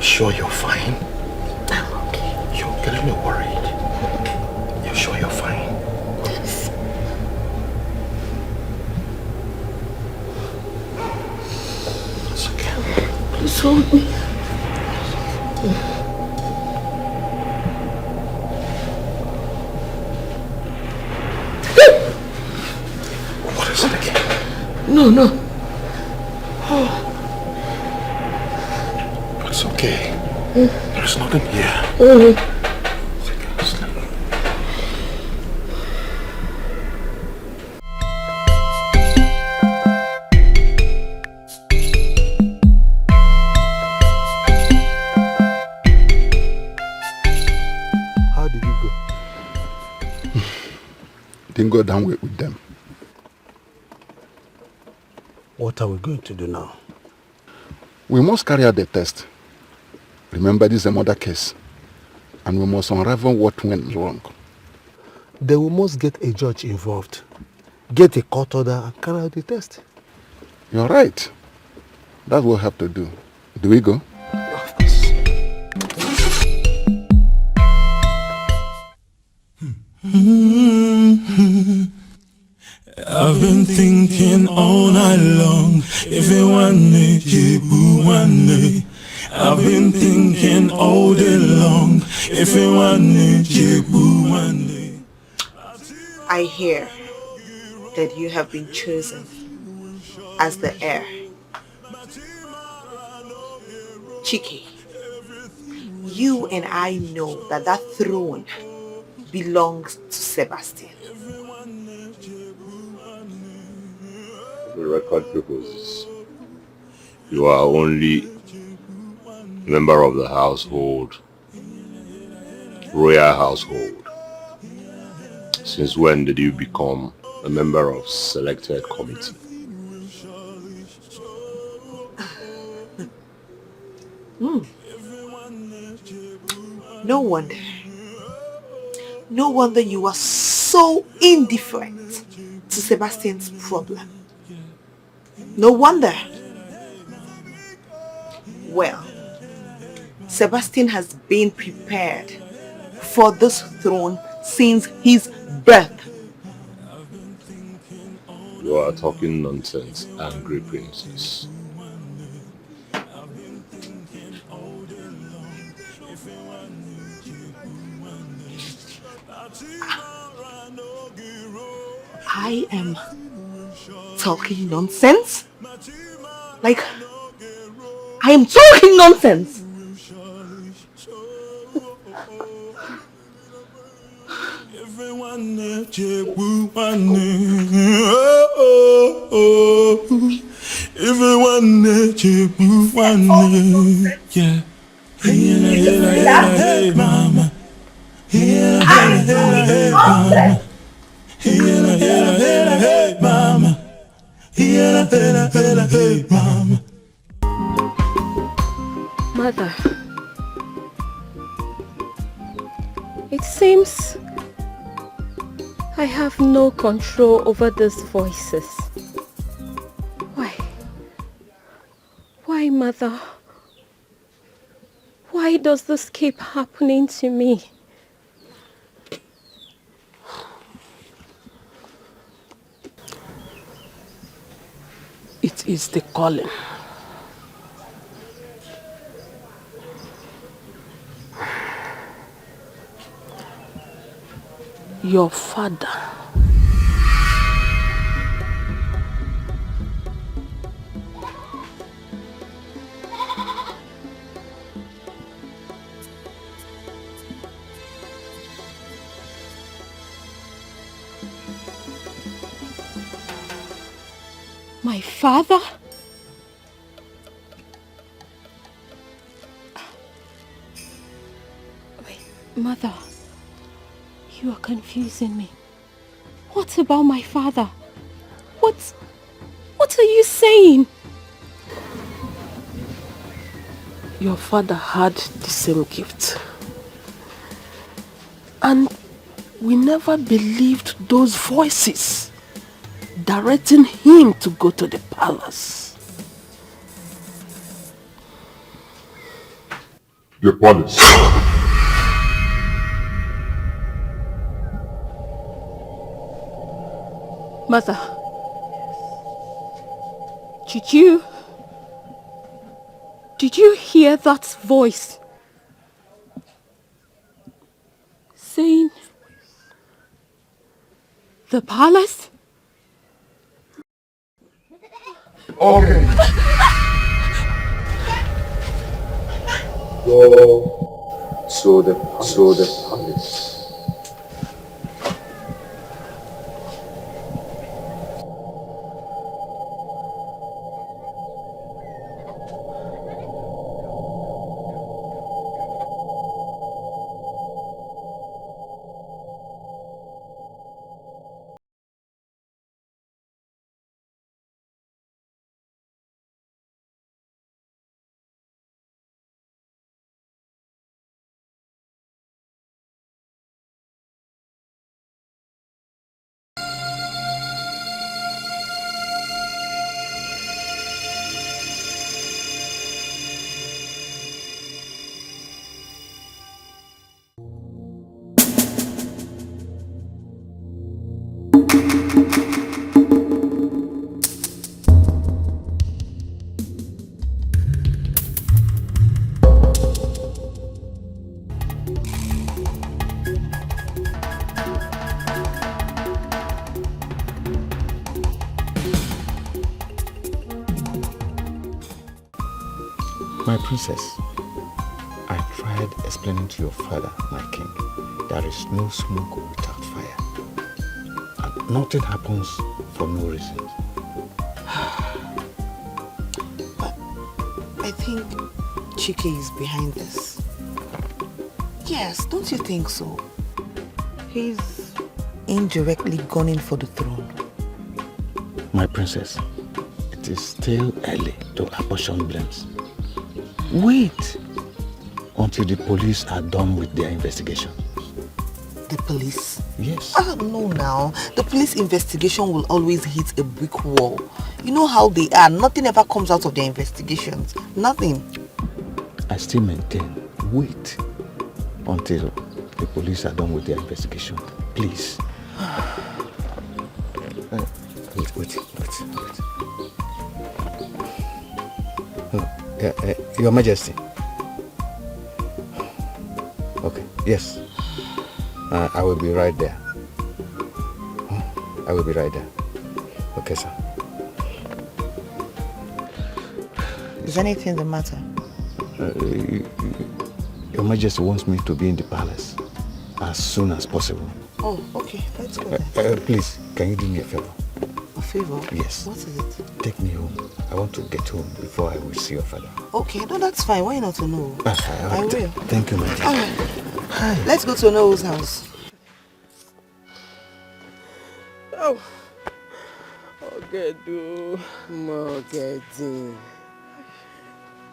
Sure you're fine? I'm okay. You're getting me worried. You're sure you're fine? Yes. It's okay. Please hold me. What is it again? No. It's okay. There's nothing here. Take a sleep. How did you go? Didn't go down with them. What are we going to do now? We must carry out the test. Remember, this is a murder case. And we must unravel what went wrong. Then we must get a judge involved. Get a court order and carry out the test. You're right. That's what we have to do. Do we go? Of course. I've been thinking all night long. If you want me, you want me. I've been thinking all day long. If you want me, you want me. I hear that you have been chosen as the heir. Chiki, you and I know that that throne belongs to Sebastian. The record proposes you are only a member of the household, royal household. Since when did you become a member of selected committee? No wonder. No wonder you are so indifferent to Sebastian's problem. No wonder. Well, Sebastian has been prepared for this throne since his birth. You are talking nonsense, angry princess. I am talking nonsense? Like, I am talking nonsense? Yeah. Hey, mama. Hey, mama. Hey, mama. Hey, mama. Mother, it seems I have no control over these voices. Why? Why, Mother? Why does this keep happening to me? It is the calling. Your father. My father? Wait, Mother. You are confusing me. What about my father? What are you saying? Your father had the same gift. And we never believed those voices directing him to go to the palace. The palace. Mother, did you hear that voice saying the palace? Okay. Go to the palace. My princess, I tried explaining to your father, my king, there is no smoke without fire. And nothing happens for no reason. I think Chike is behind this. Yes, don't you think so? He's indirectly gunning for the throne. My princess, it is still early to apportion blames. Wait until the police are done with their investigation. The police? Yes. No now. The police investigation will always hit a brick wall. You know how they are. Nothing ever comes out of their investigations. Nothing. I still maintain, wait until the police are done with their investigation. Please. Wait. Your Majesty. Okay, yes. I will be right there. I will be right there. Okay, sir. Is anything the matter? Your Majesty wants me to be in the palace as soon as possible. Oh, okay. Let's go then. Please, can you do me a favor? A favor? Yes. What is it? Take me home. I want to get home before I will see your father. Okay, no, that's fine. Why not to know? I will. Thank you, my dear. All right. Hi. Let's go to Noah's house. Oh. Ogedu, Mogedi.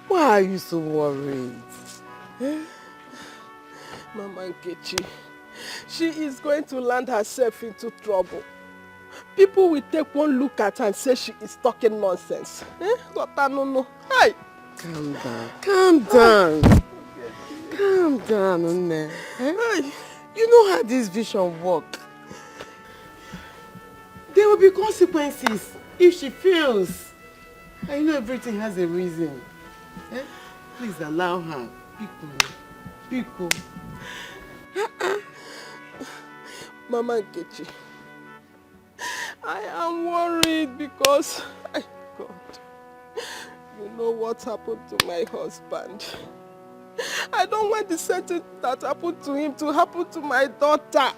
Why are you so worried? Mama Nkechi, she is going to land herself into trouble. People will take one look at her and say she is talking nonsense. Hey. Calm down. Calm down. Calm down, Nne. Eh? You know how this vision works. There will be consequences if she fails. I know everything has a reason. Eh? Please allow her. Pico. Mama Nkechi, I am worried because, God, you know what happened to my husband. I don't want the same thing that happened to him to happen to my daughter.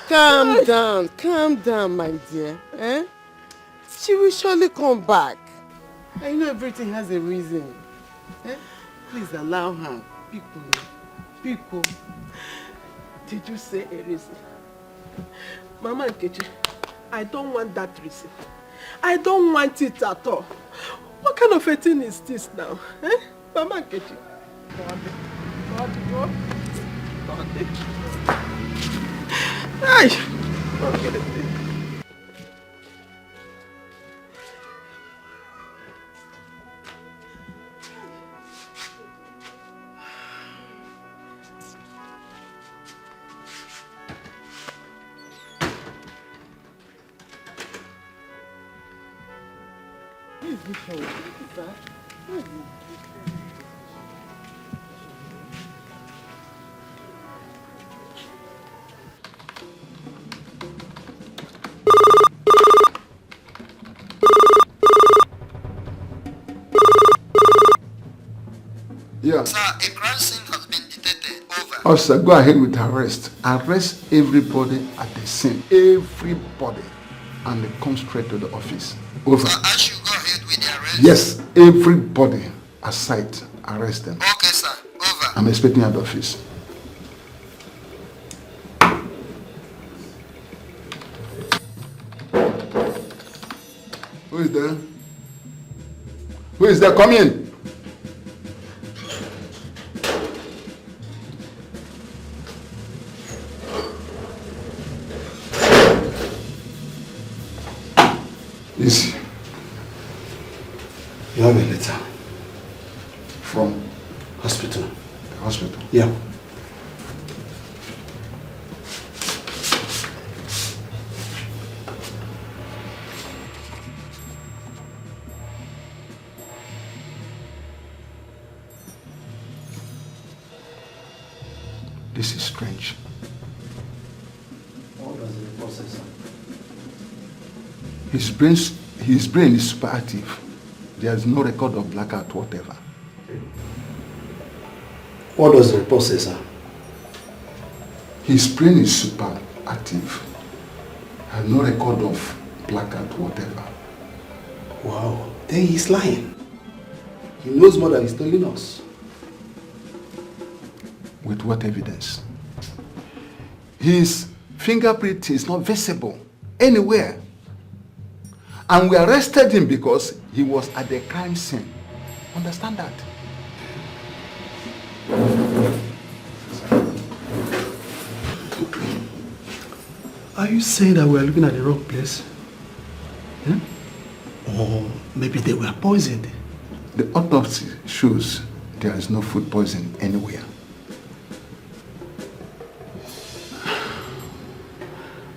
Calm down, my dear. Eh? She will surely come back. I know everything has a reason. Eh? Please allow her. Pico. Did you say a reason? Mama Nkechi, I don't want that reason. I don't want it at all. What kind of a thing is this now? Eh? Mama Nkechi. Yeah. Sir, a crime scene has been detected. Over. Officer, go ahead with arrest. Arrest everybody at the scene. Everybody. And come straight to the office. Over. Sir, I should go ahead with the arrest? Yes, everybody aside. Arrest them. Okay, sir. Over. I'm expecting you at the office. Who is there? Who is there? Come in. Easy. You have a letter. From? Hospital. The hospital? Yeah. This is strange. What was the process? His brain is super active. There's no record of blackout, whatever. What does the report say, sir? His brain is super active. Has no record of blackout, whatever. Wow. Then he's lying. He knows more than he's telling us. With what evidence? His fingerprint is not visible anywhere. And we arrested him because he was at the crime scene. Understand that? Are you saying that we are looking at the wrong place? Hmm? Or maybe they were poisoned? The autopsy shows there is no food poisoning anywhere.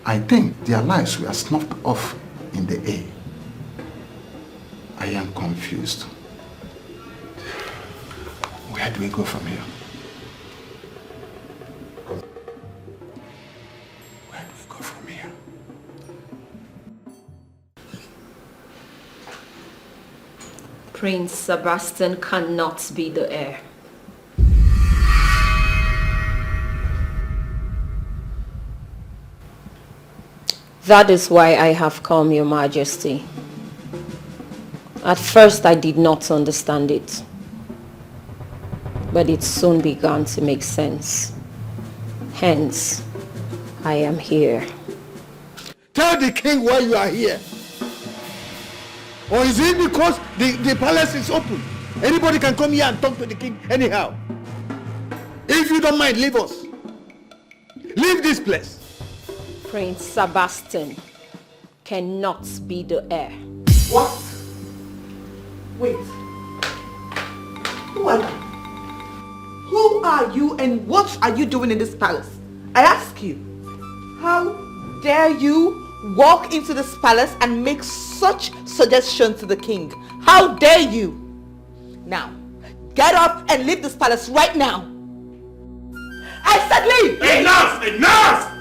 I think their lives were snuffed off in the air. I am confused. Where do we go from here? Where do we go from here? Prince Sebastian cannot be the heir. That is why I have come, Your Majesty. At first I did not understand it, but it soon began to make sense. Hence, I am here. Tell the king why you are here. Or is it because the palace is open? Anybody can come here and talk to the king anyhow. If you don't mind, leave us. Leave this place. Prince Sebastian cannot be the heir. What? Wait. Who are you? Who are you and what are you doing in this palace? I ask you. How dare you walk into this palace and make such suggestions to the king? How dare you? Now, get up and leave this palace right now. I said leave! Enough! Enough!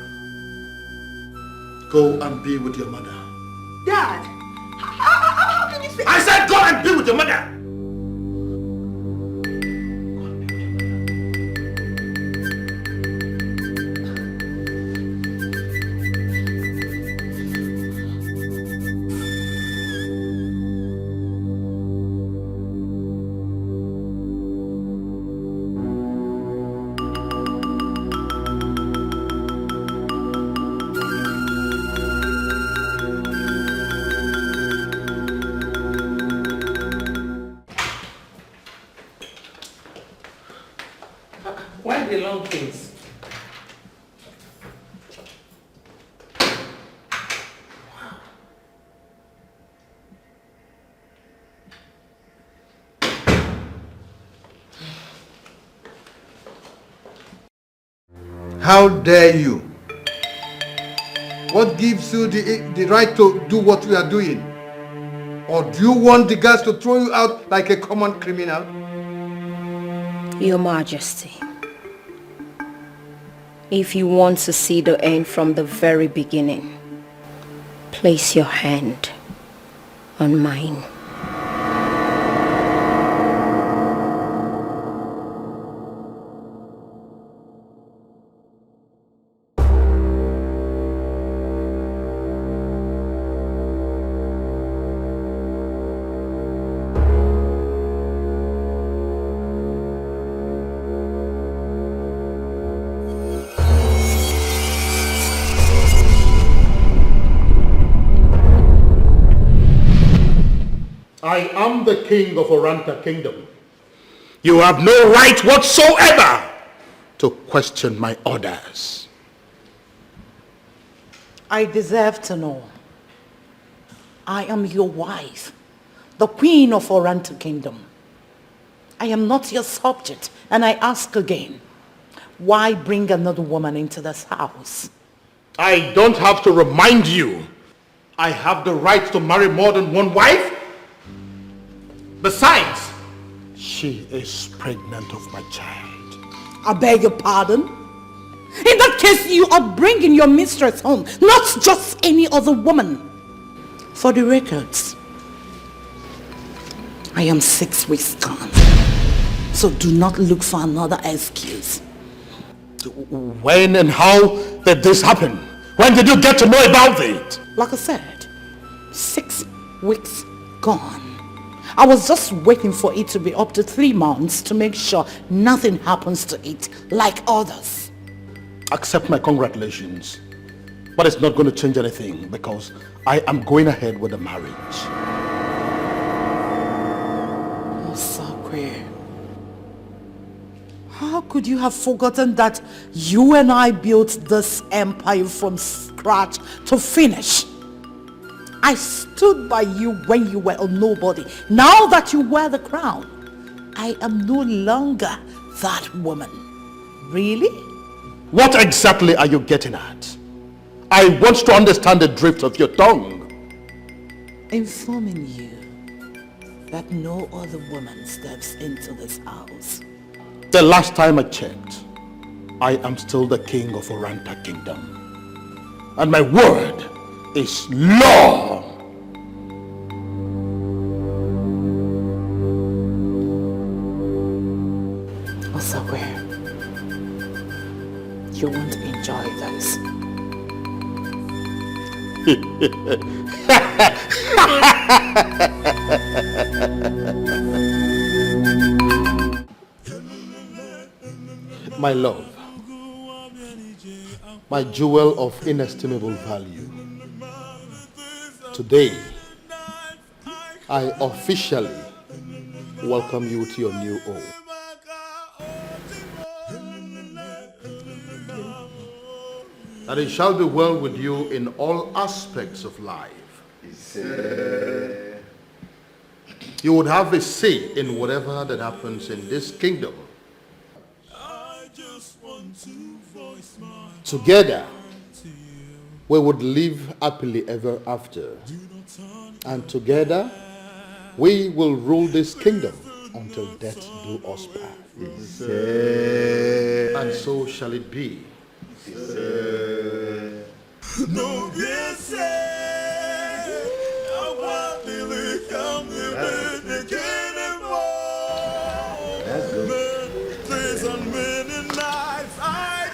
Go and be with your mother. Dad, how can you say... I said go and be with your mother! Why the long face? How dare you? What gives you the right to do what we are doing? Or do you want the guards to throw you out like a common criminal? Your Majesty, if you want to see the end from the very beginning, place your hand on mine. I am the king of Oranta Kingdom. You have no right whatsoever to question my orders. I deserve to know. I am your wife, the queen of Oranta Kingdom. I am not your subject, and I ask again, why bring another woman into this house? I don't have to remind you. I have the right to marry more than one wife. Besides, she is pregnant of my child. I beg your pardon? In that case, you are bringing your mistress home, not just any other woman. For the records, I am 6 weeks gone, so do not look for another excuse. When and how did this happen? When did you get to know about it? Like I said, 6 weeks gone. I was just waiting for it to be up to 3 months to make sure nothing happens to it like others. Accept my congratulations. But it's not going to change anything because I am going ahead with the marriage. Oh, Sakwe. How could you have forgotten that you and I built this empire from scratch to finish? I stood by you when you were a nobody. Now that you wear the crown, I am no longer that woman. Really? What exactly are you getting at? I want to understand the drift of your tongue. Informing you that no other woman steps into this house. The last time I checked, I am still the king of Oranta Kingdom. And my word is law. Osawe, you won't enjoy this. My love, my jewel of inestimable value. Today, I officially welcome you to your new home. that it shall be well with you in all aspects of life. You would have a say in whatever that happens in this kingdom. Together, we would live happily ever after. And together, we will rule this kingdom until death do us part. And so shall it be. No, yes, That's good. days and many nights I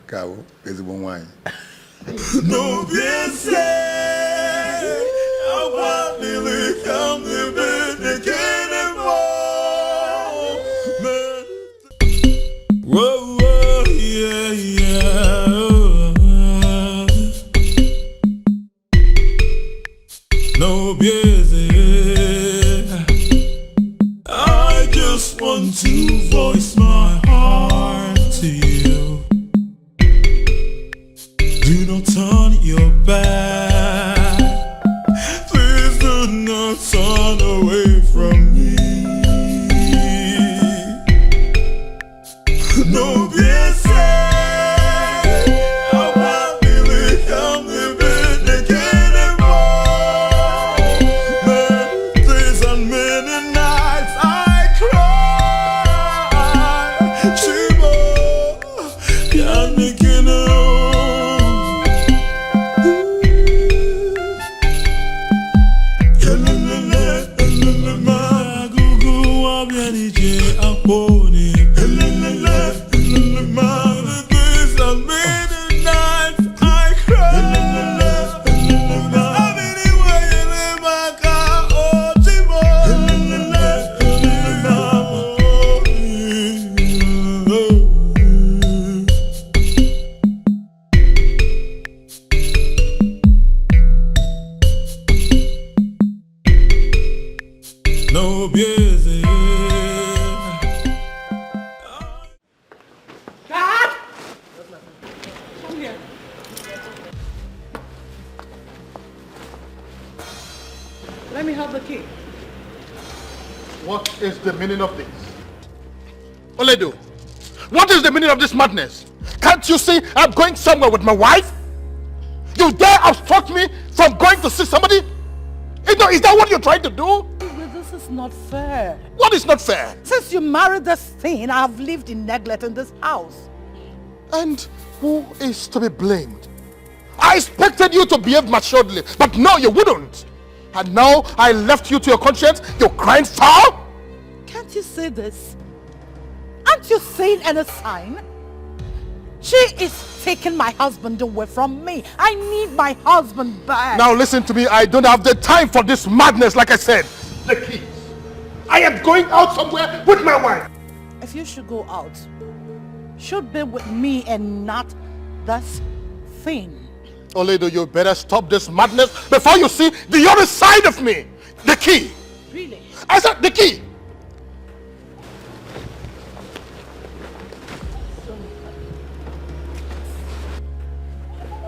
Cabo, ezigbo nwanyị. no, yes, I want to come again anymore. Whoa, whoa, yeah, yeah. No, busy. I just want to voice my heart to you. Do not turn your back. Please do not turn away from me. No, yes, I want to come living again anymore. Many days and many nights I cry. Chibo, can't make it know. No busy. Dad! Come here. Let me have the key. What is the meaning of this? Oledo, what is the meaning of this madness? Can't you see I'm going somewhere with my wife? You dare obstruct me from going to see somebody? Is that what you're trying to do? This is not fair. What is not fair? Since you married this thing, I have lived in neglect in this house. And who is to be blamed? I expected you to behave maturely, but no, you wouldn't. And now I left you to your conscience, you're crying foul? Can't you say this? Aren't you seeing any sign? She is taking my husband away from me. I need my husband back. Now listen to me, I don't have the time for this madness, like I said. The keys. I am going out somewhere with my wife. If you should go out, should be with me and not this thing. Oledo, you better stop this madness before you see the other side of me. The key. Really? I said the key.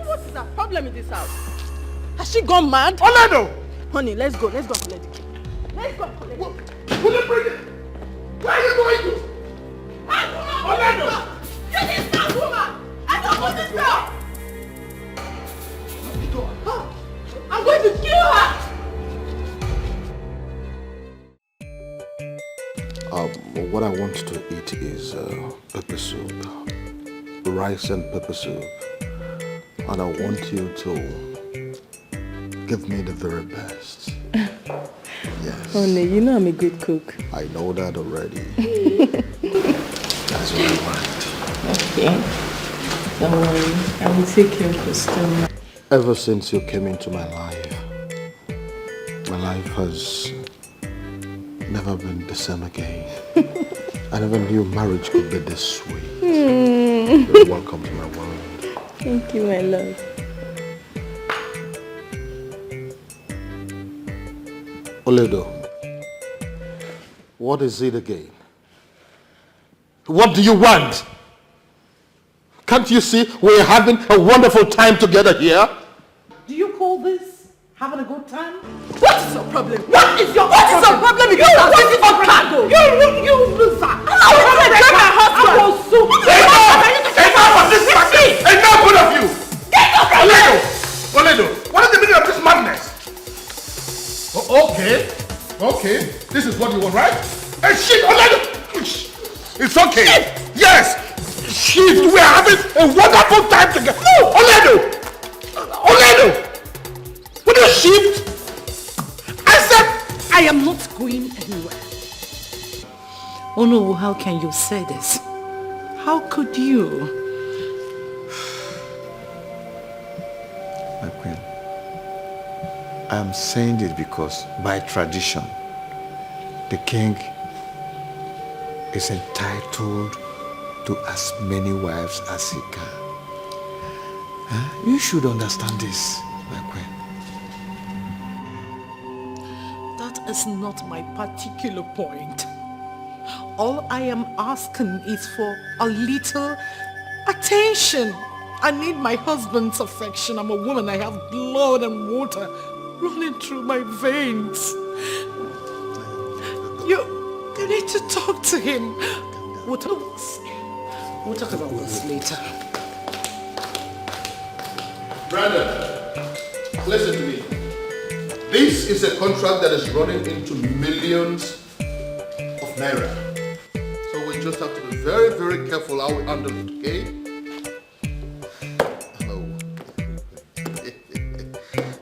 What is the problem in this house? Has she gone mad? Oledo! Honey, let's go. Let's go and collect the key. Let's go and collect the key. Will you bring it? Where are you going to? Orlando! You this bad woman! I don't want this girl! I'm going to kill her! What I want to eat is pepper soup. Rice and pepper soup. And I want you to give me the very best. Yes. Honey, you know I'm a good cook. I know that already. That's what I want. Okay. Don't worry. I will take care of your stomach. Ever since you came into my life has never been the same again. I never knew marriage could be this sweet. You're welcome to my world. Thank you, my love. Oledo, what is it again? What do you want? Can't you see we're having a wonderful time together here? Do you call this having a good time? What is your problem? What is your What is your problem? You are waiting for cargo. You loser! I want to get my husband. I will sue. Enough of this madness! Enough, both of you! Get up from here! Oledo, what is the meaning of this madness? Okay, this is what you want, right? Hey, shit, Oledo! It's okay. Shit. Yes! Shit, we are having a wonderful time together. No! Oledo! Will you shift? I said I am not going anywhere. Oh no, how can you say this? How could you? My queen, I am saying this because by tradition, the king is entitled to as many wives as he can. You should understand this, my queen. That is not my particular point. All I am asking is for a little attention. I need my husband's affection. I'm a woman. I have blood and water running through my veins. You need to talk to him. We'll talk about this later. Brandon, listen to me. This is a contract that is running into millions of naira. So we just have to be very, very careful how we handle it, okay?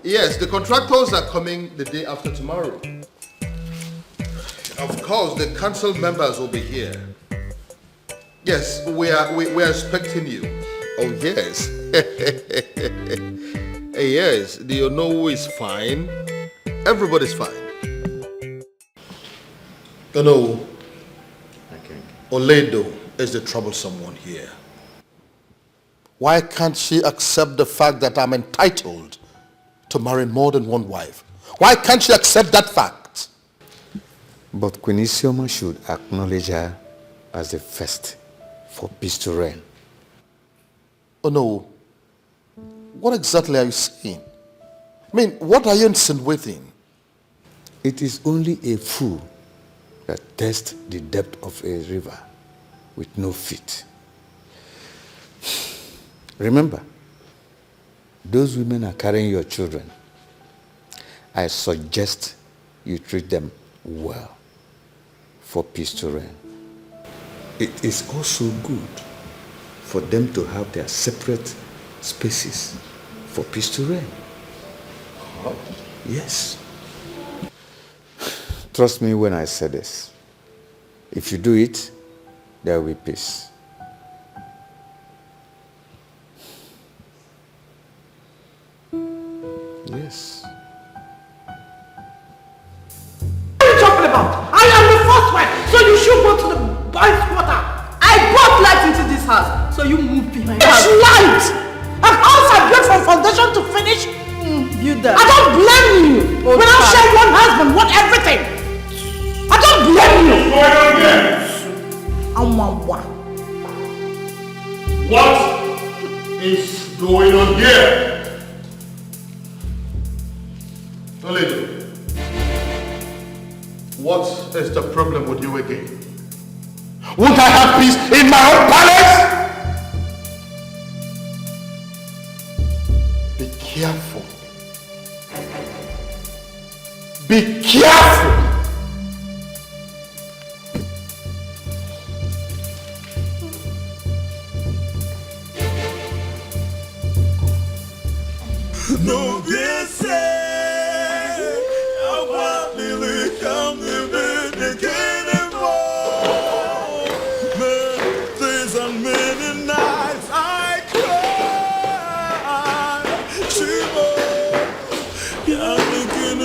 Yes, the contractors are coming the day after tomorrow. Of course, the council members will be here. Yes, we are expecting you. Oh yes. Yes, do you know who is fine? Everybody's fine. No. Oledo is the troublesome one here. Why can't she accept the fact that I'm entitled to marry more than one wife? Why can't she accept that fact? But Queen Isioma should acknowledge her as the first for peace to reign. Oh no. What exactly are you saying? I mean, what are you insinuating? It is only a fool that tests the depth of a river with no feet. Remember, those women are carrying your children. I suggest you treat them well for peace to reign. It is also good for them to have their separate spaces for peace to reign. Oh. Yes. Trust me when I say this. If you do it, there will be peace. Yes. What are you talking about? I am the first wife, so you should go to the boys' quarter. I brought light into this house, so you move behind That's light! A house I built from foundation to finish? Build that. I don't blame you. When I share one husband, want everything. I don't blame you. What is going on here? Toledo, what is the problem with you again? Won't I have peace in my own palace? Be careful. Be careful. No, yes, I want to come to the kingdom. Many days and many nights I cry. Shiva, can't begin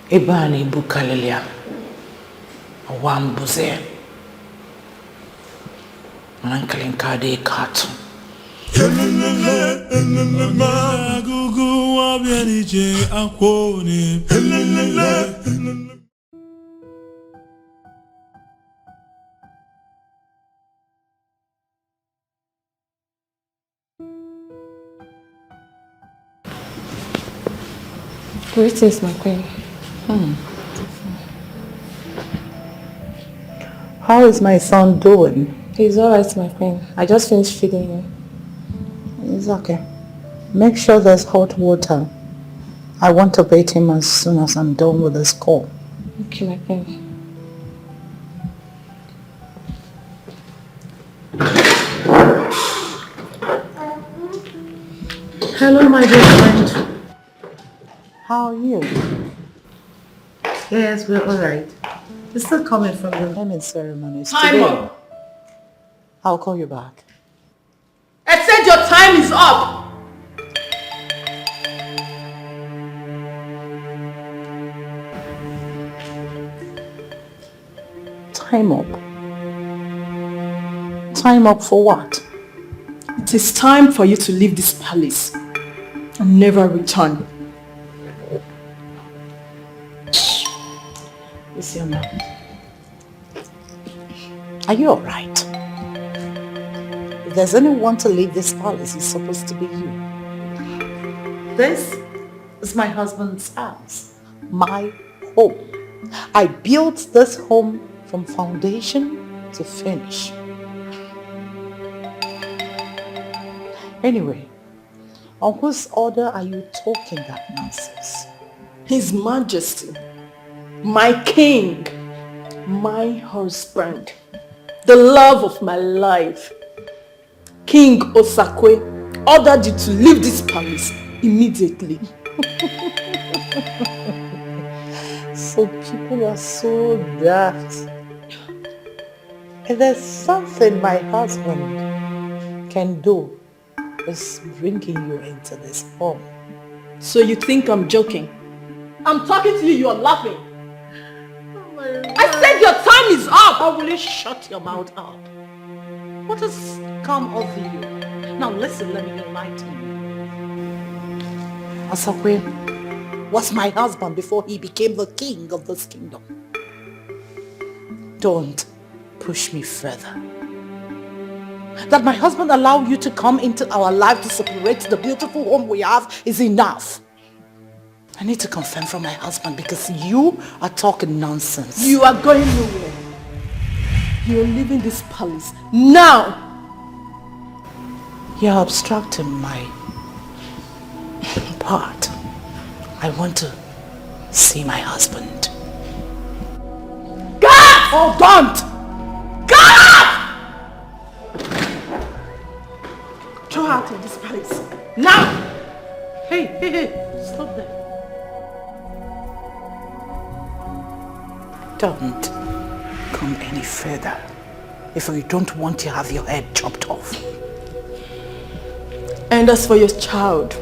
Ibani Bukalelia. Wambuze. Uncle Kade Katu. Greetings, my queen. How is my son doing? He's alright, my queen. I just finished feeding him. It's okay. Make sure there's hot water. I want to bathe him as soon as I'm done with this call. Okay, my queen. Hello, my dear friend. How are you? Yes, we're alright. We're still coming from the naming ceremonies Time today. up. I'll call you back. I said your time is up. Time up. Time up for what? It is time for you to leave this palace and never return. Is your mouth? Are you alright? If there's anyone to leave this palace, it's supposed to be you. This is my husband's house. My home. I built this home from foundation to finish. Anyway, on whose order are you talking that nonsense? His Majesty, my king, my husband, the love of my life, King Osakwe, ordered you to leave this palace immediately. So people are so daft. If there's something my husband can do, is bringing you into this home. So you think I'm joking? I'm talking to you, you're laughing. I said your time is up! How will you shut your mouth up? What has come over you? Now listen, let me enlighten you. Asakwe was my husband before he became the king of this kingdom. Don't push me further. That my husband allowed you to come into our life to separate the beautiful home we have is enough. I need to confirm from my husband because you are talking nonsense. You are going nowhere. You're leaving this palace now. You're obstructing my part. I want to see my husband. God! Oh, don't! God! Throw her out of this palace. Now! Hey, stop there. Don't come any further if you don't want to have your head chopped off. And as for your child,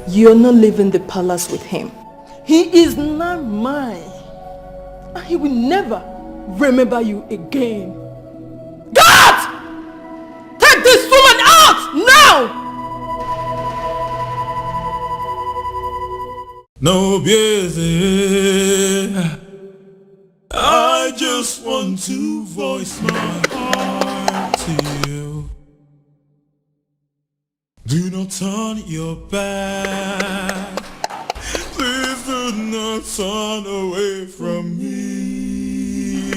you're not leaving the palace with him. He is not mine. And he will never remember you again. God! Take this woman out now! No busy. I just want to voice my heart to you. Do not turn your back. Please do not turn away from me.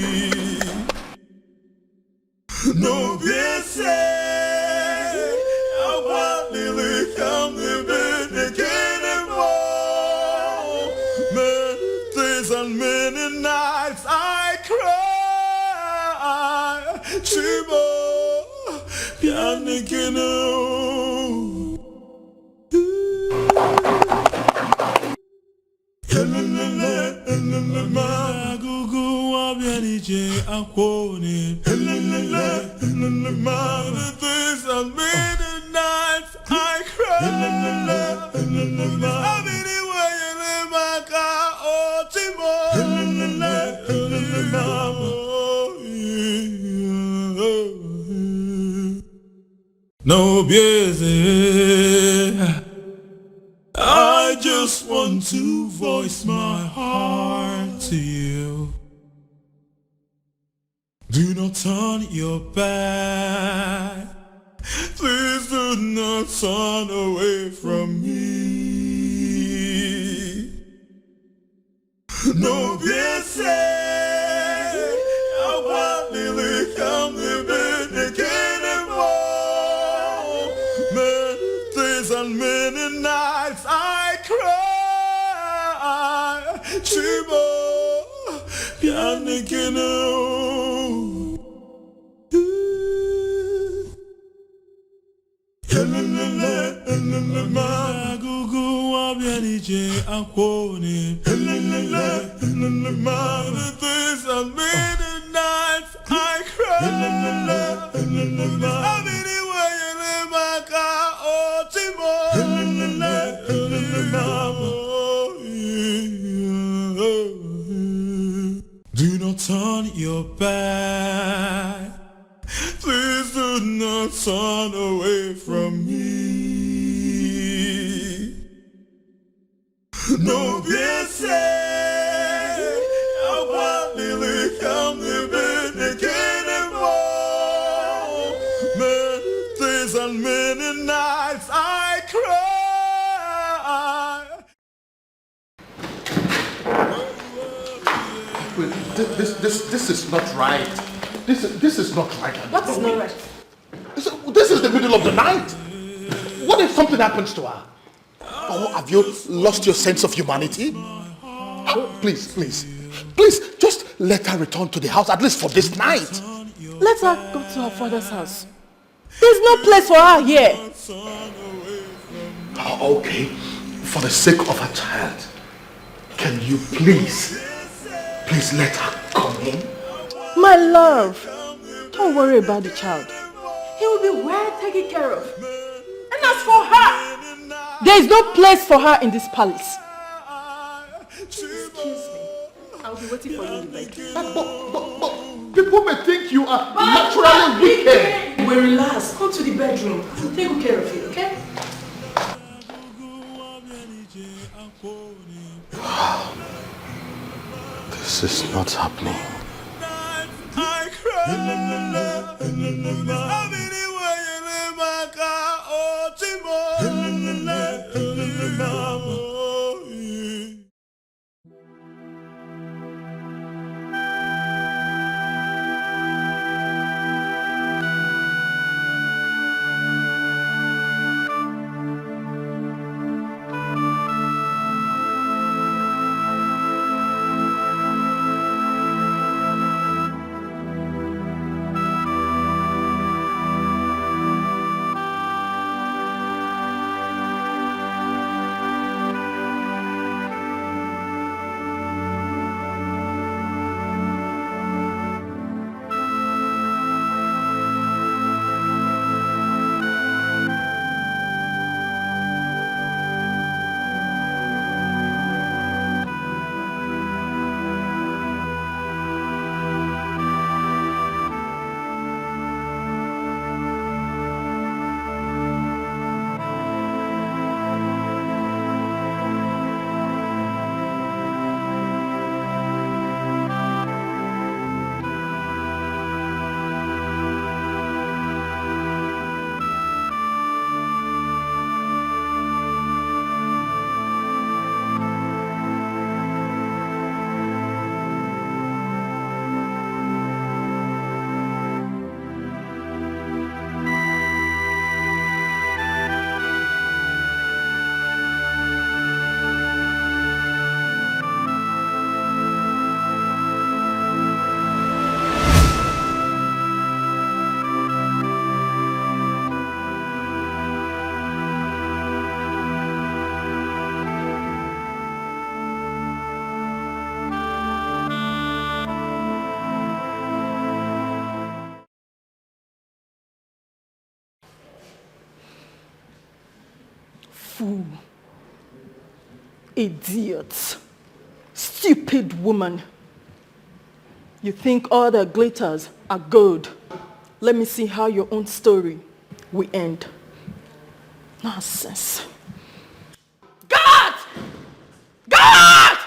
No busy. I want to come to bed again and more. Many days and many nights I cry. Chibo, Pianikino. I No busy. I just want to voice my heart to you. Do not turn your back. Please do not turn away from me. No busy. I want to come to bed again and more. Many days and many nights I cry. Chibo, Pianekino. Magugu wabianije akwone. Many days and many nights I cry. Do not turn your back. Please do not turn away from me. No busy. I want to come to bed again and more. Many days and many nights I cry. Wait, this is not right. This is not right. What's not right? This is the middle of the night. What if something happens to her? Oh, have you lost your sense of humanity? Please, just let her return to the house, at least for this night. Let her go to her father's house. There's no place for her here. Oh, okay, for the sake of her child, can you please let her come in? My love, don't worry about the child. He will be well taken care of. And as for her, there is no place for her in this palace. Excuse me. I'll be waiting for you in the bed. But people may think you are naturally wicked. Well, relax. Come to the bedroom. I'll take good care of you, okay? This is not happening. I cry. Fool. Idiot. Stupid woman. You think all the glitters are gold. Let me see how your own story we end. Nonsense. God! God!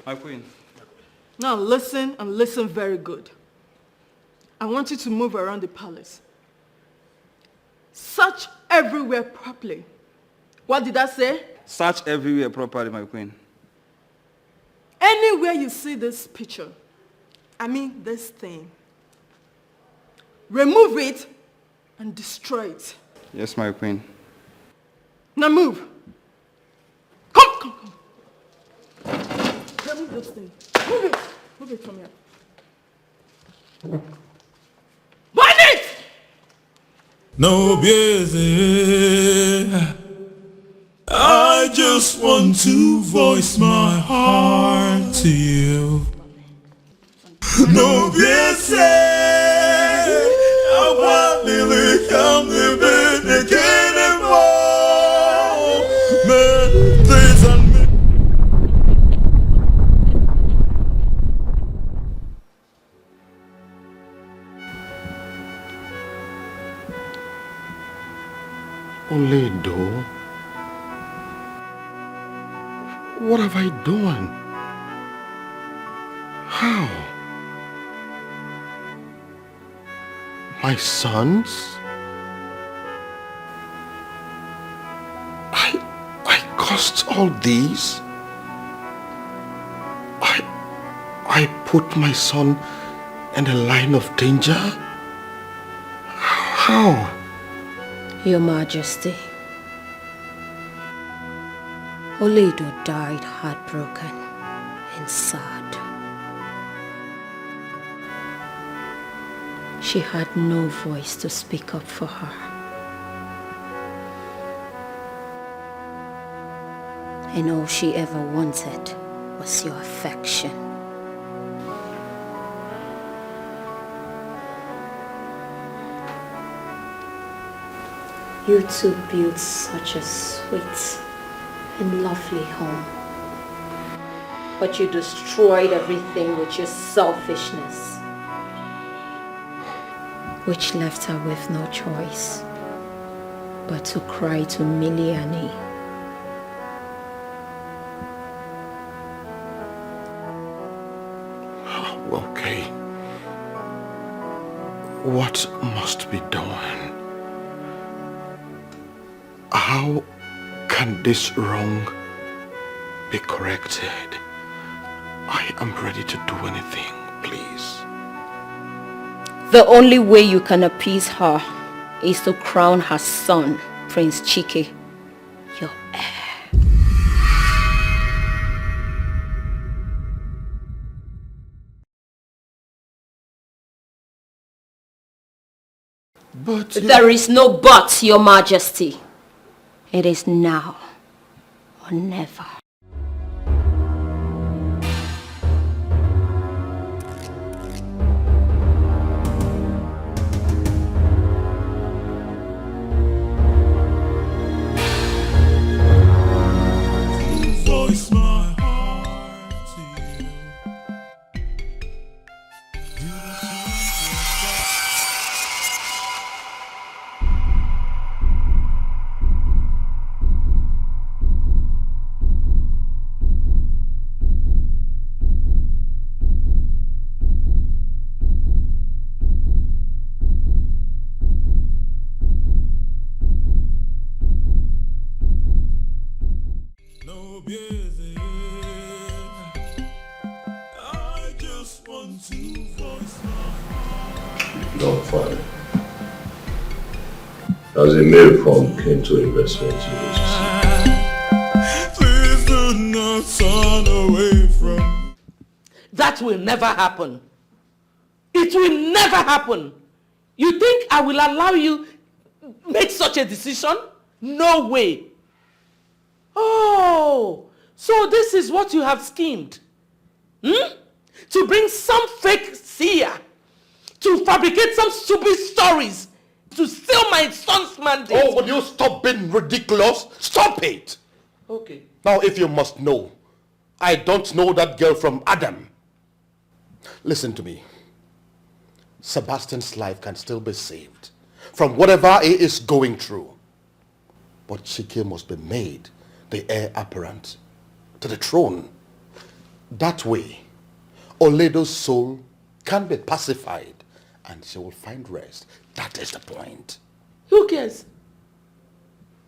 My queen. Now listen, and listen very good. I want you to move around the palace. Search everywhere properly. What did I say? Search everywhere properly, my queen. Anywhere you see this picture, I mean this thing, remove it and destroy it. Yes, my queen. Now move. Come. Remove this thing. Move it. Move it from here. Burn it! No busy. I just want to voice my heart to you. No busy. I want to come living again and more. Things and Oledo, what have I done? How? My sons? I caused all these? I put my son in the line of danger? How? Your Majesty, Oledo died heartbroken and sad. She had no voice to speak up for her. And all she ever wanted was your affection. You two built such a sweet and lovely home. But you destroyed everything with your selfishness, which left her with no choice but to cry to Miliani. Okay. What must be done? How can this wrong be corrected? I am ready to do anything, please. The only way you can appease her is to crown her son, Prince Chike, your heir. But there is no but, Your Majesty. It is now or never. voice my heart to you. Not fine. As a mail from came to investment Please do not turn away from. That will never happen. It will never happen. You think I will allow you make such a decision? No way. Oh, so this is what you have schemed. To bring some fake seer, to fabricate some stupid stories, to steal my son's mandate. Oh, will you stop being ridiculous? Stop it! Okay. Now, if you must know, I don't know that girl from Adam. Listen to me. Sebastian's life can still be saved. from whatever he is going through. But Chike must be made the heir apparent to the throne. That way, Oledo's soul can be pacified and she will find rest. That is the point. Who cares?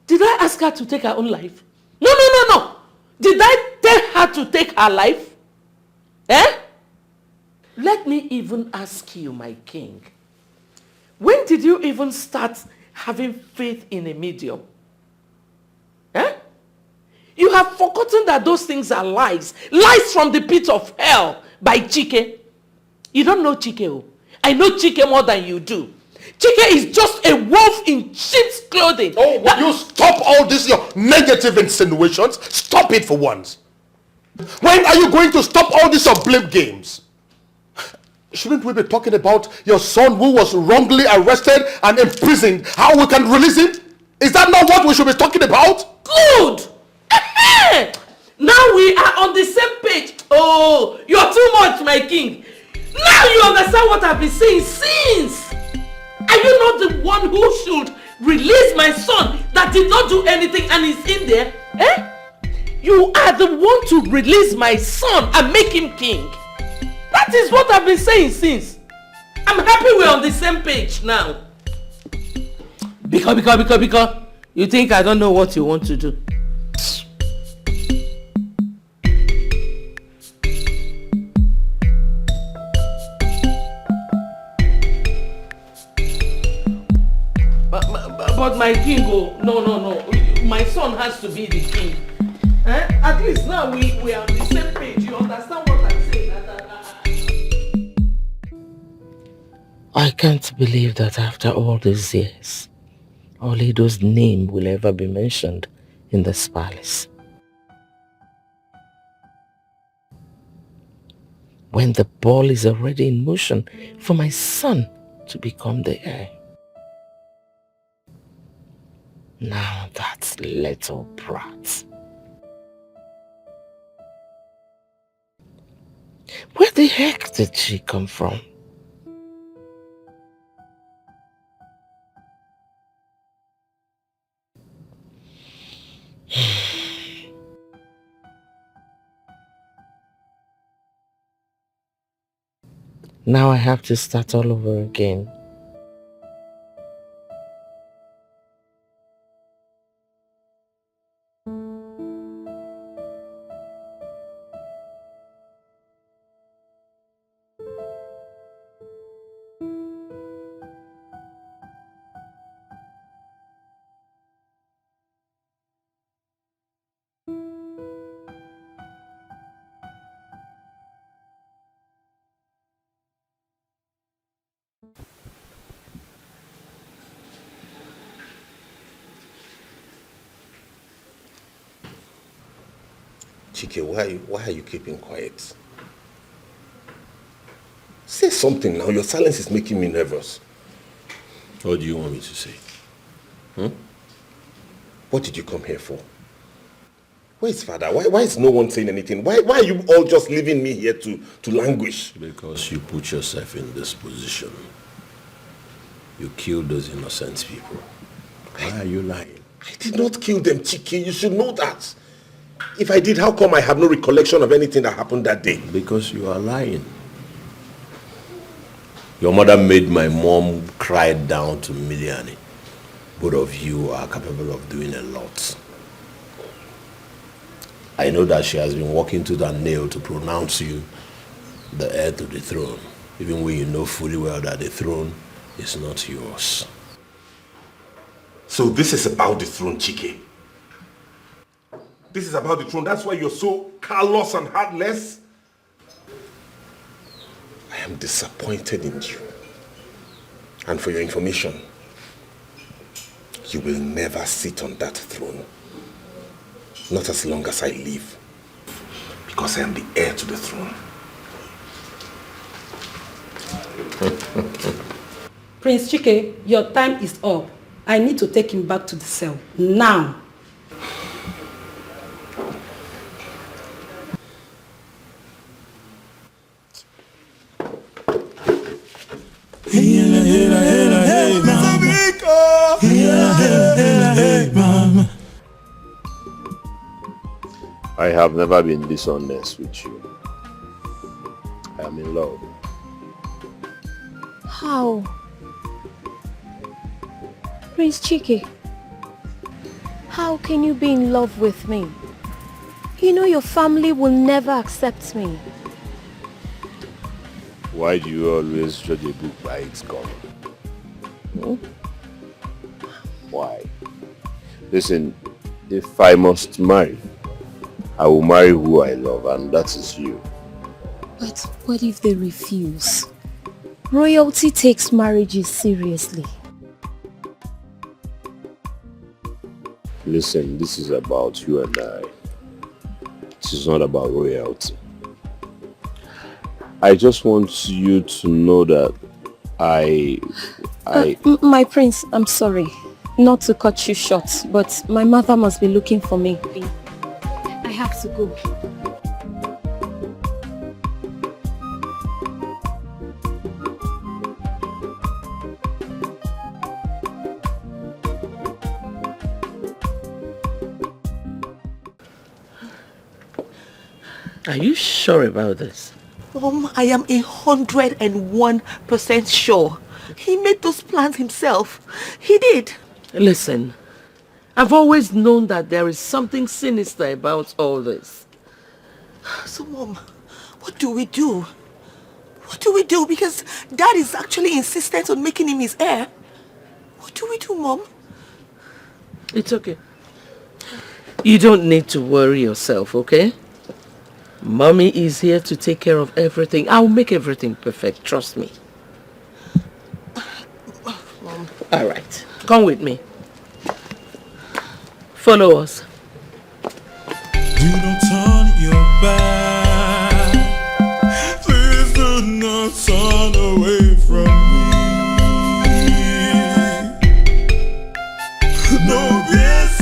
Did I ask her to take her own life? No. Did I tell her to take her life? Let me even ask you, my king. When did you even start having faith in a medium? You have forgotten that those things are lies. Lies from the pit of hell by Chike. You don't know Chike. Oh. I know Chike more than you do. Chike is just a wolf in sheep's clothing. Oh, will you stop all this, your negative insinuations? Stop it for once. When are you going to stop all these blame games? Shouldn't we be talking about your son who was wrongly arrested and imprisoned? How we can release him? Is that not what we should be talking about? Good! Now we are on the same page. Oh, you're too much, my king. Now you understand what I've been saying since. Are you not the one who should release my son that did not do anything and is in there? You are the one to release my son and make him king. That is what I've been saying since. I'm happy we're on the same page now. Because you think I don't know what you want to do. But my king, no. My son has to be the king. At least now we are on the same page. You understand what I'm saying? I can't believe that after all these years, Oledo's name will ever be mentioned in this palace. When the ball is already in motion for my son to become the heir. Now that little brat. Where the heck did she come from? Now I have to start all over again. Chike, why are you keeping quiet? Say something now. Your silence is making me nervous. What do you want me to say? What did you come here for? Where's father? Why is no one saying anything? Why are you all just leaving me here to languish? Because you put yourself in this position. You killed those innocent people. Why are you lying? I did not kill them, Chike. You should know that. If I did, how come I have no recollection of anything that happened that day? Because you are lying. Your mother made my mom cry down to Miliani. Both of you are capable of doing a lot. I know that she has been working to that nail to pronounce you the heir to the throne, even when you know fully well that the throne is not yours. So this is about the throne, Chike. This is about the throne. That's why you're so callous and heartless. I am disappointed in you. And for your information, you will never sit on that throne. Not as long as I live. Because I am the heir to the throne. Prince Chike, your time is up. I need to take him back to the cell. Now. Hey, mama. I have never been dishonest with you. I am in love. How? Prince Chike, how can you be in love with me? You know your family will never accept me. Why do you always judge a book by its cover? Hmm? Why? Listen, if I must marry, I will marry who I love, and that is you. But what if they refuse? Royalty takes marriages seriously. Listen, this is about you and I. This is not about royalty. I just want you to know that my prince, I'm sorry. Not to cut you short, but my mother must be looking for me. I have to go. Are you sure about this? I am 101% sure. He made those plans himself. He did. Listen, I've always known that there is something sinister about all this. So, Mom, what do we do? What do we do? Because Dad is actually insistent on making him his heir. What do we do, Mom? It's okay. You don't need to worry yourself, okay? Mommy is here to take care of everything. I'll make everything perfect, trust me. Mom. All right, come with me. Follow us. Do not turn your back. Please do not turn away from me. No, yes,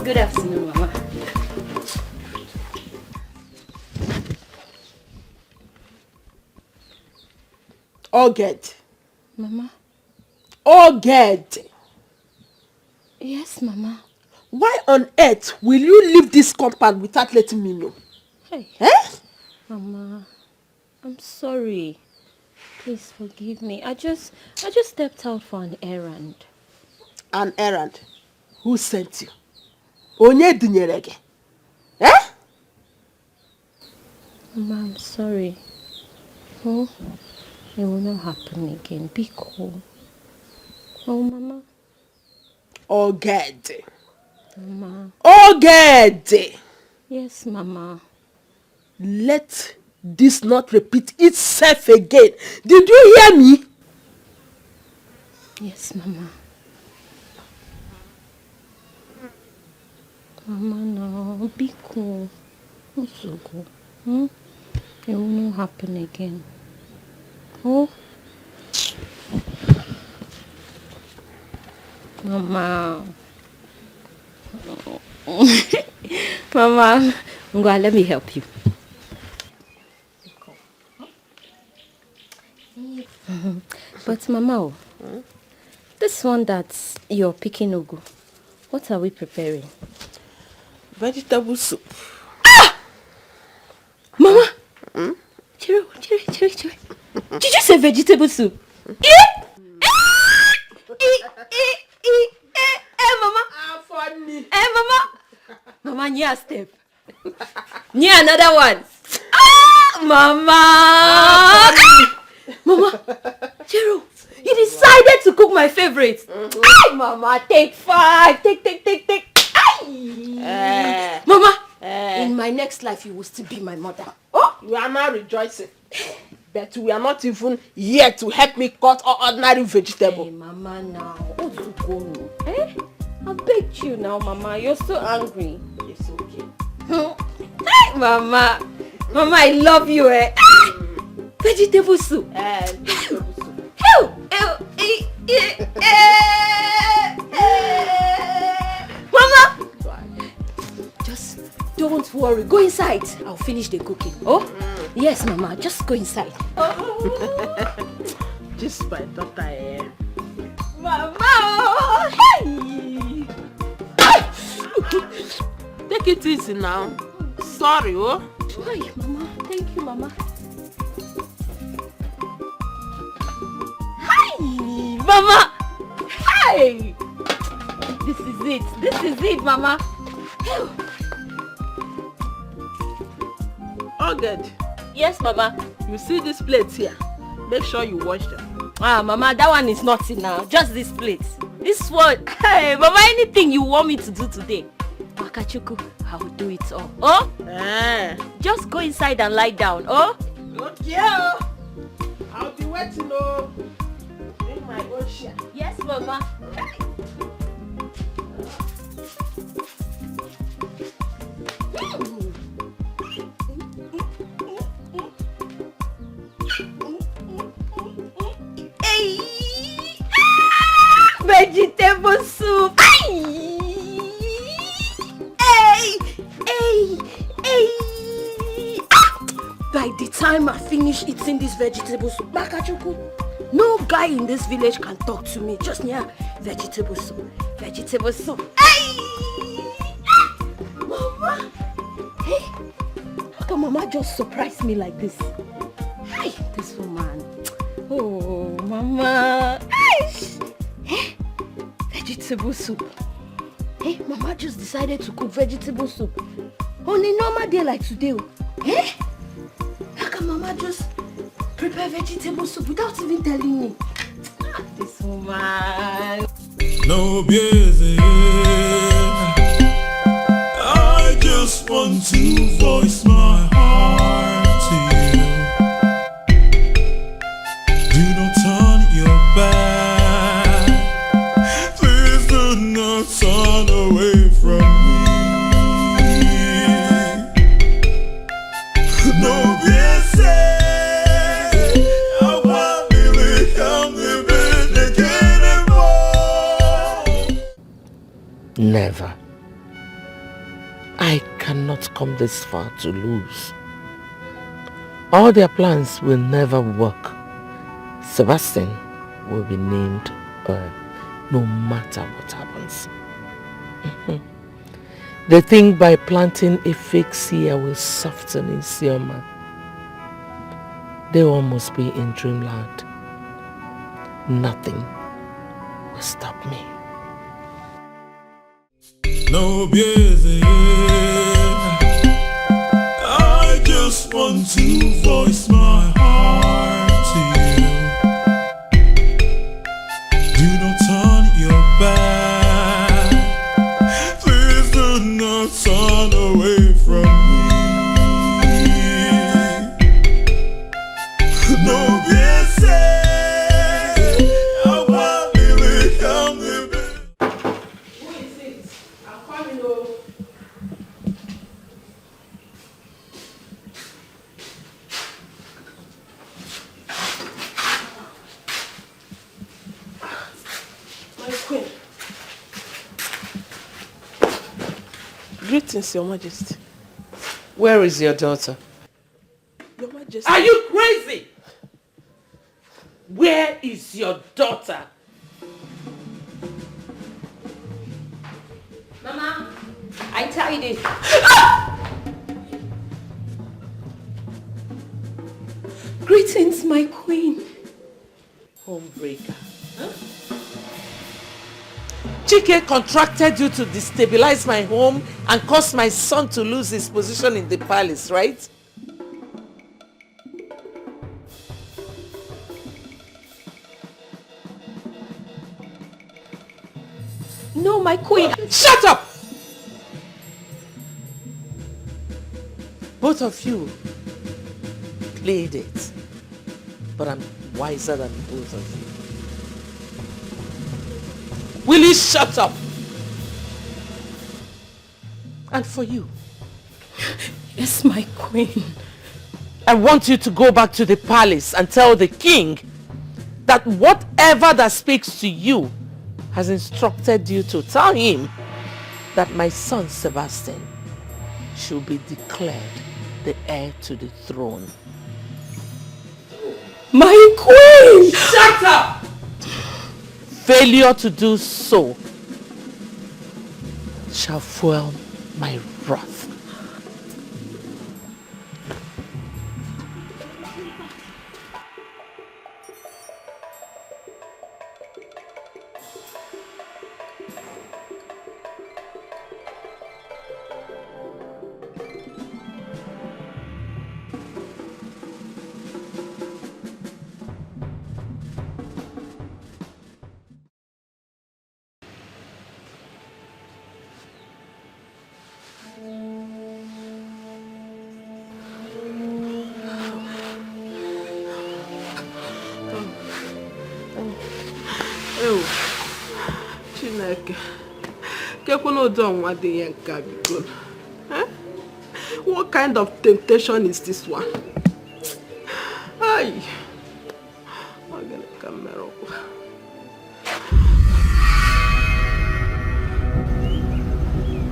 Good afternoon, Mama. Oged. Mama? Oged. Yes, Mama. Why on earth will you leave this compound without letting me know? Hey. Eh? Mama, I'm sorry. Please forgive me. I just stepped out for an errand. An errand? Who sent you? Onye dunyere gị? Eh? Mama, I'm sorry. Oh, it will not happen again. Be cool. Oh, Mama. Oged. Mama. Oged! Yes, Mama. Let this not repeat itself again. Did you hear me? Yes, Mama. Mama, no, be cool. Also cool. It will not happen again. Oh? Mama. Mama, Ngwa, let me help you. But Mama, this one that you're picking, Ugu, what are we preparing? Vegetable soup. Mama! Chiro. Did you say vegetable soup? Yeah? Mama! Funny. Mama! Mama, near step. Near another one. Mama! Mama! Chiro, you decided to cook my favorite. Mama, take 5. Take. Mama! In my next life, you will still be my mother. Oh, you are now rejoicing. But we are not even here to help me cut ordinary vegetable. Hey, Mama, now. I begged you now, Mama. You're so angry. It's okay. Hey, Mama. Mama, I love you, eh? Vegetable soup. Vegetable soup. Mama! Just don't worry. Go inside. I'll finish the cooking. Oh? Yes, Mama. Just go inside. Just my daughter, eh? Mama! Hey! Take it easy now. Sorry, oh? Hi, Mama. Thank you, Mama. Hi, Mama! Hi! This is it, Mama. Oh, good. Yes, Mama. You see these plates here? Make sure you wash them. Mama, that one is not enough. Just this plate. This one. Hey, Mama, anything you want me to do today, Wakachuku, I will do it all. Oh? Just go inside and lie down. Oh? Okay. I'll be waiting, oh. In my own share. Yes, Mama. Vegetable soup. By the time I finish eating this vegetable soup, Makachuku, no guy in this village can talk to me. Just near vegetable soup. Vegetable soup. Mama. Hey, how can Mama just surprise me like this? Hey, this woman. Oh, Mama. Hey, vegetable soup. Hey, Mama just decided to cook vegetable soup on a normal day like today. Hey, how can Mama just prepare vegetable soup without even telling me? This woman. No busy. I just want to voice my heart to you. Do not turn your back. Please do not turn away from me. No busy. I want to become the Never. I cannot come this far to lose. All their plans will never work. Sebastian will be named no matter what happens. They think by planting a fake seer will soften Isioma. They all must be in dreamland. Nothing will stop me. No busy. I just want to voice my heart to you. Do not turn your back. Please do not turn away from My queen. Greetings, Your Majesty. Where is your daughter? Your Majesty. Are you crazy? Where is your daughter? Mama, I tell you this. Greetings, my queen. Homebreaker. Huh? Chike contracted you to destabilize my home and cause my son to lose his position in the palace, right? No, my queen. Shut up! Both of you played it, but I'm wiser than both of you. Will you shut up? And for you. Yes, my queen. I want you to go back to the palace and tell the king that whatever that speaks to you has instructed you to tell him that my son Sebastian should be declared the heir to the throne. My queen! Shut up! Failure to do so shall fuel my wrath. What kind of temptation is this one? Ay.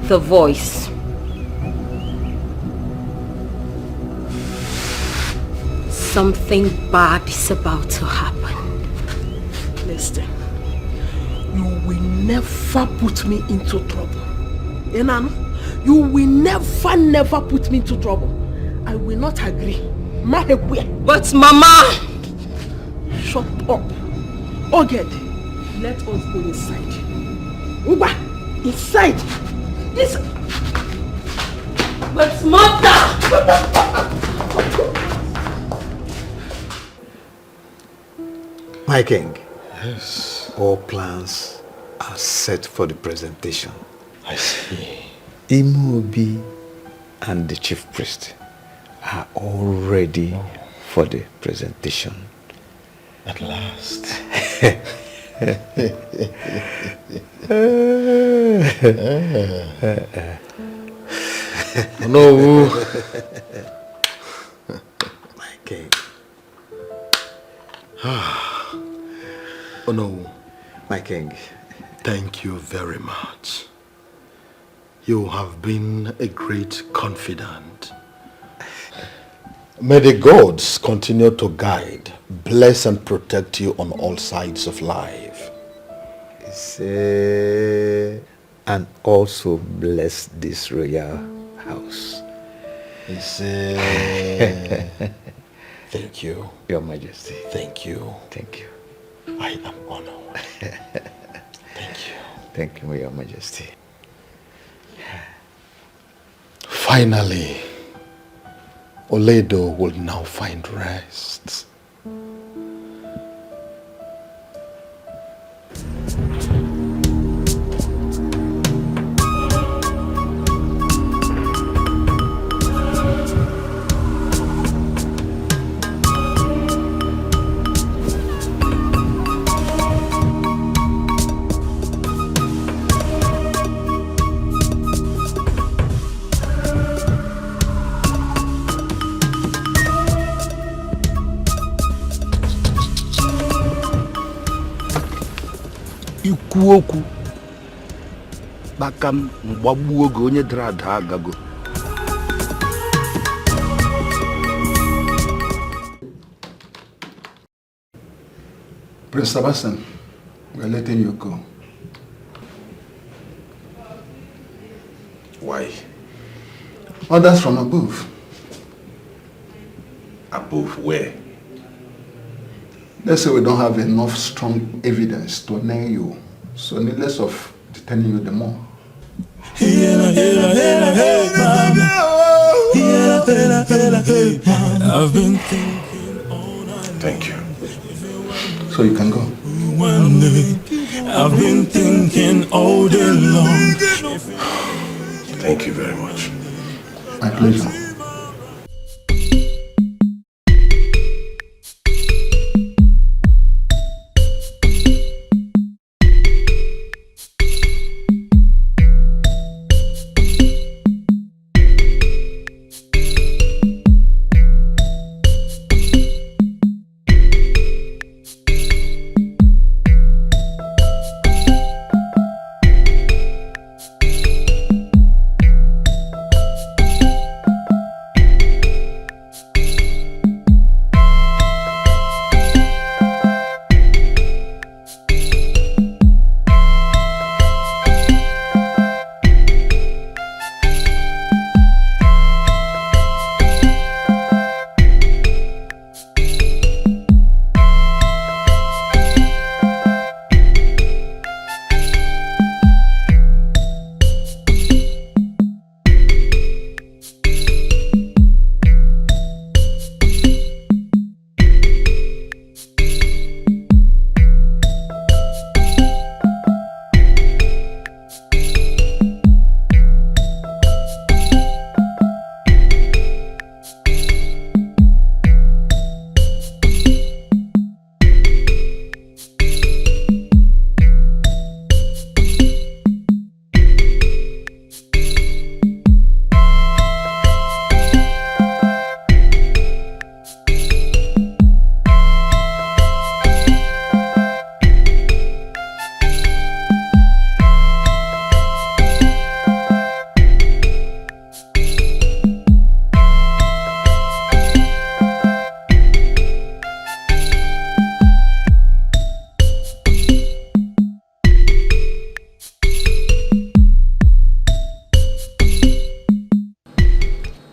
The voice. Something bad is about to happen. Listen, you will never put me into trouble. Enano, you will never put me into trouble. I will not agree. But Mama! Shut up. Oged, let us go inside. Uba, inside. Yes. But Mother! My king. Yes. All plans are set for the presentation. I see. Imobi and the chief priest are all ready for the presentation. At last. No. My king. Oh no. My king. Thank you very much. You have been a great confidant. May the gods continue to guide, bless and protect you on all sides of life. And also bless this royal house. Thank you. Your Majesty. Thank you. Thank you. I am honored. Thank you. Thank you, Your Majesty. Finally, Oledo will now find rest. ikwu okwu kpaka m mgbagbuo oge onye dara ada agago. Prince Sebastian, we are letting you go. Why? Orders from above. Above where? Let's say we don't have enough strong evidence to nail you, so needless of detaining you the more. I've been thinking. Thank you. So you can go. I've been thinking all day long. Thank you very much. My pleasure.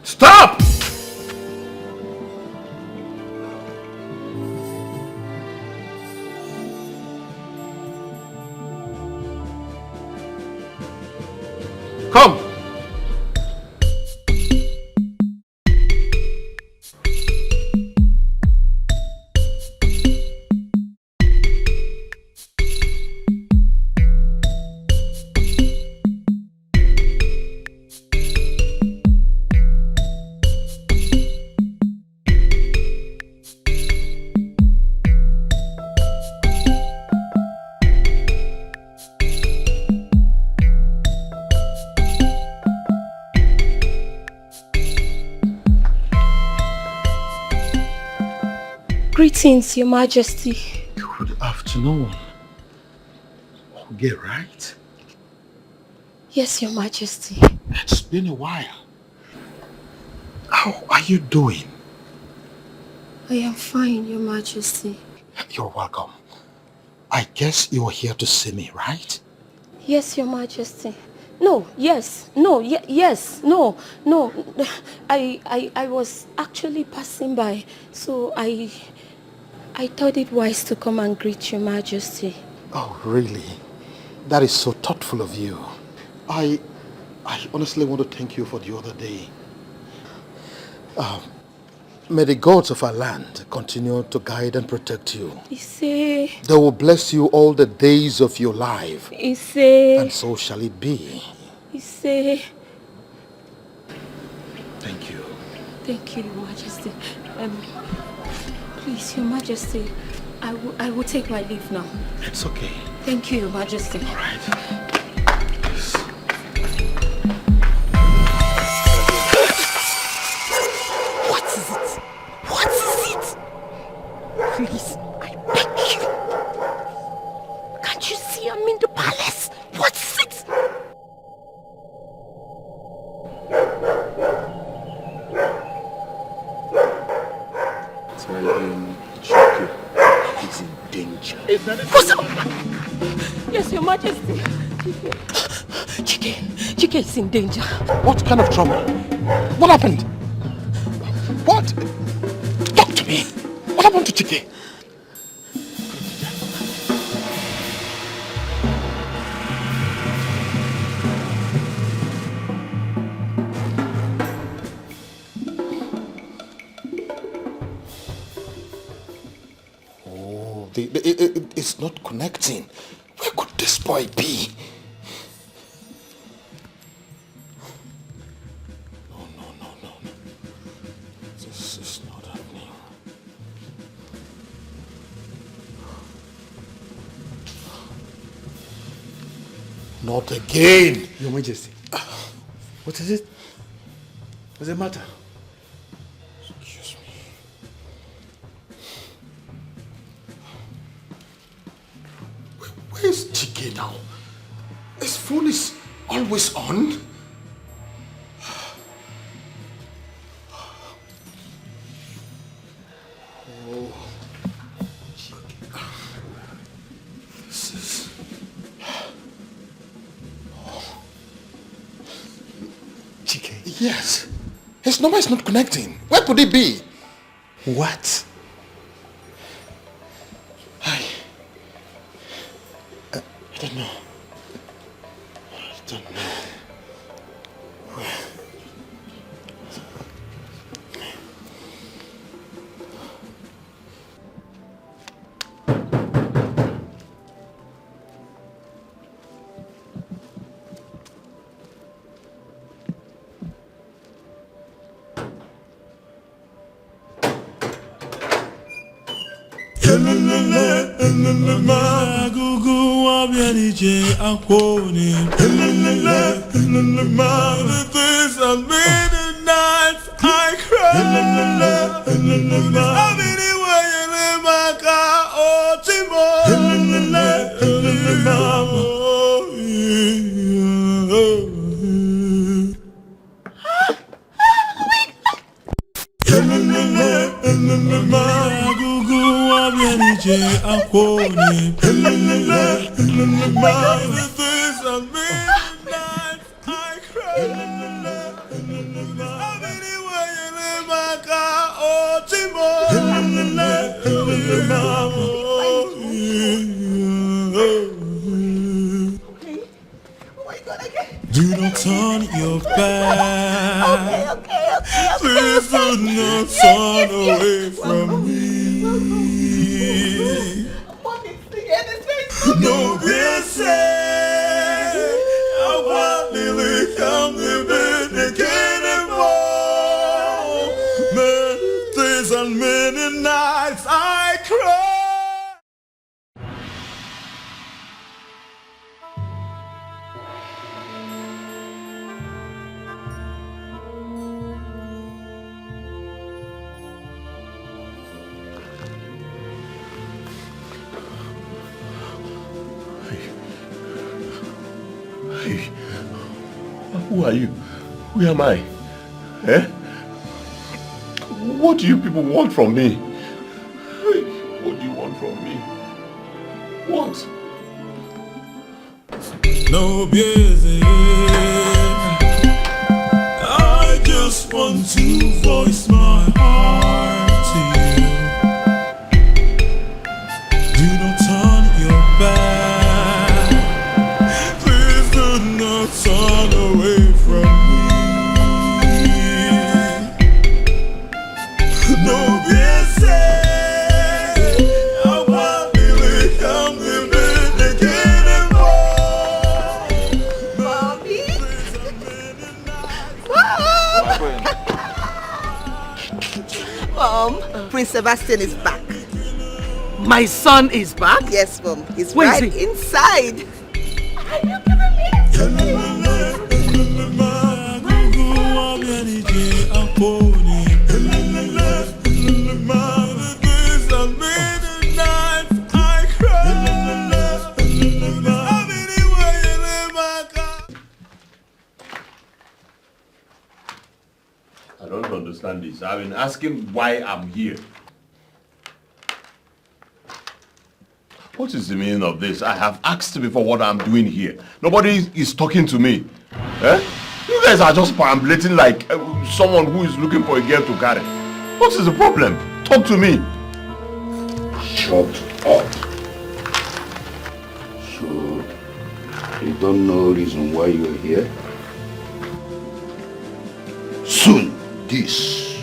Stop! Come! Greetings, Your Majesty. Good afternoon. Okay, right? Yes, Your Majesty. It's been a while. How are you doing? I am fine, Your Majesty. You're welcome. I guess you're here to see me, right? Yes, Your Majesty. No, yes, no, yes, no. I was actually passing by, so I thought it wise to come and greet Your Majesty. Oh, really? That is so thoughtful of you. I honestly want to thank you for the other day. May the gods of our land continue to guide and protect you. They will bless you all the days of your life. And so shall it be. Thank you. Thank you, Your Majesty. Please, Your Majesty, I will take my leave now. It's okay. Thank you, Your Majesty. All right. What is it? What is it? Please, I beg you. Can't you see I'm in Majesty. Chike is in danger. What kind of trouble? What happened? What? Talk to me. What happened to Chike? Oh, it's not connecting. Where could this boy be? No. This is not happening. Not again. Your Majesty. What is it? What's the matter? Excuse me. Where's Chike now? His phone is always on. Oh, this is... Chike? Yes. His number is not connecting. Where could he be? What? I don't know. I don't know. Do not turn your back. Please do not turn away from me. No, be said. I want to come to again and more. Many days and many nights I cry. Who are you? Who am I? Eh? What do you people want from me? What do you want from me? What? No busy. I just want to voice my heart to you. Do not turn your back. Please do not turn away from me. No busy. I want to come to again and more. Prince Sebastian is back. My son is back? Yes, Mom. He's Where right is he? inside. I don't understand this. I've been asking why I'm here. What is the meaning of this? I have asked before what I'm doing here. Nobody is talking to me. Eh? You guys are just perambulating like someone who is looking for a girl to carry. What is the problem? Talk to me. Shut up. So, you don't know reason why you are here? Soon, this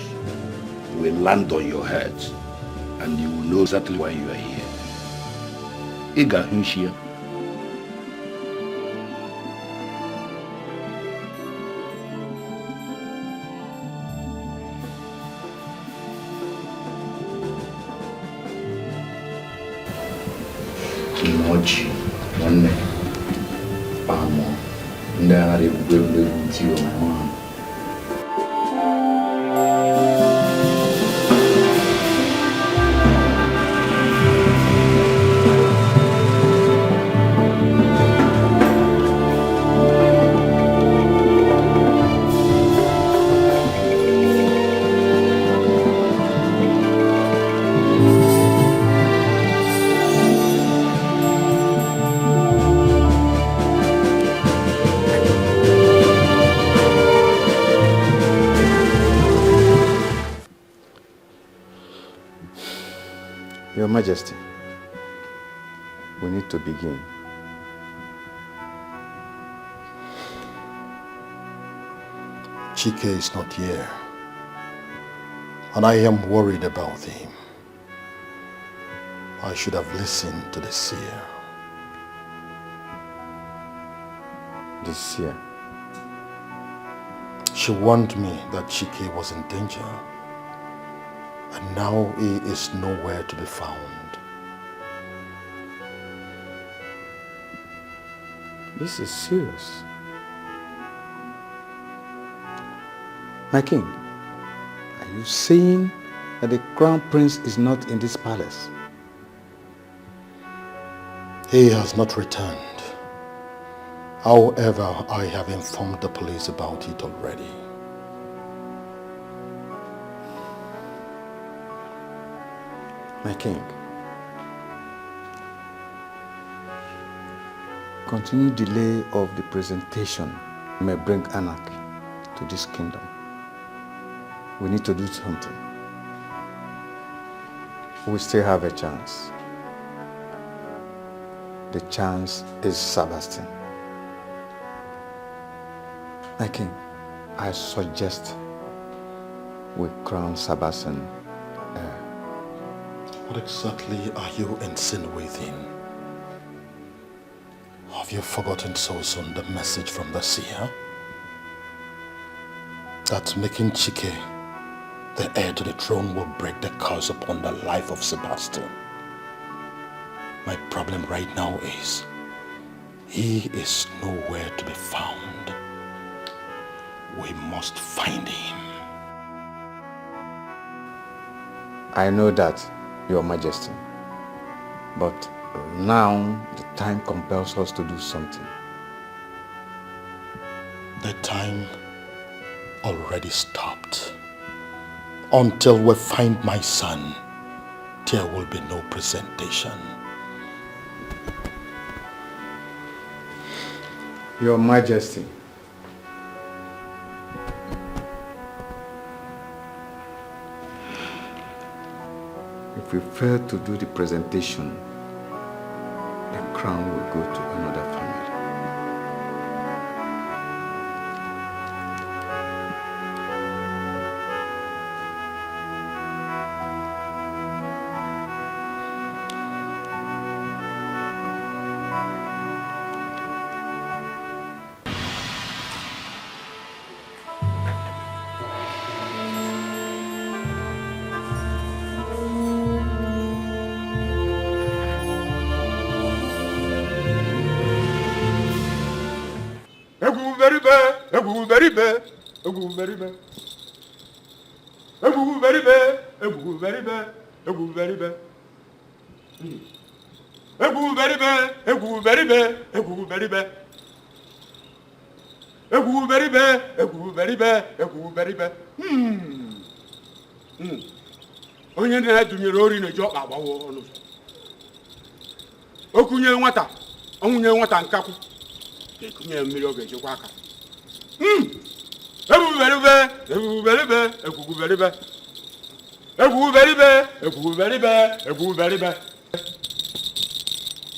will land on your head and you will know exactly why you are here. Ega Hunshia. Kimochi, one Pamo, and then I will live to your mom. Your Majesty, we need to begin. Chike is not here, and I am worried about him. I should have listened to the seer. The seer? She warned me that Chike was in danger, and now he is nowhere to be found. This is serious. My king, are you saying that the crown prince is not in this palace? He has not returned. However, I have informed the police about it already. My king, continued delay of the presentation may bring anarchy to this kingdom. We need to do something. We still have a chance. The chance is Sebastian. My king, I suggest we crown Sebastian. What exactly are you insinuating? Have you forgotten so soon the message from the seer? That making Chike the heir to the throne will break the curse upon the life of Sebastian. My problem right now is he is nowhere to be found. We must find him. I know that, Your Majesty, but now the time compels us to do something. The time already stopped. Until we find my son, there will be no presentation. Your Majesty, if we fail to do the presentation, the crown will go to another family. Onye na-adụnyere ori na-eji ọkpa agbawa ọnụ. Okunye nwata, onwunye nwata nkakwu. Ekunye mmiri oge jekwa aka. Ebuberibe, ebuberibe, ebuberibe. Ebuberibe, ebuberibe, ebuberibe.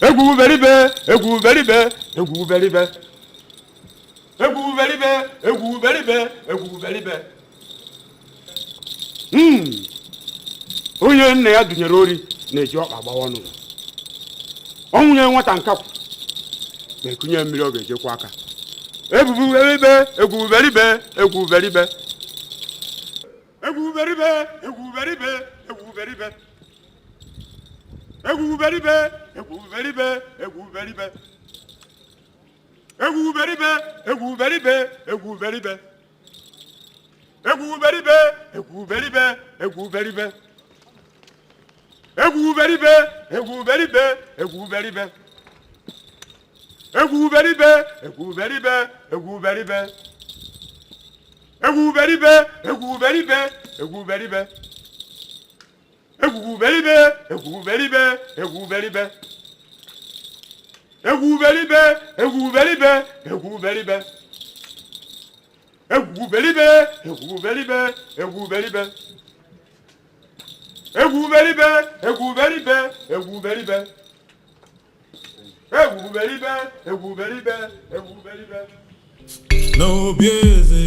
Ebuberibe, ebuberibe, ebuberibe. Ebuberibe, ebuberibe, ebuberibe. Onye nne ya dunyere ori na-eji ọkpa gbawa n'ụlọ. Onwunye nwata nkakwu na-ekunye mmiri ọ ga-ejekwa aka. Ebuberibe, ebuberibe, ebuberibe. Ebuberibe, ebuberibe, ebuberibe. Ebuberibe, ebuberibe, ebuberibe. Ebuberibe, ebuberibe, ebuberibe. Ebuberibe, ebuberibe, ebuberibe. Ebuberibe, ebuberibe, ebuberibe. Ebuberibe, ebuberibe, ebuberibe. Ebuberibe, ebuberibe, ebuberibe. Ebuberibe, ebuberibe, ebuberibe. Ebuberibe, ebuberibe, ebuberibe. Ebuberibe, ebuberibe, ebuberibe. Ebuberibe, ebuberibe, ebuberibe. Ebuberibe, ebuberibe, ebuberibe. No busy.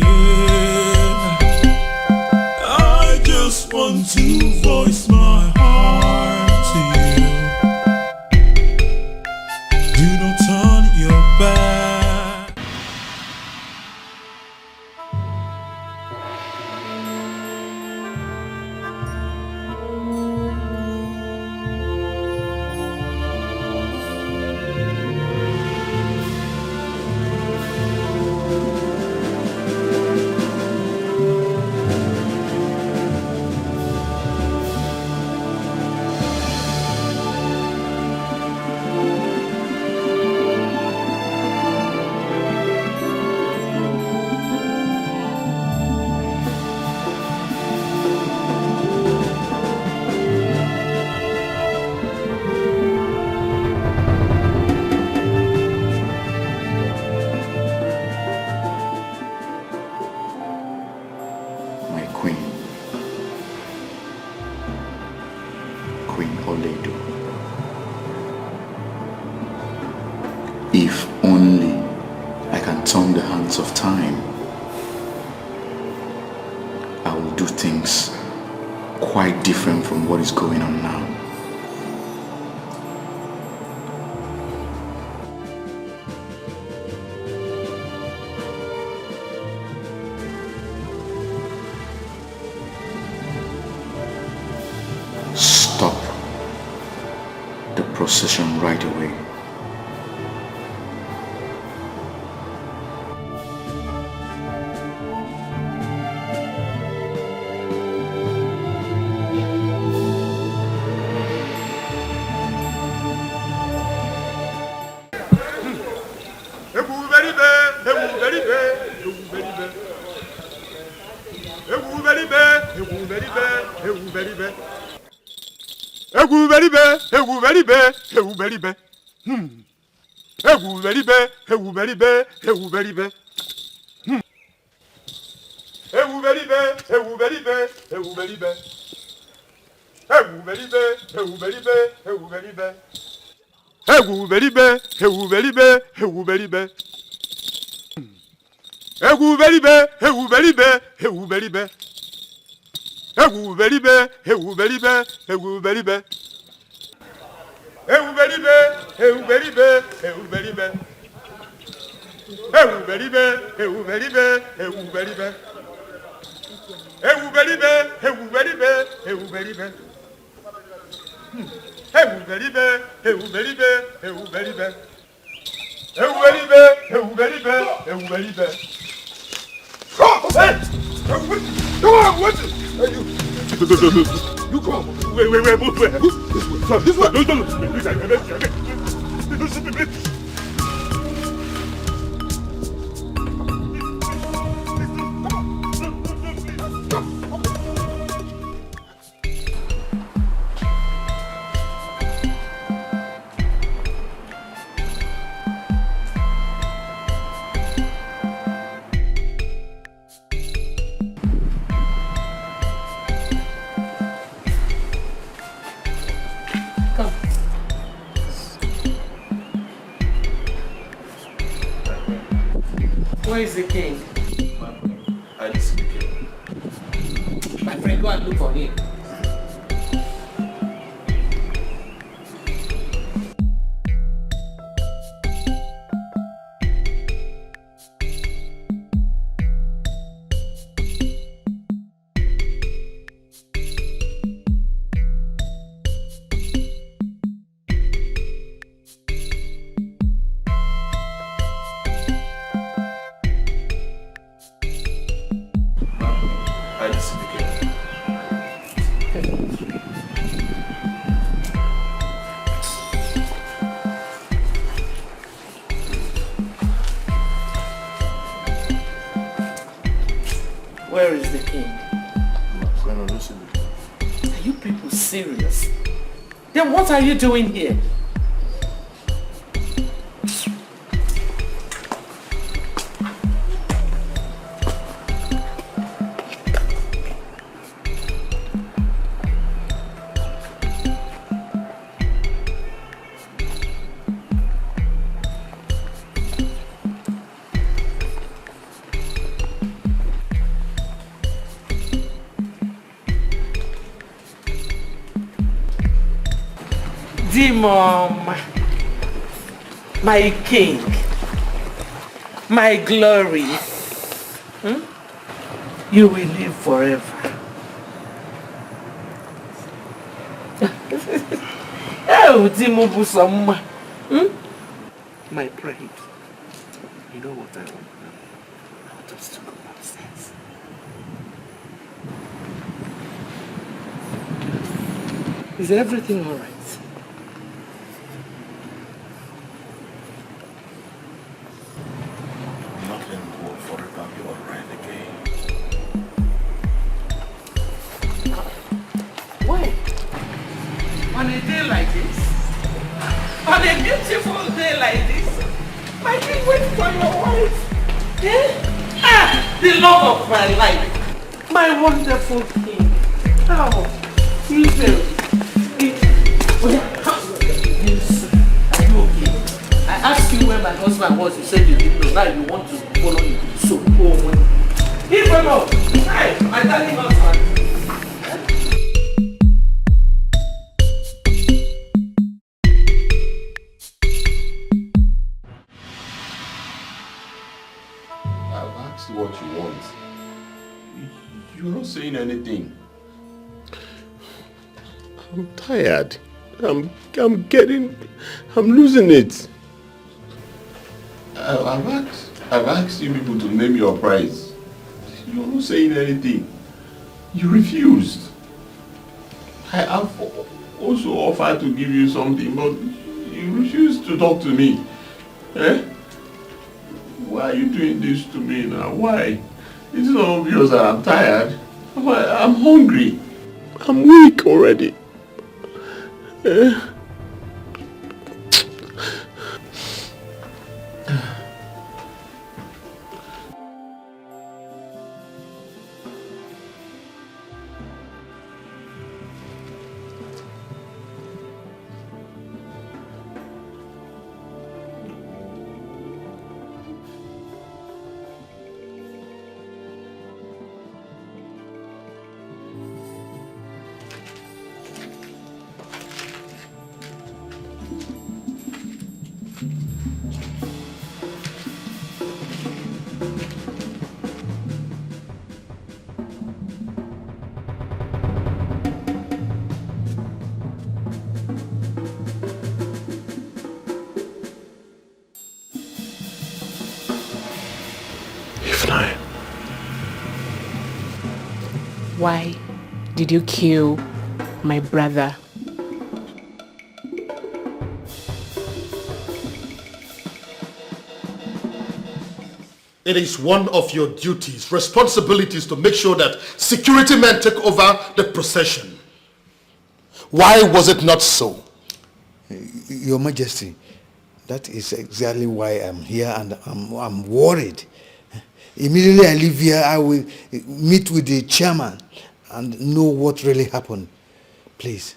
I just want to voice my heart to you. Do not turn your back. If only I can turn the hands of time, I will do things quite different from what is going on now. Stop the procession right away. You come on. Wait, move where? This way. Where is the king? I didn't see the king. My friend, go and look for him. Where is the king? Are you people serious? Then what are you doing here? Mom, my king, my glory, you will live forever. My pride. You know what I want now? I want us to go upstairs. Is everything all right? On a day like this, on a beautiful day like this, my king, wait for your wife. Eh? Ah, the love of my life, my wonderful king. Oh, Evil. Yes, are you okay? I asked you where my husband was, you said you didn't know. Now you want to follow me. So go away. Evil, hi, my darling husband. What you want. You're not saying anything. I'm tired. I'm losing it. I've asked you people to name your price. You're not saying anything. You refused. I have also offered to give you something, but you refused to talk to me. Eh? Why are you doing this to me now? Why? It's not obvious that I'm tired. I'm hungry. I'm weak already. Why did you kill my brother? It is one of your duties, responsibilities to make sure that security men take over the procession. Why was it not so? Your Majesty, that is exactly why I'm here, and I'm worried. Immediately I leave here, I will meet with the chairman and know what really happened. Please.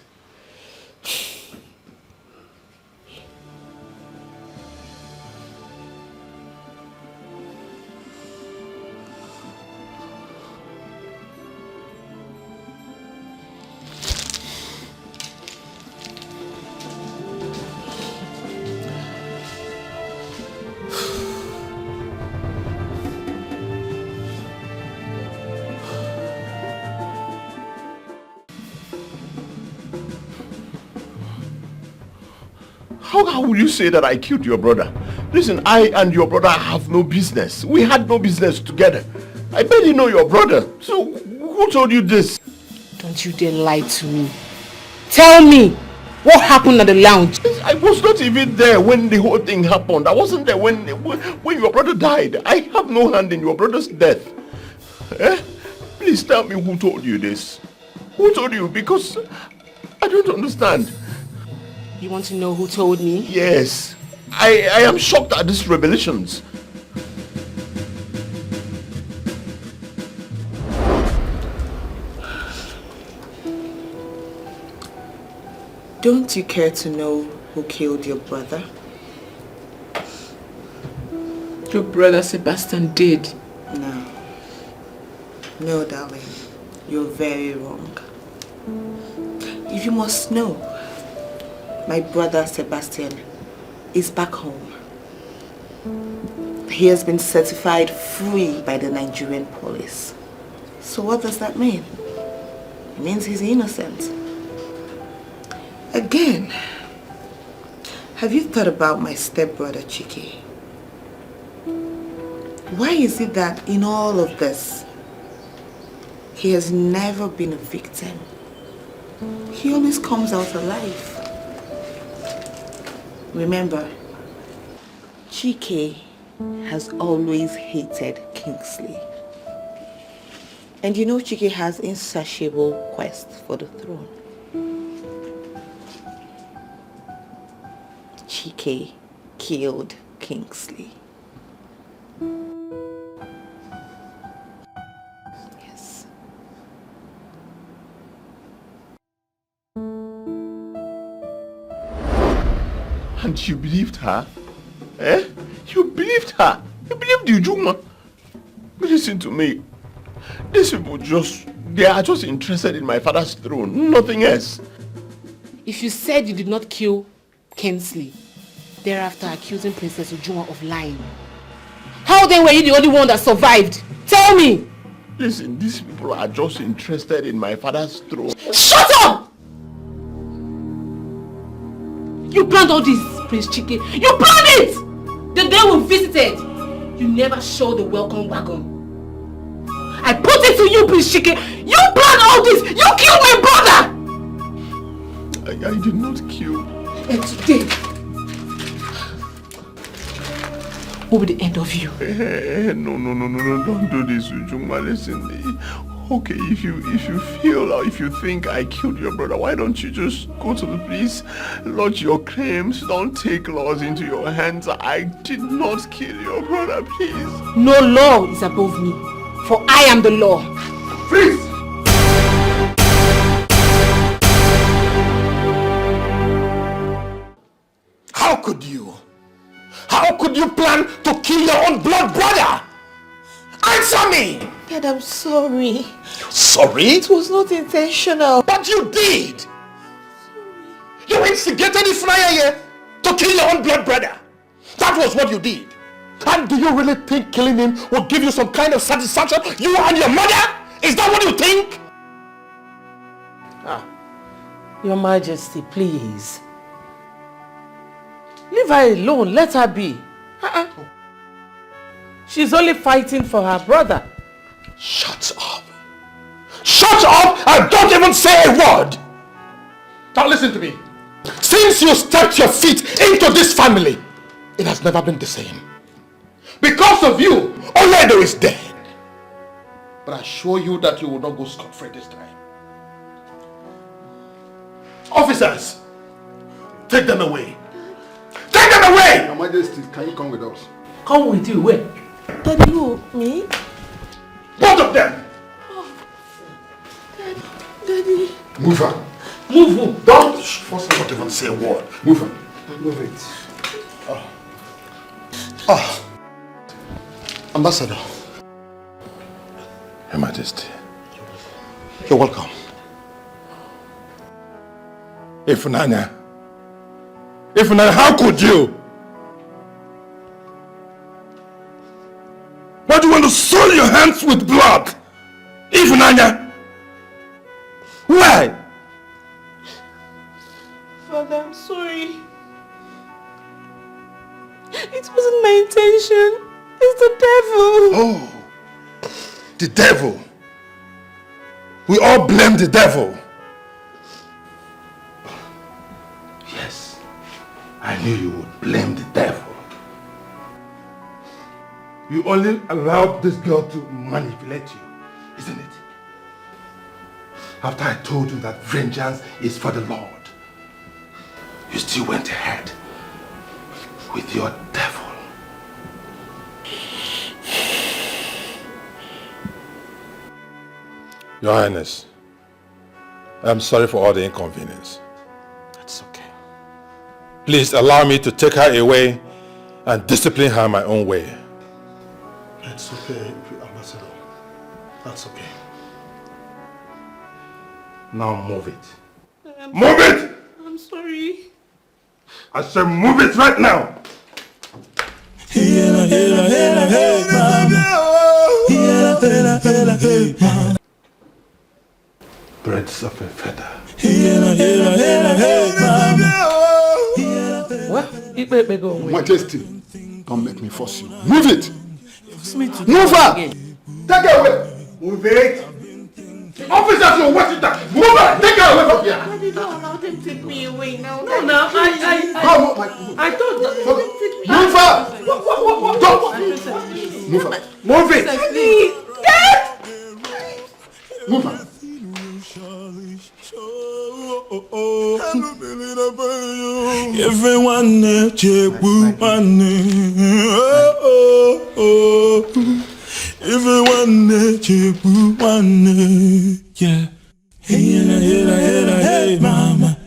How will you say that I killed your brother? Listen, I and your brother have no business. We had no business together. I barely know your brother. So who told you this? Don't you dare lie to me. Tell me what happened at the lounge. I was not even there when the whole thing happened. I wasn't there when your brother died. I have no hand in your brother's death. Please tell me who told you this. Who told you? Because I don't understand. You want to know who told me? Yes. I am shocked at these revelations. Don't you care to know who killed your brother? Your brother Sebastian did. No. No, darling. You're very wrong. If you must know, my brother Sebastian is back home. He has been certified free by the Nigerian police. So what does that mean? It means he's innocent. Again, have you thought about my stepbrother Chike? Why is it that in all of this, he has never been a victim? He always comes out alive. Remember, Chike has always hated Kingsley. And you know Chike has insatiable quest for the throne. Chike killed Kingsley. Yes. And you believed her? Eh? You believed her? You believed Ujuma? Listen to me. These people they are just interested in my father's throne, nothing else. If you said you did not kill Kingsley, thereafter accusing Princess Ujuma of lying, how then were you the only one that survived? Tell me! Listen, these people are just interested in my father's throne. Shut up! You planned all this, Prince Chike. You planned it! The day we visited, you never showed the welcome wagon. I put it to you, Prince Chike. You planned all this! You killed my brother! I did not kill. And today will be the end of you. No, don't do this, Ujuma. Listen, okay, if you feel or if you think I killed your brother, why don't you just go to the police, lodge your claims, don't take laws into your hands. I did not kill your brother, please. No law is above me, for I am the law. Please! How could you? How could you plan to kill your own blood brother? Answer me! Dad, I'm sorry. Sorry? It was not intentional. But you did! You instigated Ifnaya here to kill your own blood brother. That was what you did. And do you really think killing him will give you some kind of satisfaction? You and your mother? Is that what you think? Your Majesty, please. Leave her alone. Let her be. She's only fighting for her brother. Shut up. Shut up and don't even say a word. Now listen to me. Since you stepped your feet into this family, it has never been the same. Because of you, Oledo is dead. But I assure you that you will not go scot-free this time. Officers, take them away. Take them away! Your Majesty, can you come with us? Come with you, where? Daddy, who? Me? Both of them! Daddy. Move her. Move who? Don't force her not even say a word. Move her. Move it. Ambassador. Your Majesty. You're welcome. Ifunanya, how could you? Why do you want to soil your hands with blood? Ifunanya? Why? Father, I'm sorry. accusation. It's the devil. Oh, the devil. We all blame the devil. Yes, I knew you would blame the devil. You only allowed this girl to manipulate you, isn't it? After I told you that vengeance is for the Lord, you still went ahead with your devil. Your Highness, I'm sorry for all the inconvenience. That's okay. Please allow me to take her away and discipline her my own way. It's okay, Ambassador. That's okay. Now move it. Move it! I'm sorry. I said move it right now! Birds of a feather. Well, Majesty, don't make me force you. Move it! Move her! Take her away! Move it! Officers, you're watching that! Move her! Take her away from here! Daddy, don't allow them to take me away now. No, No, I thought that. Move her! Don't! Move her! Move it! Dad! Move her! Everyone everyone yeah. Hey mama.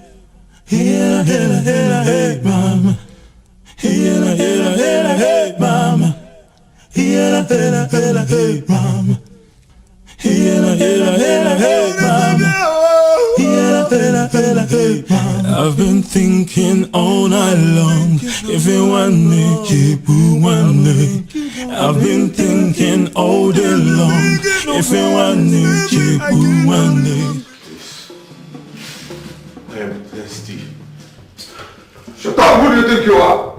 Hey mama. Hey mama. Hey mama. I've been thinking all night long. If you want me, keep one day. I've been thinking all day long. If you want me, keep one day. I am thirsty. Shut up! Who do you think you are?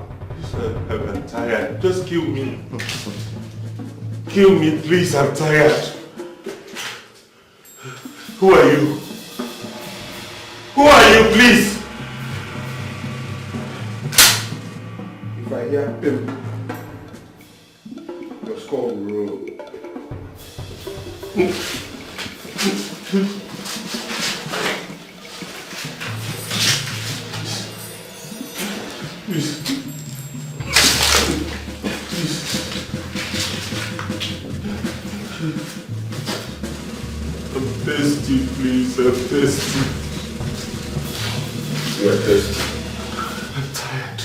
I'm tired. Just kill me. Kill me, please. I'm tired. Who are you? Who are you, please? If I hear pimp, your skull will roll. Please. I'm thirsty, please. I'm thirsty. You are thirsty. I'm tired.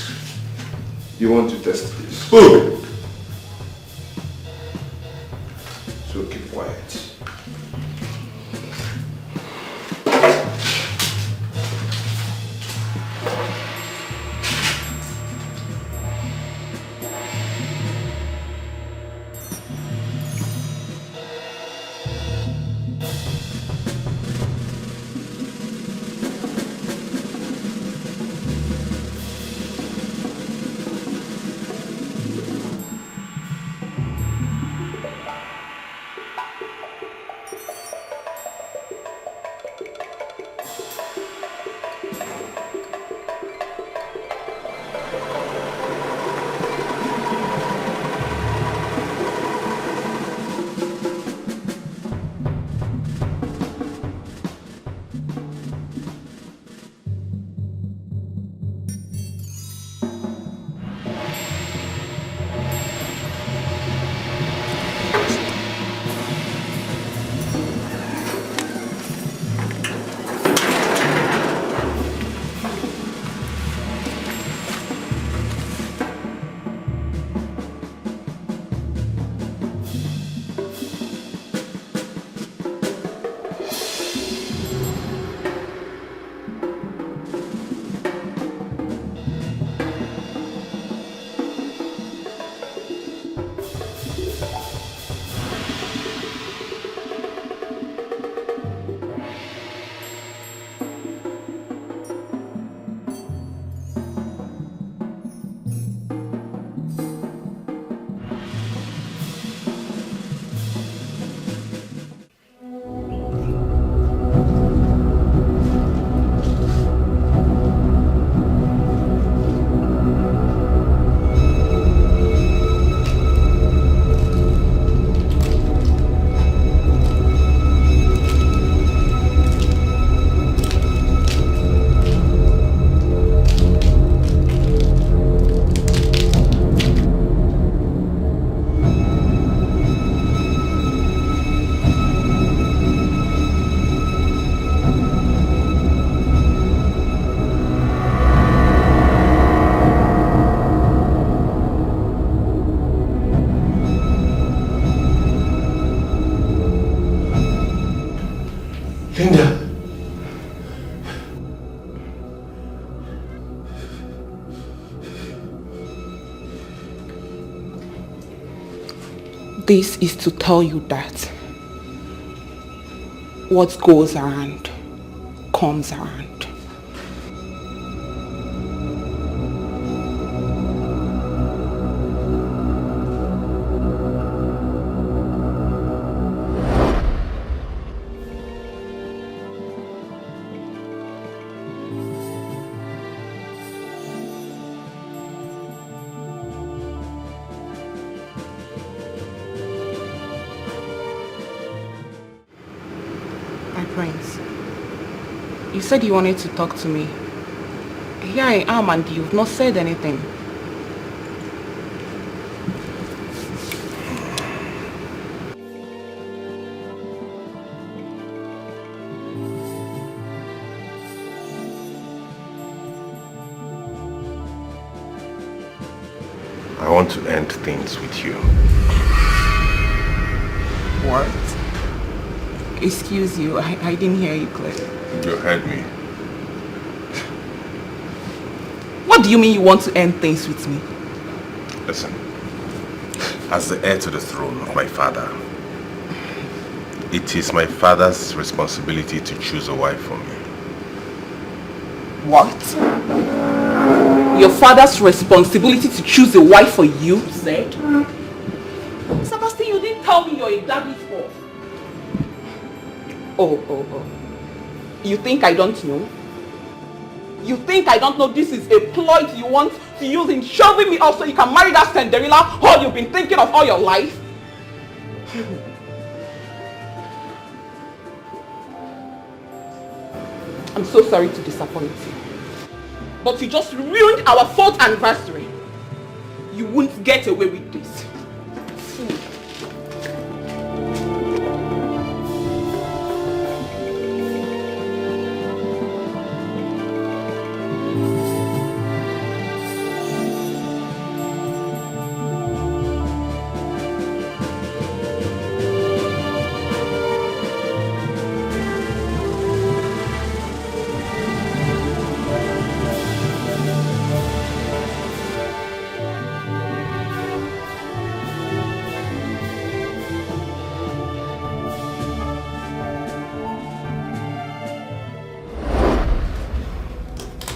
You want to test this? Oh! So keep quiet. Linda. This is to tell you that what goes around comes around. Prince, you said you wanted to talk to me. Here I am and you've not said anything. I want to end things with you. What? Excuse you, I didn't hear you clearly. You heard me. What do you mean you want to end things with me? Listen, as the heir to the throne of my father, it is my father's responsibility to choose a wife for me. What? Your father's responsibility to choose a wife for you, you said? Sebastian, you didn't tell me you're a daddy's boy. Oh. You think I don't know? You think I don't know this is a ploy you want to use in shoving me off so you can marry that Cinderella whore you've been thinking of all your life? I'm so sorry to disappoint you. But you just ruined our 4th anniversary. You won't get away with this. Fool.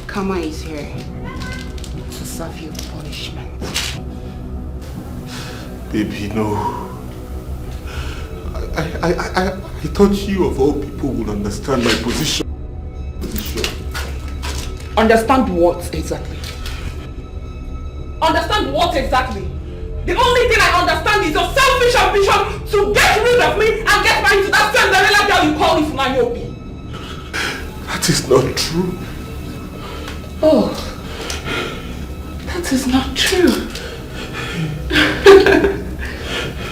Karma is here to serve you punishment. Baby, no. I thought you of all people would understand my position. Understand what exactly? Understand what exactly? The only thing I understand is your selfish ambition to get rid of me and get married to that Cinderella girl you call Ifunanyobi. That is not true. Oh, that is not true.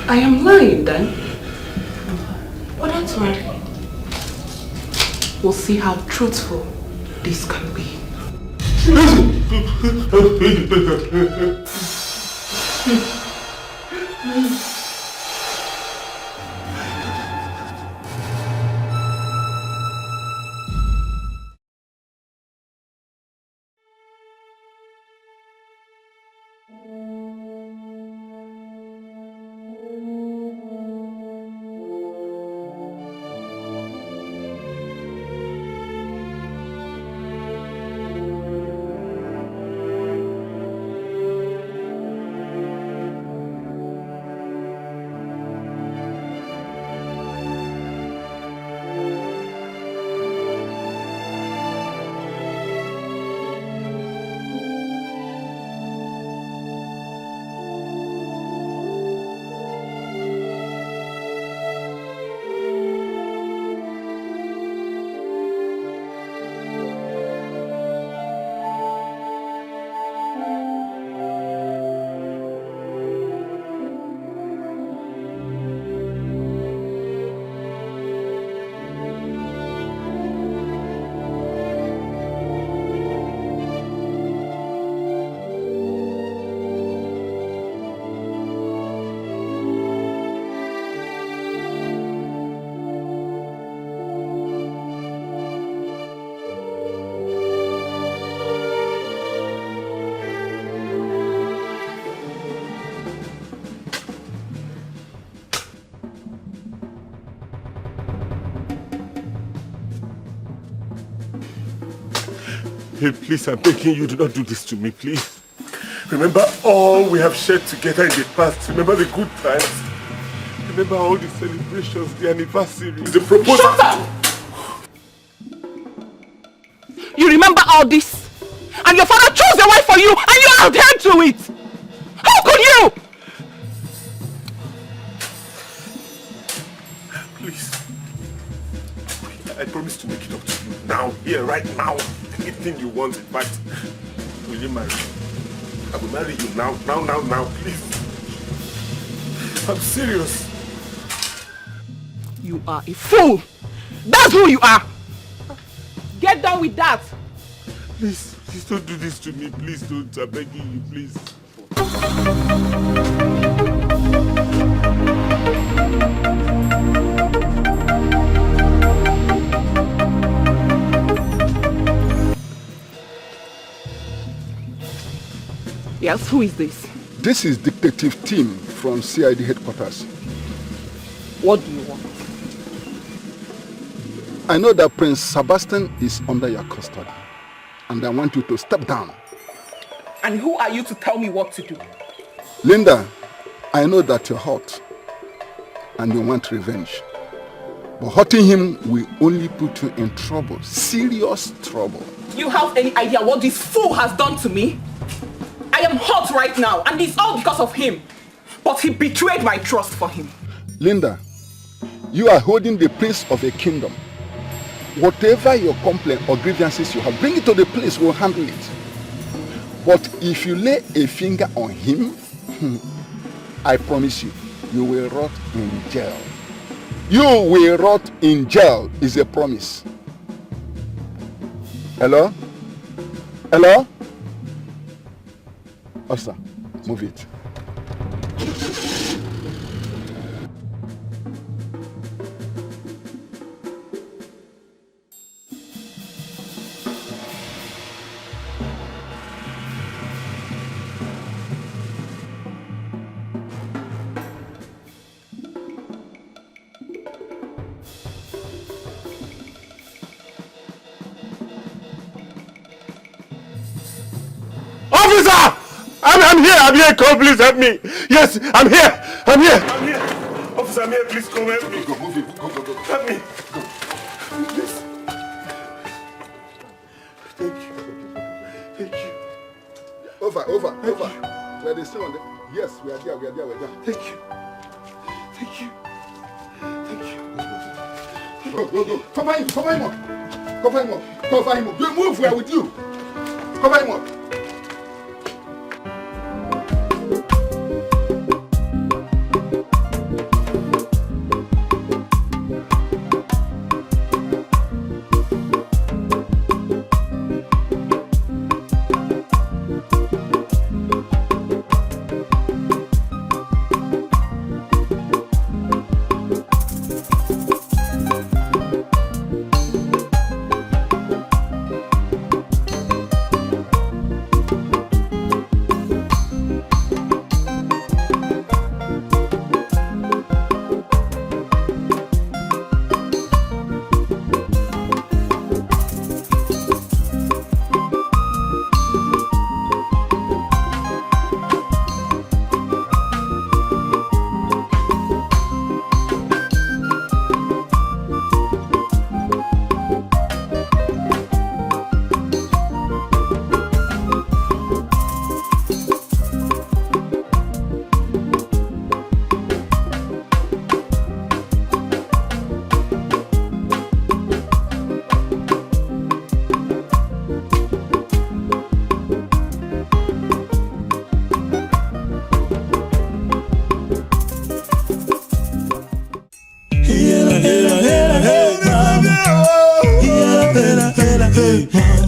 I am lying then. But don't worry. We'll see how truthful this can be. Babe, please, I'm begging you, do not do this to me, please. Remember all we have shared together in the past. Remember the good times. Remember all the celebrations, the anniversaries, the proposal. Shut up! You remember all this? And your father chose a wife for you and you adhered to it! How could you? Please. I promise to make it up to you now, here, right now. Anything you want, in fact. Will you marry me? I will marry you now, now, please. I'm serious. You are a fool. That's who you are. Get done with that. Please don't do this to me. Please don't. I'm begging you, please. Yes, who is this? This is Detective Tim from CID headquarters. What do you want? I know that Prince Sebastian is under your custody, and I want you to step down. And who are you to tell me what to do? Linda, I know that you're hot, and you want revenge. But hurting him will only put you in trouble, serious trouble. Do you have any idea what this fool has done to me? I am hot right now, and it's all because of him. But he betrayed my trust for him. Linda, you are holding the place of a kingdom. Whatever your complaint or grievances you have, bring it to the place, we'll handle it. But if you lay a finger on him, I promise you, you will rot in jail. You will rot in jail is a promise. Hello? Hello? Officer, move it. Officer! I'm here, come, please help me. Yes, I'm here. Officer, I'm here, please come help me. Go, move it, go. Help me. Go. Please. Thank you. Over. Where they still on there? Yes, we are there. Thank you. Go. Cover him up. You move, we are with you. Cover him up.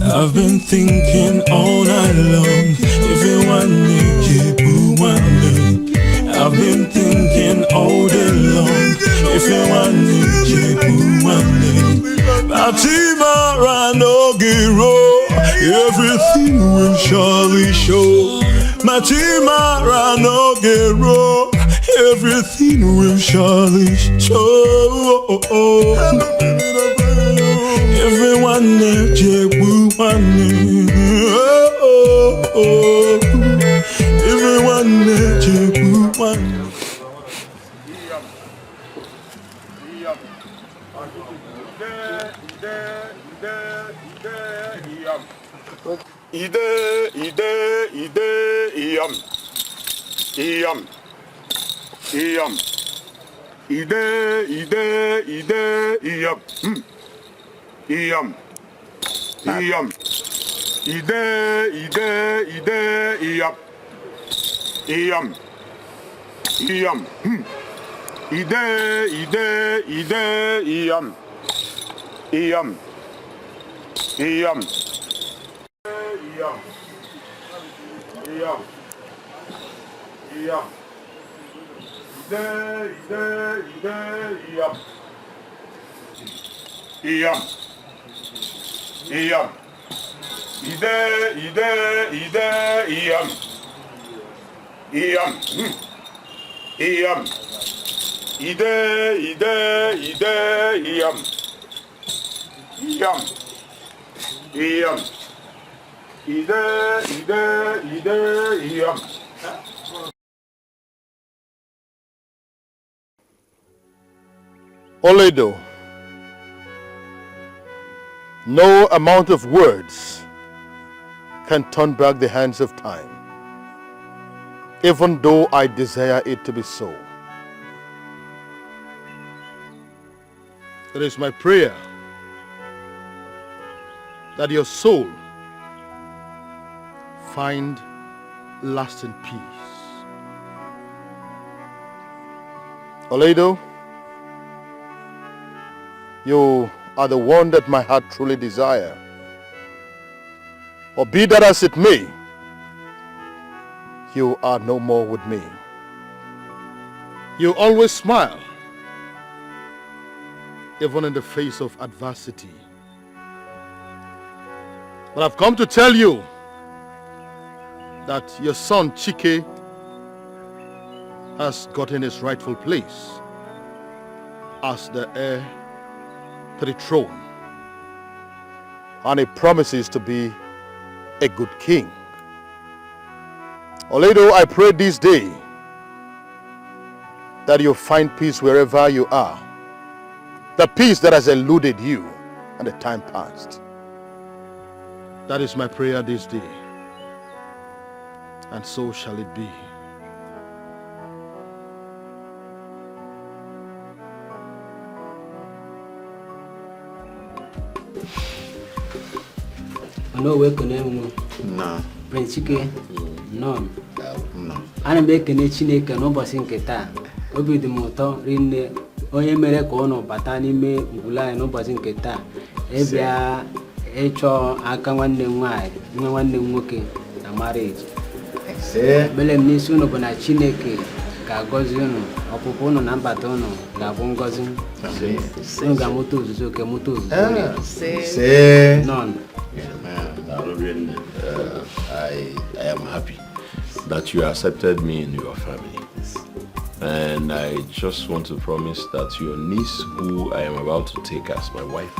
I've been thinking all night long. If you want me, I've been thinking all day long. If you want me, Fatima Ranogiro, everything will surely show. Fatima Ranogiro, everything will surely show. Everyone, Oh, everyone let you one. Oledo, no amount of words can turn back the hands of time, even though I desire it to be so. It is my prayer that your soul find lasting peace. Oledo, you are the one that my heart truly desires. Or be that as it may, you are no more with me. You always smile, even in the face of adversity. But I've come to tell you that your son Chike has gotten his rightful place as the heir to the throne, and he promises to be a good king. Oledo, I pray this day that you find peace wherever you are, the peace that has eluded you in the time past. That is my prayer this day, and so shall it be. No way can no. Prince Chike, no. Ana m ekene Chineke n'ụbọchị nke taa. Obi dị m ụtọ rinne onye mere ka ọ bata n'ime ngwụla anyị n'ụbọchị nke taa. Ebia ịchọ aka nwanne m nwanyị, nwanne m nwoke na marriage. Bele m n'isi unu bụ na Chineke ga-agọzi unu, ọpụpụ unu na mbata unu ga-abụ ngọzi. Unu ga-amụta ozuzo oke mụta ozuzo. None. I am happy that you accepted me in your family. And I just want to promise that your niece, who I am about to take as my wife,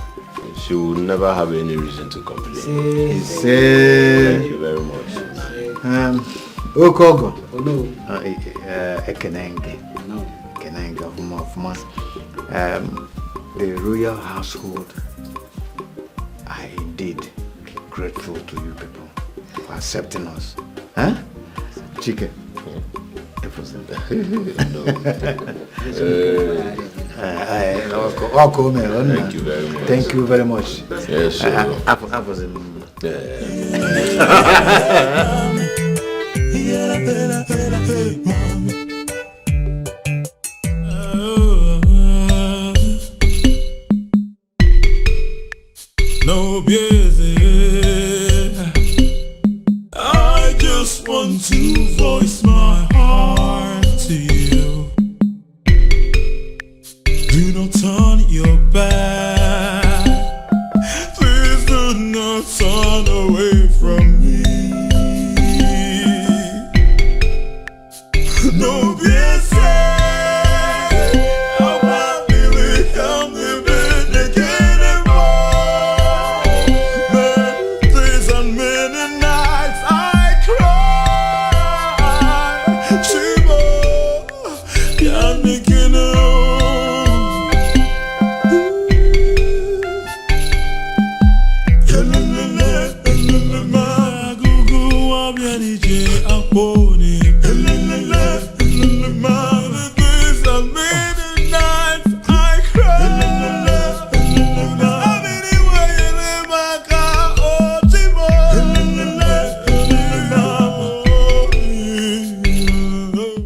she will never have any reason to complain. Thank you very much. Okogo. No. Ekenenge. No. Ekenenge of us. The royal household are indeed grateful to you people for accepting us. Huh? Chike. Thank you very much. Thank you very much. Yes, sir.